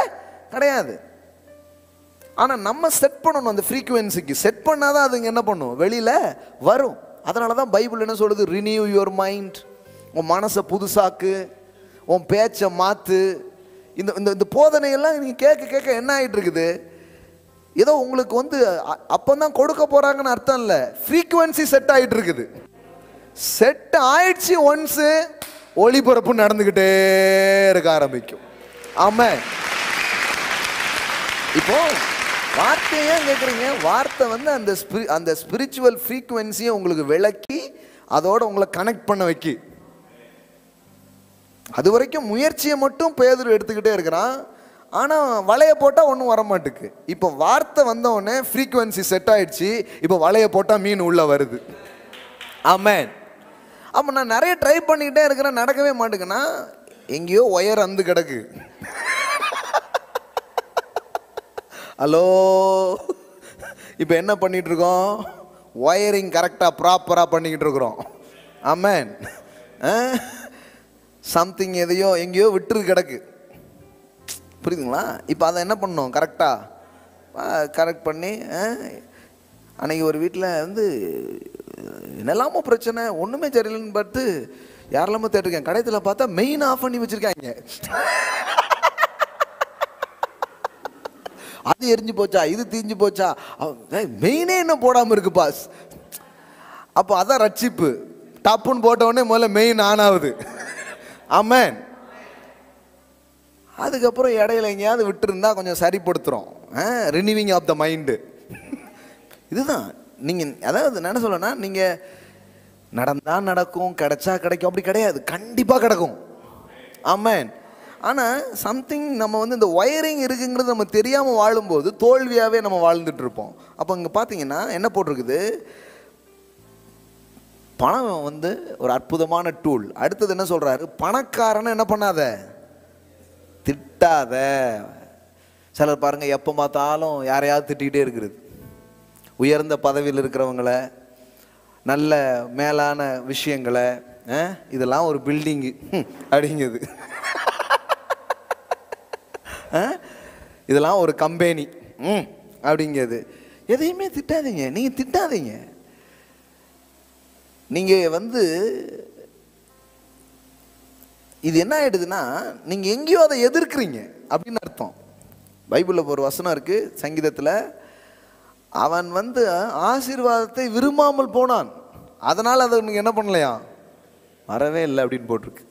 கிடையாது. ஆனால் நம்ம செட் பண்ணணும், அந்த ஃப்ரீக்குவென்சிக்கு செட் பண்ணாதான் அது என்ன பண்ணும், வெளியில் வரும். அதனால தான் பைபிள் என்ன சொல்லுது, ரினியூ யுவர் மைண்ட், உன் மனசை புதுசாக்கு, உன் பேச்சை மாற்று. இந்த இந்த போதனையெல்லாம் நீங்கள் கேட்க என்ன ஆகிட்டு இருக்குது, ஏதோ உங்களுக்கு அப்போ தான் கொடுக்க போகிறாங்கன்னு அர்த்தம் இல்லை. ஃப்ரீக்குவென்சி செட் ஆகிட்டு இருக்குது. செட் ஆயிடுச்சு ஒன்ஸு, ஒளிபரப்பு நடந்துக்கிட்டே இருக்க ஆரம்பிக்கும். ஆமாம். இப்போ வார்த்தையே கேட்குறீங்க, வார்த்தை அந்த ஸ்பிரிச்சுவல் ஃப்ரீக்குவென்சியை உங்களுக்கு விளக்கி அதோட உங்களை கனெக்ட் பண்ண வைக்கி. அது வரைக்கும் முயற்சியை மட்டும் பேதுரு எடுத்துக்கிட்டே இருக்கிறான். ஆனால் வலையை போட்டால் ஒன்றும் வரமாட்டுக்கு. இப்போ வார்த்தை வந்தவுடனே ஃப்ரீக்குவன்சி செட் ஆயிடுச்சு. இப்போ வலையை போட்டால் மீன் உள்ளே வருது. ஆமென். அப்போ நான் நிறைய ட்ரை பண்ணிக்கிட்டே இருக்கிறேன், நடக்கவே மாட்டேங்குன்னா எங்கேயோ ஒயர் அந்து கிடக்கு. ஹலோ, இப்போ என்ன பண்ணிட்டு இருக்கோம்? ஒயரிங் கரெக்டாக ப்ராப்பராக பண்ணிக்கிட்டு இருக்கிறோம். ஆமென். சம்திங் எதையோ எங்கேயோ விட்டுரு கிடக்கு, புரியுதுங்களா? இப்போ அதை என்ன பண்ணணும்? கரெக்ட் பண்ணி. அன்றைக்கி ஒரு வீட்டில் வந்து என்னெல்லாமோ பிரச்சனை, ஒன்றுமே சரியில்லைன்னு பார்த்து யாரெல்லாமோ தேட்டிருக்கேன். கடையத்தில் பார்த்தா மெயின் ஆஃப் பண்ணி வச்சுருக்காங்க. அது எரிஞ்சு போச்சா, இது தீஞ்சு போச்சா, மெயினே இன்னும் போடாமல் இருக்கு பாஸ். அப்போ அதான் ரட்சிப்பு. டப்புன்னு போட்டவுடனே முதல்ல மெயின் ஆன் ஆகுது. ஆமென். அதுக்கப்புறம் இடையில எங்கேயாவது விட்டுருந்தா கொஞ்சம் சரிப்படுத்துகிறோம். ரினிவிங் ஆஃப் த மைண்டு. இதுதான் நீங்கள், அதாவது என்ன சொல்லணும்னா, நீங்கள் நடந்தால் நடக்கும், கிடைச்சா கிடைக்கும், அப்படி கிடையாது, கண்டிப்பாக கிடக்கும். ஆமென். ஆனால் சம்திங் நம்ம வந்து இந்த ஒயரிங் இருக்குங்கிறது நம்ம தெரியாமல் வாழும்போது தோல்வியாகவே நம்ம வாழ்ந்துட்டு இருப்போம். அப்போ இங்கே பார்த்தீங்கன்னா என்ன போட்டிருக்குது? பணம் வந்து ஒரு அற்புதமான டூல். அடுத்தது என்ன சொல்கிறாரு? பணக்காரனை என்ன பண்ணாத, திட்டாத. சிலர் பாருங்கள், எப்போ பார்த்தாலும் யாரையாவது திட்டிக்கிட்டே இருக்கிறது. உயர்ந்த பதவியில் இருக்கிறவங்கள, நல்ல மேலான விஷயங்களை, இதெல்லாம் ஒரு பில்டிங்கு அப்படிங்குது, இதெல்லாம் ஒரு கம்பெனி அப்படிங்கிறது. எதையுமே திட்டாதீங்க, நீங்கள் திட்டாதீங்க. நீங்கள் வந்து இது என்ன ஆயிடுதுன்னா, நீங்கள் எங்கேயோ அதை எதிர்க்கிறீங்க அப்படின்னு அர்த்தம். பைபிளில் ஒரு வசனம் இருக்குது, சங்கீதத்தில், அவன் வந்து ஆசீர்வாதத்தை விரும்பாமல் போனான், அதனால் அதை என்ன பண்ணலையா, வரவே இல்லை அப்படின்னு போட்டிருக்கு.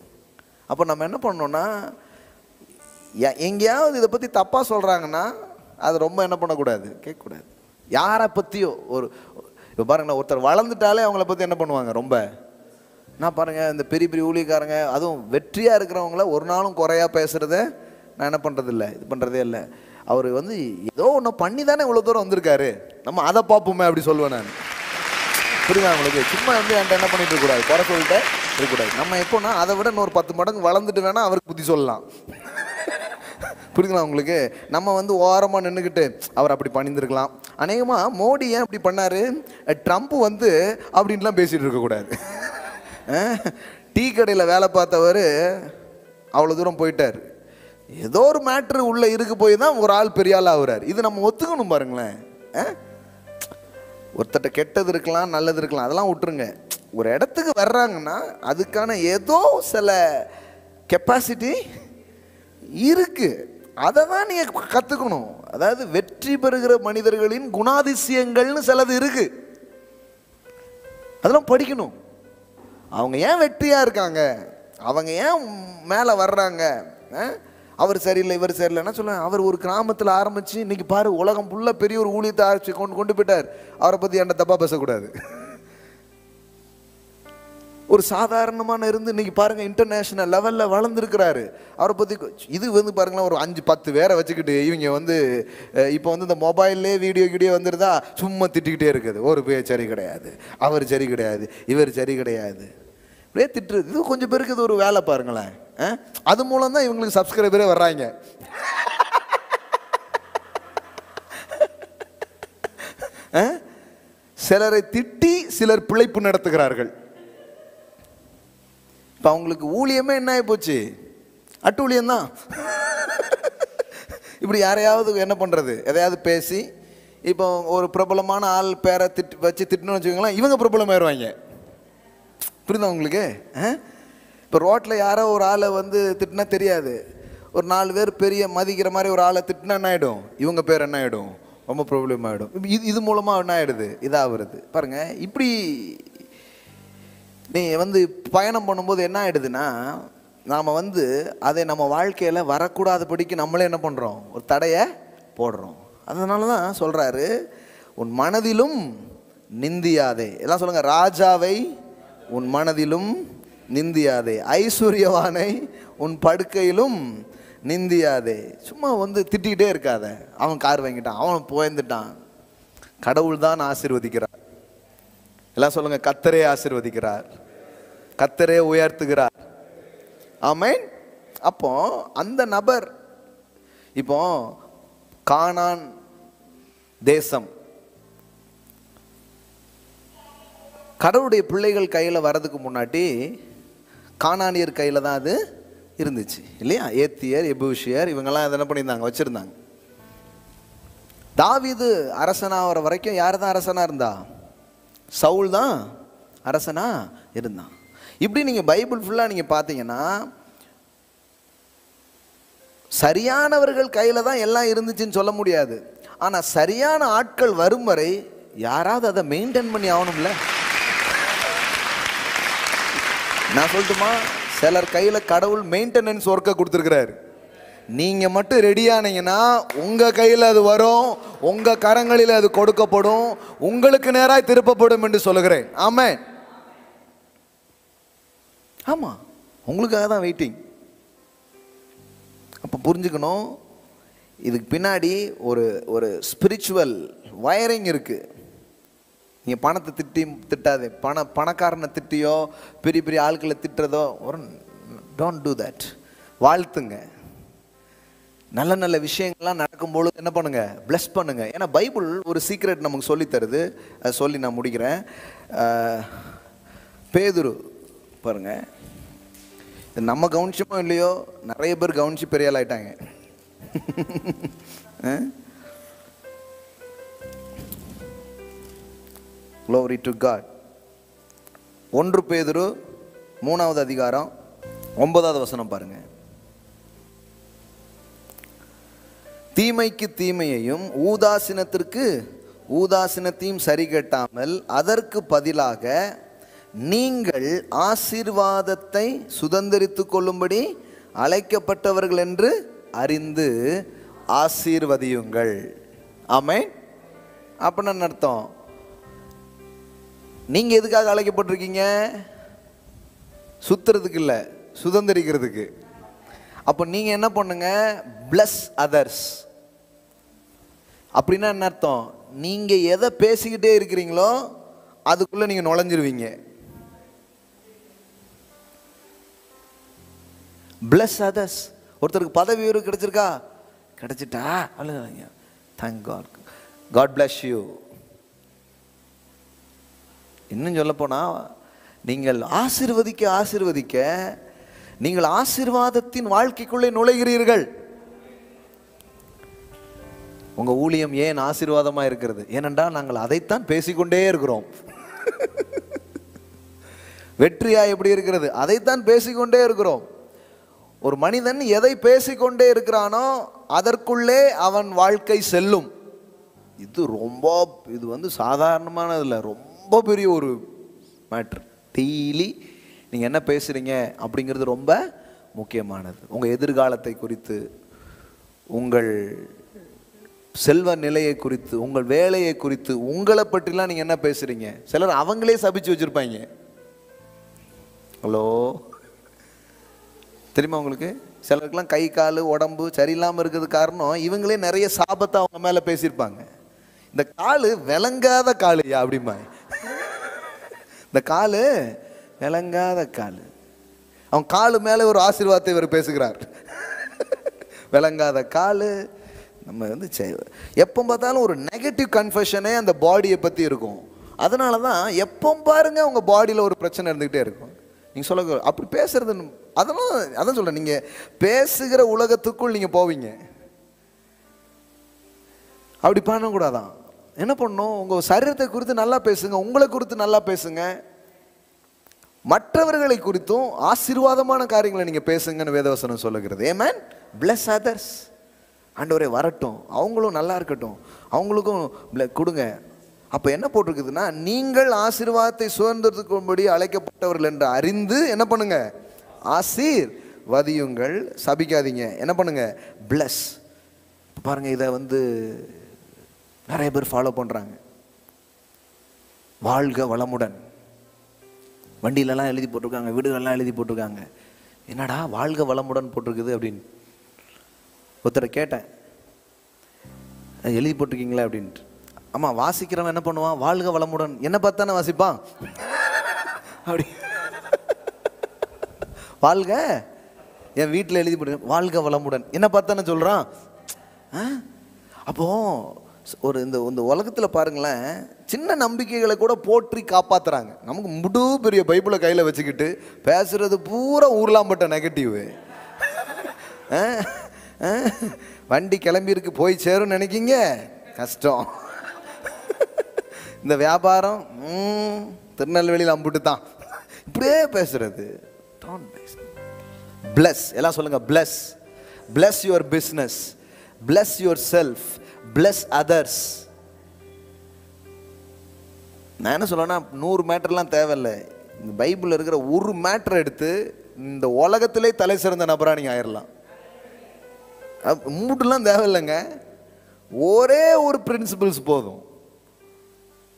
அப்போ நம்ம என்ன பண்ணோன்னா, எங்கேயாவது இதை பற்றி தப்பாக சொல்கிறாங்கன்னா அது ரொம்ப என்ன பண்ணக்கூடாது, கேட்கக்கூடாது. யாரை பற்றியோ ஒரு, இப்போ பாருங்களேன், ஒருத்தர் வளர்ந்துட்டாலே அவங்கள பற்றி என்ன பண்ணுவாங்க ரொம்ப. நான் பாருங்கள், இந்த பெரிய பெரிய ஊழியக்காரங்க, அதுவும் வெற்றியாக இருக்கிறவங்கள ஒரு நாளும் குறையாக பேசுகிறத நான் என்ன பண்ணுறதில்ல, இது பண்ணுறதே இல்லை. அவர் வந்து ஏதோ ஒன்று பண்ணி தானே இவ்வளோ தூரம் வந்திருக்காரு, நம்ம அதை பார்ப்போமே அப்படி சொல்லுவேன் நான். புரியுதா உங்களுக்கு? சும்மா வந்து என்கிட்ட என்ன பண்ணிட்டு இருக்கக்கூடாது, குறை சொல்லிட்டு இருக்கக்கூடாது. நம்ம எப்போனா அதை விட இன்னொரு 10 மடங்கு வளர்ந்துட்டு வேணால் அவருக்கு புத்தி சொல்லலாம். புரியுதுங்களா உங்களுக்கு? நம்ம வந்து ஓரமாக நின்றுக்கிட்டு அவர் அப்படி பண்ணியிருந்துருக்கலாம். அநேகமாக மோடி ஏன் இப்படி பண்ணார், ட்ரம்ப் வந்து அப்படின்லாம் பேசிகிட்டு இருக்கக்கூடாது. டீ கடையில் வேலை பார்த்தவர் அவ்வளோ தூரம் போயிட்டார், ஏதோ ஒரு மேட்ரு உள்ளே இருக்கு போய் தான் ஒரு ஆள் பெரிய ஆள் ஆகுறார். இது நம்ம ஒத்துக்கணும் பாருங்களேன். ஒருத்தட்ட கெட்டது இருக்கலாம், நல்லது இருக்கலாம், அதெல்லாம் விட்டுருங்க. ஒரு இடத்துக்கு வர்றாங்கன்னா அதுக்கான ஏதோ சில கெப்பாசிட்டி இருக்கு, அதை தான் நீங்கள் கற்றுக்கணும். அதாவது வெற்றி பெறுகிற மனிதர்களின் குணாதிசயங்கள்னு சிலது இருக்கு, அதெல்லாம் படிக்கணும். அவங்க ஏன் வெற்றியாக இருக்காங்க, அவங்க ஏன் மேலே வர்றாங்க, அவர் சரியில்லை இவர் சரியில்லைன்னா சொல்லுவேன். அவர் ஒரு கிராமத்தில் ஆரம்பித்து இன்றைக்கி பாரு உலகம் ஃபுல்லாக பெரிய ஒரு ஊழியத்தை ஆரம்பிச்சு கொண்டு போயிட்டார். அவரை பற்றி என்கிட்ட தப்பாக பேசக்கூடாது. ஒரு சாதாரணமான இருந்து இன்றைக்கி பாருங்கள் இன்டர்நேஷ்னல் லெவலில் வளர்ந்துருக்கிறாரு. அவரை பற்றி இது வந்து பாருங்களேன், ஒரு 5-10 பேரை வச்சுக்கிட்டு இவங்க வந்து இப்போ வந்து இந்த மொபைல்லே வீடியோ வந்துருதா, சும்மா திட்டிக்கிட்டே இருக்குது. ஒரு பேர் சரி கிடையாது, அவர் சரி கிடையாது, இவர் சரி கிடையாது, இப்படியே திட்டுறது. இது கொஞ்சம் பேருக்கு இது ஒரு வேலை பாருங்களேன். அது மூலம் தான் இவங்களுக்கு சப்ஸ்கிரைபரே வர்றாங்க. சிலரை திட்டி சிலர் பிழைப்பு நடத்துகிறார்கள். இப்போ அவங்களுக்கு ஊழியமே என்ன ஆகி போச்சு, அட்டூழியம்தான். இப்படி யாரையாவது என்ன பண்ணுறது, எதையாவது பேசி, இப்போ ஒரு பிரபலமான ஆள் பேரை வச்சு திட்டணும்னு வச்சுக்கோங்களேன், இவங்க பிரபலம் ஆயிடுவாங்க. புரியுதா உங்களுக்கு? இப்போ ரோட்டில் யாரோ ஒரு ஆளை வந்து திட்டினா தெரியாது, ஒரு 4 பேர் பெரிய மதிக்கிற மாதிரி ஒரு ஆளை திட்டினா என்ன ஆகிடும், இவங்க பேர் என்ன ஆகிடும், ரொம்ப ப்ராப்ளம் ஆகிடும். இது மூலமாக என்ன ஆகிடுது, இதாகிறது பாருங்கள். இப்படி நீ வந்து பயணம் பண்ணும்போது என்ன ஆகிடுதுன்னா, நாம் வந்து அதை நம்ம வாழ்க்கையில் வரக்கூடாதபடிக்கு நம்மளே என்ன பண்ணுறோம், ஒரு தடையை போடுறோம். அதனால தான் சொல்கிறாரு, உன் மனதிலும் நிந்தியாதே. எல்லாம் சொல்லுங்கள், ராஜாவை உன் மனதிலும் நிந்தியாதே, ஐஸ்வர்யவானை உன் படுக்கையிலும் நிந்தியாதே. சும்மா வந்து திட்டிகிட்டே இருக்காத. அவன் கார் வாங்கிட்டான், அவன் போயிருந்துட்டான். கடவுள் தான் ஆசீர்வதிக்கிறார். எல்லாம் சொல்லுங்க, கர்த்தரே ஆசீர்வதிக்கிறார், கர்த்தரே உயர்த்துகிறார். ஆமென். அப்போ அந்த நபர் இப்போ கானான் தேசம் கடவுளுடைய பிள்ளைகள் கையில் வர்றதுக்கு முன்னாடி கானானியர் கையில் தான் அது இருந்துச்சு இல்லையா? ஏத்தியர், எபூசியர் இவங்கெல்லாம் என்ன பண்ணியிருந்தாங்க, வச்சுருந்தாங்க. தாவீது அரசனாகிற வரைக்கும் யார் தான் அரசனாக இருந்தா? சவுல் தான் அரசனாக இருந்தான். இப்படி நீங்கள் பைபிள் ஃபுல்லாக நீங்கள் பார்த்தீங்கன்னா சரியானவர்கள் கையில் தான் எல்லாம் இருந்துச்சுன்னு சொல்ல முடியாது. ஆனால் சரியான ஆட்கள் வரும் வரை யாராவது அதை மெயின்டைன் பண்ணி ஆகணும்ல. நான் சொல்லட்டுமா, சிலர் கையில் கடவுள் மெயின்டெனன்ஸ் ஒர்க்கை கொடுத்துருக்கிறாரு. நீங்கள் மட்டும் ரெடியானீங்கன்னா உங்கள் கையில் அது வரும், உங்கள் கரங்களில் அது கொடுக்கப்படும், உங்களுக்கு நேராக திருப்பப்படும் என்று சொல்லுகிறேன். ஆமென். ஆமாம், உங்களுக்காக தான் வெயிட்டிங். அப்போ புரிஞ்சுக்கணும், இதுக்கு பின்னாடி ஒரு ஒரு ஸ்பிரிச்சுவல் வயரிங் இருக்குது. நீங்கள் பணத்தை திட்டாதே, பணக்காரனை திட்டியோ பெரிய பெரிய ஆட்களை திட்டுறதோ ஒரு டோன்ட் டூ தட். வாழ்த்துங்க. நல்ல நல்ல விஷயங்கள்லாம் நடக்கும்பொழுது என்ன பண்ணுங்க, பிளஸ் பண்ணுங்க. ஏன்னா பைபிள் ஒரு சீக்ரெட் நமக்கு சொல்லி தருது. அதை சொல்லி நான் முடிக்கிறேன். பேதுரு பாருங்க, நம்ம கவனிச்சோமோ இல்லையோ நிறைய பேர் கவனிச்சு பெரிய ஆள் ஆயிட்டாங்க. Glory to God. 1 பேதுரு 3வது அதிகாரம் 9வது வசனம் பாருங்க. தீமைக்கு தீமையையும் ஊதாசீனத்திற்கு ஊதாசீனத்தையும் சரி கட்டாமல் அதற்கு பதிலாக நீங்கள் ஆசீர்வாதத்தை சுதந்தரித்துக் கொள்ளும்படி அழைக்கப்பட்டவர்கள் என்று அறிந்து ஆசீர்வதியுங்கள். ஆமென். அப்படின்னு அர்த்தம், நீங்க எதுக்காக அழைக்கப்பட்டிருக்கீங்க? சுத்துறதுக்கு இல்லை, சுதந்திரிக்கிறதுக்கு. அப்போ நீங்க என்ன பண்ணுங்க, பிளஸ் அதர்ஸ். அப்படின்னா என்ன அர்த்தம்? நீங்க எதை பேசிக்கிட்டே இருக்கிறீங்களோ அதுக்குள்ள நீங்க நுழைஞ்சிருவீங்க. Plus others. ஒருத்தருக்கு பதவி உயர்வு கிடைச்சிருக்கா, கிடைச்சிட்டா அழுகாதீங்க, thank God, God bless you. இன்னும் சொல்ல போனா, நீங்கள் ஆசீர்வதிக்க ஆசீர்வதிக்க நீங்கள் ஆசீர்வாதத்தின் வாழ்க்கைக்குள்ளே நுழைகிறீர்கள். உங்க ஊழியம் ஏன் ஆசீர்வாதமா இருக்கிறது? ஏனென்றால் நாங்கள் அதைத்தான் பேசிக்கொண்டே இருக்கிறோம். வெற்றியா எப்படி இருக்கிறது? அதைத்தான் பேசிக்கொண்டே இருக்கிறோம். ஒரு மனிதன் எதை பேசிக்கொண்டே இருக்கிறானோ அதற்குள்ளே அவன் வாழ்க்கை செல்லும். இது வந்து சாதாரணமானது இல்லை, ரொம்ப பெரிய ஒரு மேட்ரு. டெய்லி நீங்கள் என்ன பேசுகிறீங்க அப்படிங்கிறது ரொம்ப முக்கியமானது. உங்கள் எதிர்காலத்தை குறித்து, உங்கள் செல்வ நிலையை குறித்து, உங்கள் வேலையை குறித்து, உங்களை பற்றிலாம் நீங்கள் என்ன பேசுகிறீங்க? சிலர் அவங்களே சபிச்சு வச்சுருப்பாங்க. ஹலோ, தெரியுமா உங்களுக்கு? சிலருக்குலாம் கை கால் உடம்பு சரியில்லாமல் இருக்கிறது காரணம் இவங்களே நிறைய சாபத்தை அவங்க மேலே பேசியிருப்பாங்க. இந்த காலு விளங்காத காலுயா அப்படிமா, இந்த காலு விளங்காத காலு. அவன் காலு மேலே ஒரு ஆசீர்வாதத்தை இவர் பேசுகிறார். விளங்காத காலு. நம்ம வந்து எப்போ பார்த்தாலும் ஒரு நெகட்டிவ் கன்ஃபெஷனே அந்த பாடியை பற்றி இருக்கும். அதனால தான் எப்போ பாருங்க உங்கள் பாடியில் ஒரு பிரச்சனை இருந்துக்கிட்டே இருக்கும். நீங்கள் சொல்ல அப்படி பேசுறது, அதான் சொல்கிறேன், நீங்கள் பேசுகிற உலகத்துக்குள் நீங்கள் போவீங்க. அப்படி பண்ணக்கூடாதான். என்ன பண்ணணும்? உங்கள் சரீரத்தை குறித்து நல்லா பேசுங்க, உங்களை குறித்து நல்லா பேசுங்க, மற்றவர்களை குறித்தும் ஆசீர்வாதமான காரியங்களை நீங்கள் பேசுங்கன்னு வேதவசனம் சொல்லுகிறது. ஆமென். Bless others. ஆண்டவரே வரட்டும், அவங்களும் நல்லா இருக்கட்டும், அவங்களுக்கும் கொடுங்க. அப்போ என்ன போட்டிருக்குதுன்னா, நீங்கள் ஆசீர்வாதத்தை சுதந்திரத்துக்கும்படி அழைக்கப்பட்டவர்கள் என்று அறிந்து என்ன பண்ணுங்க, ஆசீர்வதியுங்கள், சபிக்காதீங்க. என்ன பண்ணுங்க, பிளஸ். பாருங்க, இதை வந்து நிறைய பேர் ஃபாலோ பண்ணுறாங்க. வாழ்க வளமுடன், வண்டியிலலாம் எழுதி போட்டிருக்காங்க, வீடுகள்லாம் எழுதி போட்டிருக்காங்க. என்னடா வாழ்க வளமுடன் போட்டிருக்குது அப்படின்னு ஒருத்தரை கேட்டேன், எழுதி போட்டிருக்கீங்களா அப்படின்ட்டு. ஆமாம், வாசிக்கிறவன் என்ன பண்ணுவான்? வாழ்க வளமுடன். என்ன பார்த்தானே வாசிப்பான் அப்படி. வாழ்க, என் வீட்டில் எழுதி போட்டு வாழ்க வளமுடன், என்ன பார்த்தானே சொல்கிறான். அப்போ ஒரு இந்த உலகத்தில் பாருங்களேன், சின்ன நம்பிக்கைகளை கூட போற்றி காப்பாற்றுறாங்க. நமக்கு முழு பெரிய பைபிளை கையில் வச்சுக்கிட்டு பேசுறது பூரா ஊர்லாம்பட்ட நெகட்டிவ். வண்டி கிளம்பியிருக்கு, போய் சேரும் நினைக்கிங்க, கஷ்டம். இந்த வியாபாரம் திருநெல்வேலியில் அம்புட்டு தான், இப்படியே பேசுறது. பிளஸ், எல்லாம் சொல்லுங்க, plus. Plus your business, plus your self, plus others. நான் என்ன சொல்லுவேன்னா, 100 மேட்டர்லாம் தேவையில்லை. இந்த பைபிளில் இருக்கிற ஒரு மேட்டரை எடுத்து இந்த உலகத்திலே தலை சிறந்த நபராக நீங்கள் ஆயிடலாம். மூட்டுலாம் தேவையில்லைங்க. ஒரே ஒரு பிரின்சிபிள்ஸ் போதும்.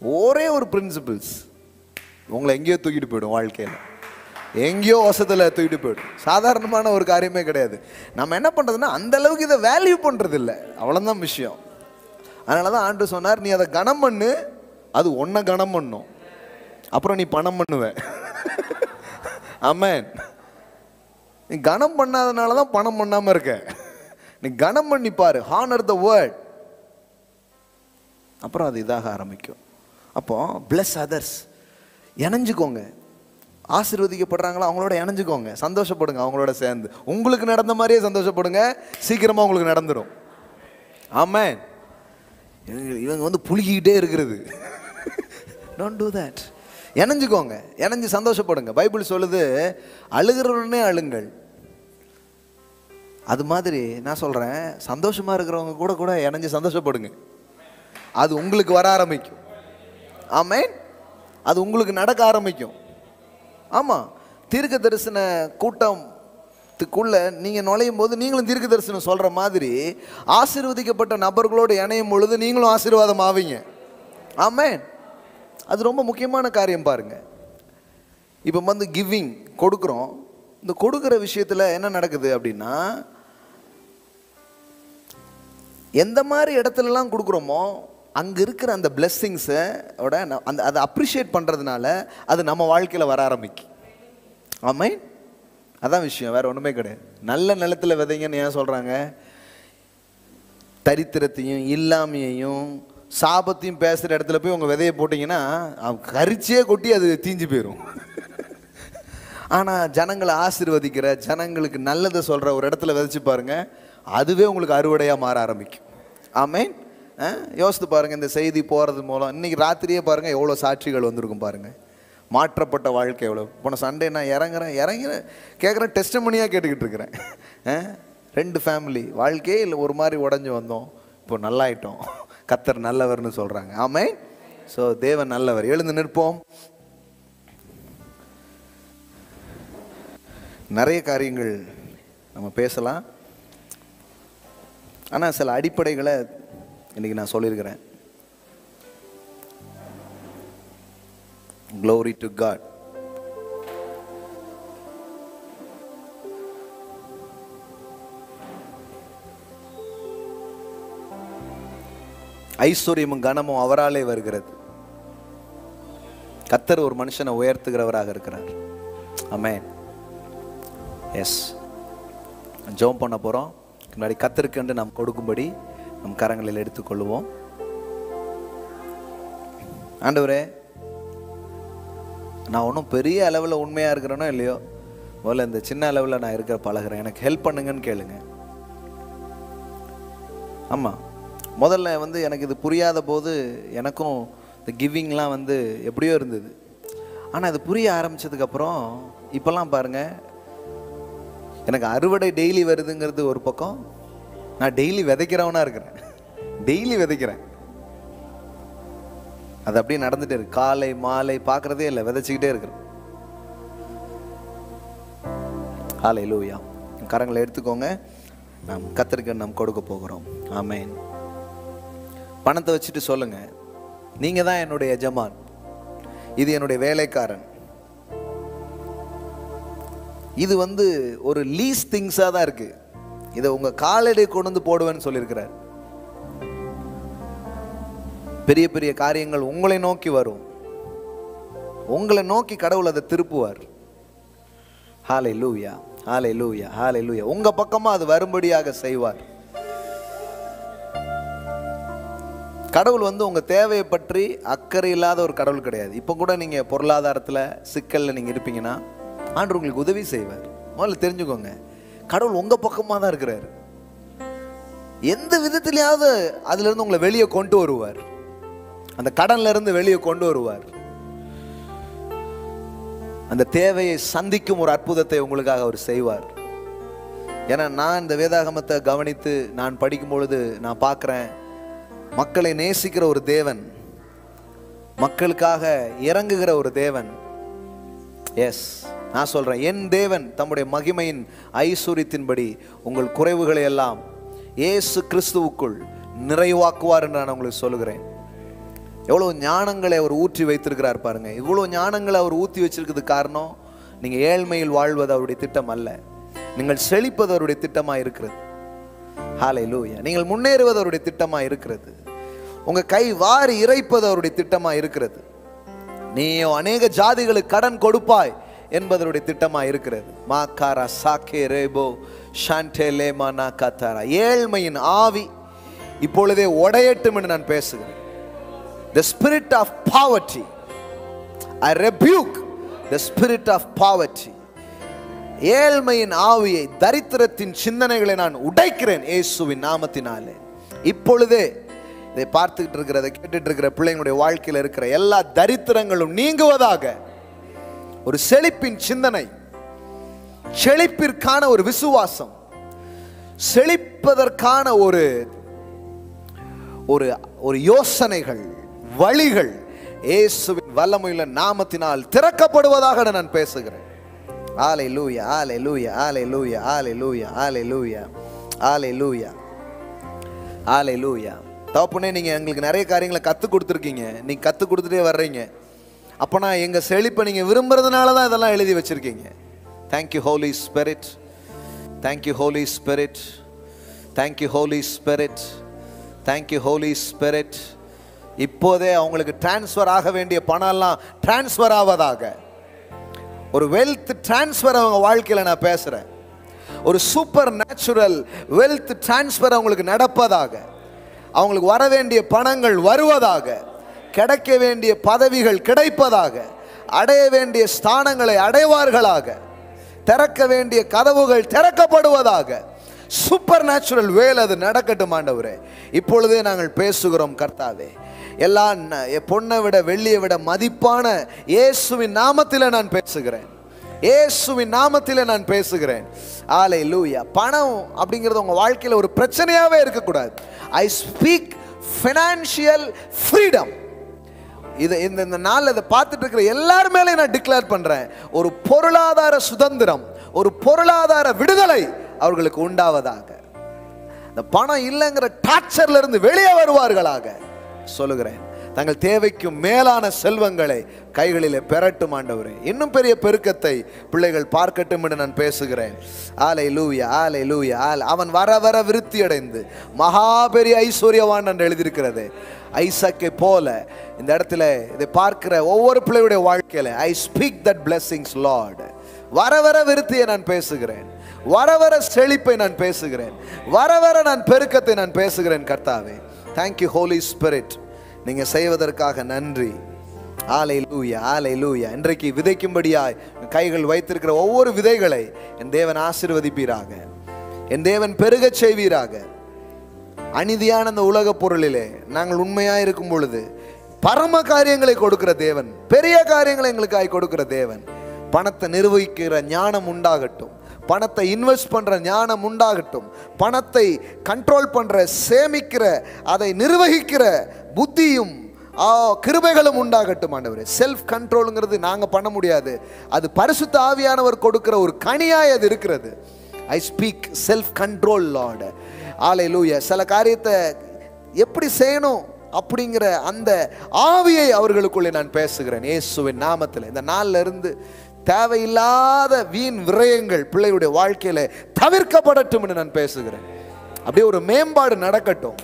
ஒரே ஒரு பிரின்சிபிள்ஸ் உங்களை எங்கேயோ தூக்கிட்டு போயிடும். வாழ்க்கையில் எங்கேயோ வசத்தில் தூக்கிட்டு போயிடும். சாதாரணமான ஒரு காரியமே கிடையாது. நம்ம என்ன பண்ணுறதுன்னா, அந்த அளவுக்கு இதை வேல்யூ பண்ணுறது இல்லை, அவ்வளோதான் விஷயம். அதனால தான் ஆண்டு சொன்னார், நீ அதை கனம் பண்ணு, அது ஒன்றை கனம் பண்ணும், அப்புறம் நீ பணம் பண்ணுவ. ஆமென். நீ கனம் பண்ணாதனால தான் பணம் பண்ணாமல் இருக்க. நீ கனம் பண்ணி பாரு, ஹானர் த வேர்ட், அப்புறம் அது இதாக ஆரம்பிக்கும். அப்போ பிளஸ் அதர்ஸ், இணைஞ்சுக்கோங்க. ஆசீர்வதிக்கப்படுறாங்களோ அவங்களோட இணைஞ்சுக்கோங்க, சந்தோஷப்படுங்க அவங்களோட சேர்ந்து. உங்களுக்கு நடந்த மாதிரியே சந்தோஷப்படுங்க, சீக்கிரமா உங்களுக்கு நடந்துடும். ஆமென். இவங்க வந்து புளிக்கிட்டே இருக்கிறது, டோன்ட் டூ தட். இணைஞ்சுக்கோங்க, இணைஞ்சு சந்தோஷப்படுங்க. பைபிள் சொல்லுது, அழுகிறவனே அழுங்கள். அது மாதிரி நான் சொல்றேன், சந்தோஷமா இருக்கிறவங்க கூட கூட இணைஞ்சு சந்தோஷப்படுங்க. அது உங்களுக்கு வர ஆரம்பிக்கும். ஆமென். அது உங்களுக்கு நடக்க ஆரம்பிக்கும். ஆமாம், தீர்க்க தரிசன கூட்டத்துக்குள்ள நீங்கள் நுழையும் போது நீங்களும் தீர்க்க தரிசனம் சொல்கிற மாதிரி ஆசீர்வதிக்கப்பட்ட நபர்களோடு இணையும் பொழுது நீங்களும் ஆசீர்வாதம் ஆவீங்க. ஆமென். அது ரொம்ப முக்கியமான காரியம். பாருங்கள், இப்போ வந்து கிவிங் கொடுக்குறோம். இந்த கொடுக்குற விஷயத்தில் என்ன நடக்குது அப்படின்னா, எந்த மாதிரி இடத்துலலாம் கொடுக்குறோமோ அங்கே இருக்கிற அந்த பிளெஸ்ஸிங்ஸை அந்த அதை அப்ரிஷியேட் பண்ணுறதுனால அது நம்ம வாழ்க்கையில் வர ஆரம்பிக்கும். ஆமென். அதான் விஷயம், வேறு ஒன்றுமே கிடையாது. நல்ல நிலத்தில் விதைங்கன்னு ஏன் சொல்கிறாங்க? தரித்திரத்தையும் இல்லாமையையும் சாபத்தையும் பேசுகிற இடத்துல போய் உங்கள் விதையை போட்டிங்கன்னா கரிச்சியே கொட்டி அது தீஞ்சு போயிடும். ஆனால் ஜனங்களை ஆசீர்வதிக்கிற, ஜனங்களுக்கு நல்லதை சொல்கிற ஒரு இடத்துல விதைச்சு பாருங்கள், அதுவே உங்களுக்கு அறுவடையாக மாற ஆரம்பிக்கும். ஆமென். யோசித்து பாருங்கள், இந்த செய்தி போகிறது மூலம் இன்றைக்கி ராத்திரியே பாருங்கள் எவ்வளோ சாட்சிகள் வந்திருக்கும் பாருங்கள். மாற்றப்பட்ட வாழ்க்கை எவ்வளோ. போன சண்டே நான் இறங்குறேன் கேட்குறேன், டெஸ்டிமனியாக கேட்டுக்கிட்டு இருக்கிறேன். 2 ஃபேமிலி வாழ்க்கையே இல்லை, ஒரு மாதிரி உடஞ்சி வந்தோம், இப்போ நல்லாயிட்டோம், கர்த்தர் நல்லவர்னு சொல்கிறாங்க. ஆமென். ஸோ தேவன் நல்லவர். எழுந்து நிற்போம். நிறைய காரியங்கள் நம்ம பேசலாம், ஆனால் சில அடிப்படைகளை இன்றைக்கி நான் சொல்லியிருக்கிறேன். Glory to God. ஐஸ்வர்யமும் கனமும் அவராலே வருகிறது. கர்த்தர் ஒரு மனுஷனை உயர்த்துகிறவராக இருக்கிறார். ஆமென். எஸ், ஜெபம் பண்ண போகிறோம். முன்னாடி கர்த்தருக்கு என்று நாம் கொடுக்கும்படி நம் கரங்களில் எடுத்துக்கொள்வோம். ஆண்டவரே, நான் ஒன்றும் பெரிய அளவில் உண்மையாக இருக்கிறேனோ இல்லையோ, முதல்ல இந்த சின்ன அளவில் நான் இருக்கிற பழகிறேன், எனக்கு ஹெல்ப் பண்ணுங்கன்னு கேளுங்க. ஆமாம், முதல்ல வந்து எனக்கு இது புரியாத போது எனக்கும் இந்த கிவிங்லாம் வந்து எப்படியோ இருந்தது. ஆனால் இது புரிய ஆரம்பித்ததுக்கப்புறம் இப்போல்லாம் பாருங்கள், எனக்கு அறுவடை டெய்லி வருதுங்கிறது ஒரு பக்கம், நான் டெய்லி விதைக்கிறவனா இருக்கிறேன், டெய்லி விதைக்கிறேன். அது அப்படியே நடந்துகிட்டே இருக்கு. காலை மாலை பார்க்குறதே இல்லை, விதைச்சிக்கிட்டே இருக்கிறேன். ஹல்லேலூயா. கரங்களை எடுத்துக்கோங்க. நாம் கர்த்தருக்கு நாம் கொடுக்க போகிறோம். ஆமென். பணத்தை வச்சுட்டு சொல்லுங்க, நீங்கள் தான் என்னுடைய எஜமான், இது என்னுடைய வேலைக்காரன், இது ஒரு லீஸ் திங்ஸாக தான் இருக்கு. இதை உங்க காலடி கொண்டு வந்து போடுவேன்னு சொல்லியிருக்கிறார். பெரிய பெரிய காரியங்கள் உங்களை நோக்கி வரும். உங்களை நோக்கி கடவுள் அதை திருப்புவார். ஹல்லேலூயா, ஹல்லேலூயா, ஹல்லேலூயா. உங்க பக்கமா அது வரும்படியாக செய்வார். கடவுள் உங்க தேவையை பற்றி அக்கறை இல்லாத ஒரு கடவுள் கிடையாது. இப்போ கூட நீங்க பொருளாதாரத்தில் சிக்கல்ல நீங்க இருப்பீங்கன்னா ஆண்டவர் உங்களுக்கு உதவி செய்வார். முதல்ல தெரிஞ்சுக்கோங்க, கடவுள் உங்க பக்கமா தான் இருக்கிறார். எந்த விதத்திலேயாவது அதுல இருந்து உங்களை வெளியே கொண்டு வருவார். அந்த கடன்ல இருந்து வெளியே கொண்டு வருவார். அந்த தேவையை சந்திக்கும் ஒரு அற்புதத்தை உங்களுக்காக அவர் செய்வார். ஏன்னா நான் இந்த வேதாகமத்தை கவனித்து நான் படிக்கும் பொழுது நான் பார்க்கிறேன், மக்களை நேசிக்கிற ஒரு தேவன், மக்களுக்காக இறங்குகிற ஒரு தேவன். எஸ், நான் சொல்றேன், என் தேவன் தம்முடைய மகிமையின் ஐஸ்வரியத்தின்படி உங்கள் குறைவுகளை எல்லாம் இயேசு கிறிஸ்துவுக்குள் நிறைவாக்குவார் என்று நான் உங்களுக்கு சொல்லுகிறேன். எவ்வளவு ஞானங்களை அவர் ஊற்றி வைத்திருக்கிறார் பாருங்க. இவ்வளவு ஞானங்களை அவர் ஊற்றி வச்சிருக்கிறது காரணம், நீங்க ஏழ்மையில் வாழ்வது அவருடைய திட்டம் அல்ல, நீங்கள் செழிப்பது அவருடைய திட்டமாக இருக்கிறது. ஹல்லேலூயா. நீங்கள் முன்னேறுவது அவருடைய திட்டமாக இருக்கிறது. உங்க கை வாரி இறைப்பது அவருடைய திட்டமாக இருக்கிறது. நீயோ அநேக ஜாதிகளுக்கு கடன் கொடுப்பாய் என்பதனுடைய திட்டமாக இருக்கிறது. மாகாரா சாக்கே ரேபோ ஷாண்டே மானா கத்தாரா. ஏழ்மையின் ஆவி இப்பொழுதே உடையட்டும் என்று நான் பேசுகிறேன். The spirit of poverty, I rebuke the spirit of poverty. ஏழ்மையின் ஆவியை, தரித்திரத்தின் சிந்தனைகளை நான் உடைக்கிறேன் இயேசுவின் நாமத்தினாலே. இப்பொழுதே இதை பார்த்துக்கிட்டு இருக்கிறத கேட்டுட்டு இருக்கிற பிள்ளைங்களுடைய வாழ்க்கையில் இருக்கிற எல்லா தரித்திரங்களும் நீங்குவதாக. ஒரு செழிப்பின் சிந்தனை, செழிப்பிற்கான ஒரு விசுவாசம், செழிப்பதற்கான ஒரு ஒரு யோசனைகள், வழிகள் இயேசுவின் வல்லமையுள்ள நாமத்தினால் திறக்கப்படுவதாக நான் பேசுகிறேன். ஹல்லேலூயா, ஹல்லேலூயா, ஹல்லேலூயா, ஹல்லேலூயா, ஹல்லேலூயா, ஹல்லேலூயா, ஹல்லேலூயா. தகப்பனே, நீங்க எங்களுக்கு நிறைய காரியங்களை கற்றுக் கொடுத்துருக்கீங்க. நீங்க கற்றுக் கொடுத்துட்டே வர்றீங்க. அப்போனா எங்க செழிப்பை நீங்க விரும்புறதுனால தான் இதெல்லாம் எழுதி வச்சிருக்கீங்க. Thank you holy spirit, thank you holy spirit, thank you holy spirit, thank you holy spirit. இப்போதே அவங்களுக்கு டிரான்ஸ்ஃபர் ஆக வேண்டிய பணம் எல்லாம் டிரான்ஸ்ஃபர் ஆவதாக. ஒரு வெல்த் டிரான்ஸ்ஃபர் அவங்க வாழ்க்கையில் நான் பேசுறேன். ஒரு சூப்பர் நேச்சுரல் வெல்த் டிரான்ஸ்ஃபர் அவங்களுக்கு நடப்பதாக. அவங்களுக்கு வர வேண்டிய பணங்கள் வருவதாக, கிடைக்க வேண்டிய பதவிகள் கிடைப்பதாக, அடைய வேண்டிய ஸ்தானங்களை அடைவார்களாக, திறக்க வேண்டிய கதவுகள் திறக்கப்படுவதாக. சூப்பர் நேச்சுரல் வேல் அது நடக்கட்டும் ஆண்டவரே. இப்பொழுதே நாங்கள் பேசுகிறோம் கர்த்தாவே. எல்லாம் பொன்னை விட வெள்ளியை விட மதிப்பான இயேசுவின் நாமத்தில் நான் பேசுகிறேன். இயேசுவின் நாமத்தில் நான் பேசுகிறேன். ஹல்லேலூயா. பணம் அப்படிங்கிறது உங்க வாழ்க்கையில் ஒரு பிரச்சனையாவே இருக்கக்கூடாது. I speak financial freedom. இந்த நாள் இதை பார்த்துட்டு இருக்கிற எல்லார் மேலே நான் டிக்ளேர் பண்றேன், ஒரு பொருளாதார சுதந்திரம், ஒரு பொருளாதார விடுதலை அவர்களுக்கு உண்டாவதாக. இந்த பணம் இல்லைங்கிற டார்ச்சர்ல இருந்து வெளியே வருவார்களாக சொல்லுகிறேன். தங்கள் தேவைக்கும் மேலான செல்வங்களை கைகளிலே பெறட்டும் ஆண்டவரே. இன்னும் பெரிய பெருக்கத்தை பிள்ளைகள் பார்க்கட்டும் என்று நான் பேசுகிறேன். ஹல்லேலூயா, ஹல்லேலூயா. அவன் வர வர விருத்தி அடைந்து மகா பெரிய ஐஸ்வர்யவான் என்று எழுதியிருக்கிறது. ஐசக்கை போல இந்த இடத்துல இதை பார்க்கிற ஒவ்வொரு பிள்ளையுடைய வாழ்க்கையில I speak that blessings Lord. வர வர விருத்தியை நான் பேசுகிறேன், வர வர செழிப்பை நான் பேசுகிறேன், வர வர நான் பெருக்கத்தை நான் பேசுகிறேன் கர்த்தாவே. Thank you holy spirit. நீங்க செய்வதற்காக நன்றி. ஹல்லேலூயா, ஹல்லேலூயா. இன்றைக்கு விதைக்கும்படியாய் கைகள் வைத்திருக்கிற ஒவ்வொரு விதைகளை என் தேவன் ஆசீர்வதிப்பீராக, என் தேவன் பெருகச் செய்வீராக. அநீதியான அந்த உலக பொருளிலே நாங்கள் உண்மையாக இருக்கும் பொழுது பரம காரியங்களை கொடுக்கிற தேவன், பெரிய காரியங்களை எங்களுக்காக கொடுக்கிற தேவன். பணத்தை நிர்வகிக்கிற ஞானம் உண்டாகட்டும், பணத்தை இன்வெஸ்ட் பண்ற ஞானம் உண்டாகட்டும், பணத்தை கண்ட்ரோல் பண்ற, சேமிக்கிற, அதை நிர்வகிக்கிற புத்தியும் கிருபைகளும் உண்டாகட்டும் ஆண்டவரே. செல்ஃப் கண்ட்ரோலுங்கிறது நாங்கள் பண்ண முடியாது, அது பரிசுத்த ஆவியானவர் கொடுக்கிற ஒரு கனியாய் அது இருக்கிறது. I speak self control Lord. Hallelujah. சில காரியத்தை எப்படி செய்யணும் அப்படிங்கிற அந்த ஆவியை அவர்களுக்குள்ளே நான் பேசுகிறேன் இயேசுவின் நாமத்தில். இந்த நாளில் இருந்து தேவையில்லாத வீண் விரயங்கள் பிள்ளையுடைய வாழ்க்கையில தவிர்க்கப்படட்டும் என்று நான் பேசுகிறேன். அப்படியே ஒரு மேம்பாடு நடக்கட்டும்,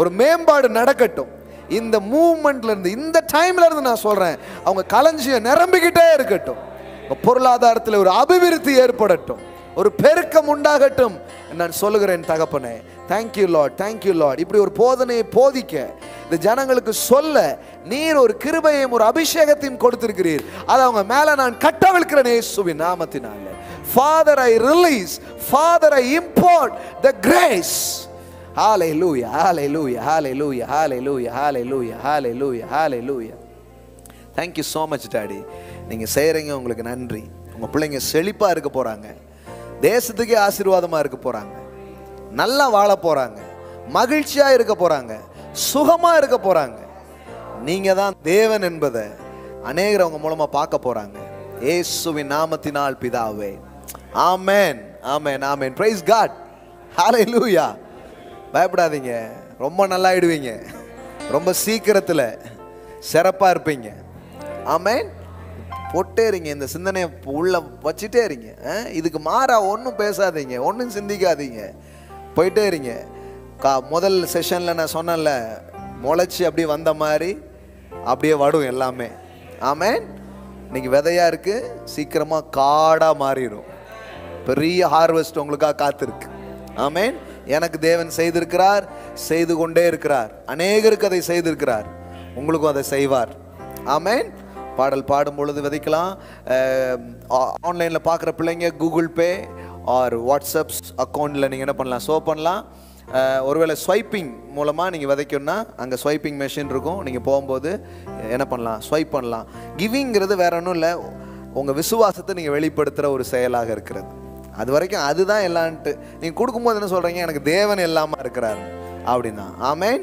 ஒரு மேம்பாடு நடக்கட்டும். இந்த மூவ்மெண்ட்ல இருந்து, இந்த டைம்ல இருந்து நான் சொல்றேன், அவங்க களஞ்சியம் நிரம்பிக்கிட்டே இருக்கட்டும். பொருளாதாரத்தில் ஒரு அபிவிருத்தி ஏற்படட்டும், ஒரு பெருக்கம் உண்டாகட்டும் நான் சொல்லுகிறேன் தகப்பனே. Thank you Lord, thank you Lord. இப்படி ஒரு போதனையை போதிக்க, இந்த ஜனங்களுக்கு சொல்ல நீர் ஒரு கிருபையும் ஒரு அபிஷேகத்தையும் கொடுத்திருக்கிறீர். அதை அவங்க மேல நான் கட்டவிழ்க்கிறேன் இயேசுவின் நாமத்தினால. Father, I release, Father, I import the grace. Hallelujah, hallelujah, hallelujah, hallelujah, hallelujah, hallelujah, hallelujah. Thank you so much Daddy. நீங்க செய்றீங்க, உங்களுக்கு நன்றி. உங்க பிள்ளைங்க செழிப்பா இருக்க போறாங்க, தேசத்துக்கே ஆசீர்வாதமா இருக்க போறாங்க, நல்லா வாழ போறாங்க, மகிழ்ச்சியா இருக்க போறாங்க, சுகமா இருக்க போறாங்க. நீங்க தான் தேவன் என்பதை அநேகர் அவங்க மூலமா பார்க்க போறாங்க. இயேசுவின் நாமத்தினால் பிதாவே, ஆமென், ஆமென், ஆமென். பிரைஸ் காட், ஹalleluya. பயப்படாதீங்க, ரொம்ப நல்லா ஆயிடுவீங்க, ரொம்ப சீக்கிரத்துல சிறப்பா இருப்பீங்க. ஆமென். போட்டே இருங்க, இந்த சிந்தனையை உள்ள வச்சுட்டே இருங்க. இதுக்கு மாறா ஒன்றும் பேசாதீங்க, ஒன்றும் சிந்திக்காதீங்க, போயிட்டே இருங்க. முதல் செஷன்ல நான் சொன்னேன்ல, முளைச்சி அப்படியே வந்த மாதிரி அப்படியே வடும் எல்லாமே. ஆமென். இன்னைக்கு விதையா இருக்கு, சீக்கிரமா காடா மாறிடும். பெரிய ஹார்வெஸ்ட் உங்களுக்காக காத்திருக்கு. ஆமென். எனக்கு தேவன் செய்திருக்கிறார், செய்து கொண்டே இருக்கிறார். அநேகருக்கு அதை செய்திருக்கிறார், உங்களுக்கும் அதை செய்வார். ஆமென். பாடல் பாடும் பொழுது விதைக்கலாம். ஆன்லைனில் பார்க்குற பிள்ளைங்க கூகுள் பே ஆர் வாட்ஸ்அப் அக்கௌண்ட்டில் நீங்கள் என்ன பண்ணலாம், ஷோ பண்ணலாம். ஒருவேளை ஸ்வைப்பிங் மூலமாக நீங்கள் விதைக்கணும்னா அங்கே ஸ்வைப்பிங் மெஷின் இருக்கும், நீங்கள் போகும்போது என்ன பண்ணலாம், ஸ்வைப் பண்ணலாம். கிவிங்கிறது வேற ஒன்றும் இல்லை, உங்கள் விசுவாசத்தை நீங்கள் வெளிப்படுத்துகிற ஒரு செயலாக இருக்கிறது. அது வரைக்கும் அதுதான் எல்லான்ட்டு நீங்கள் கொடுக்கும்போது என்ன சொல்கிறீங்க, எனக்கு தேவன் எல்லாமா இருக்கிறாரு அப்படின்னா. ஆமென்.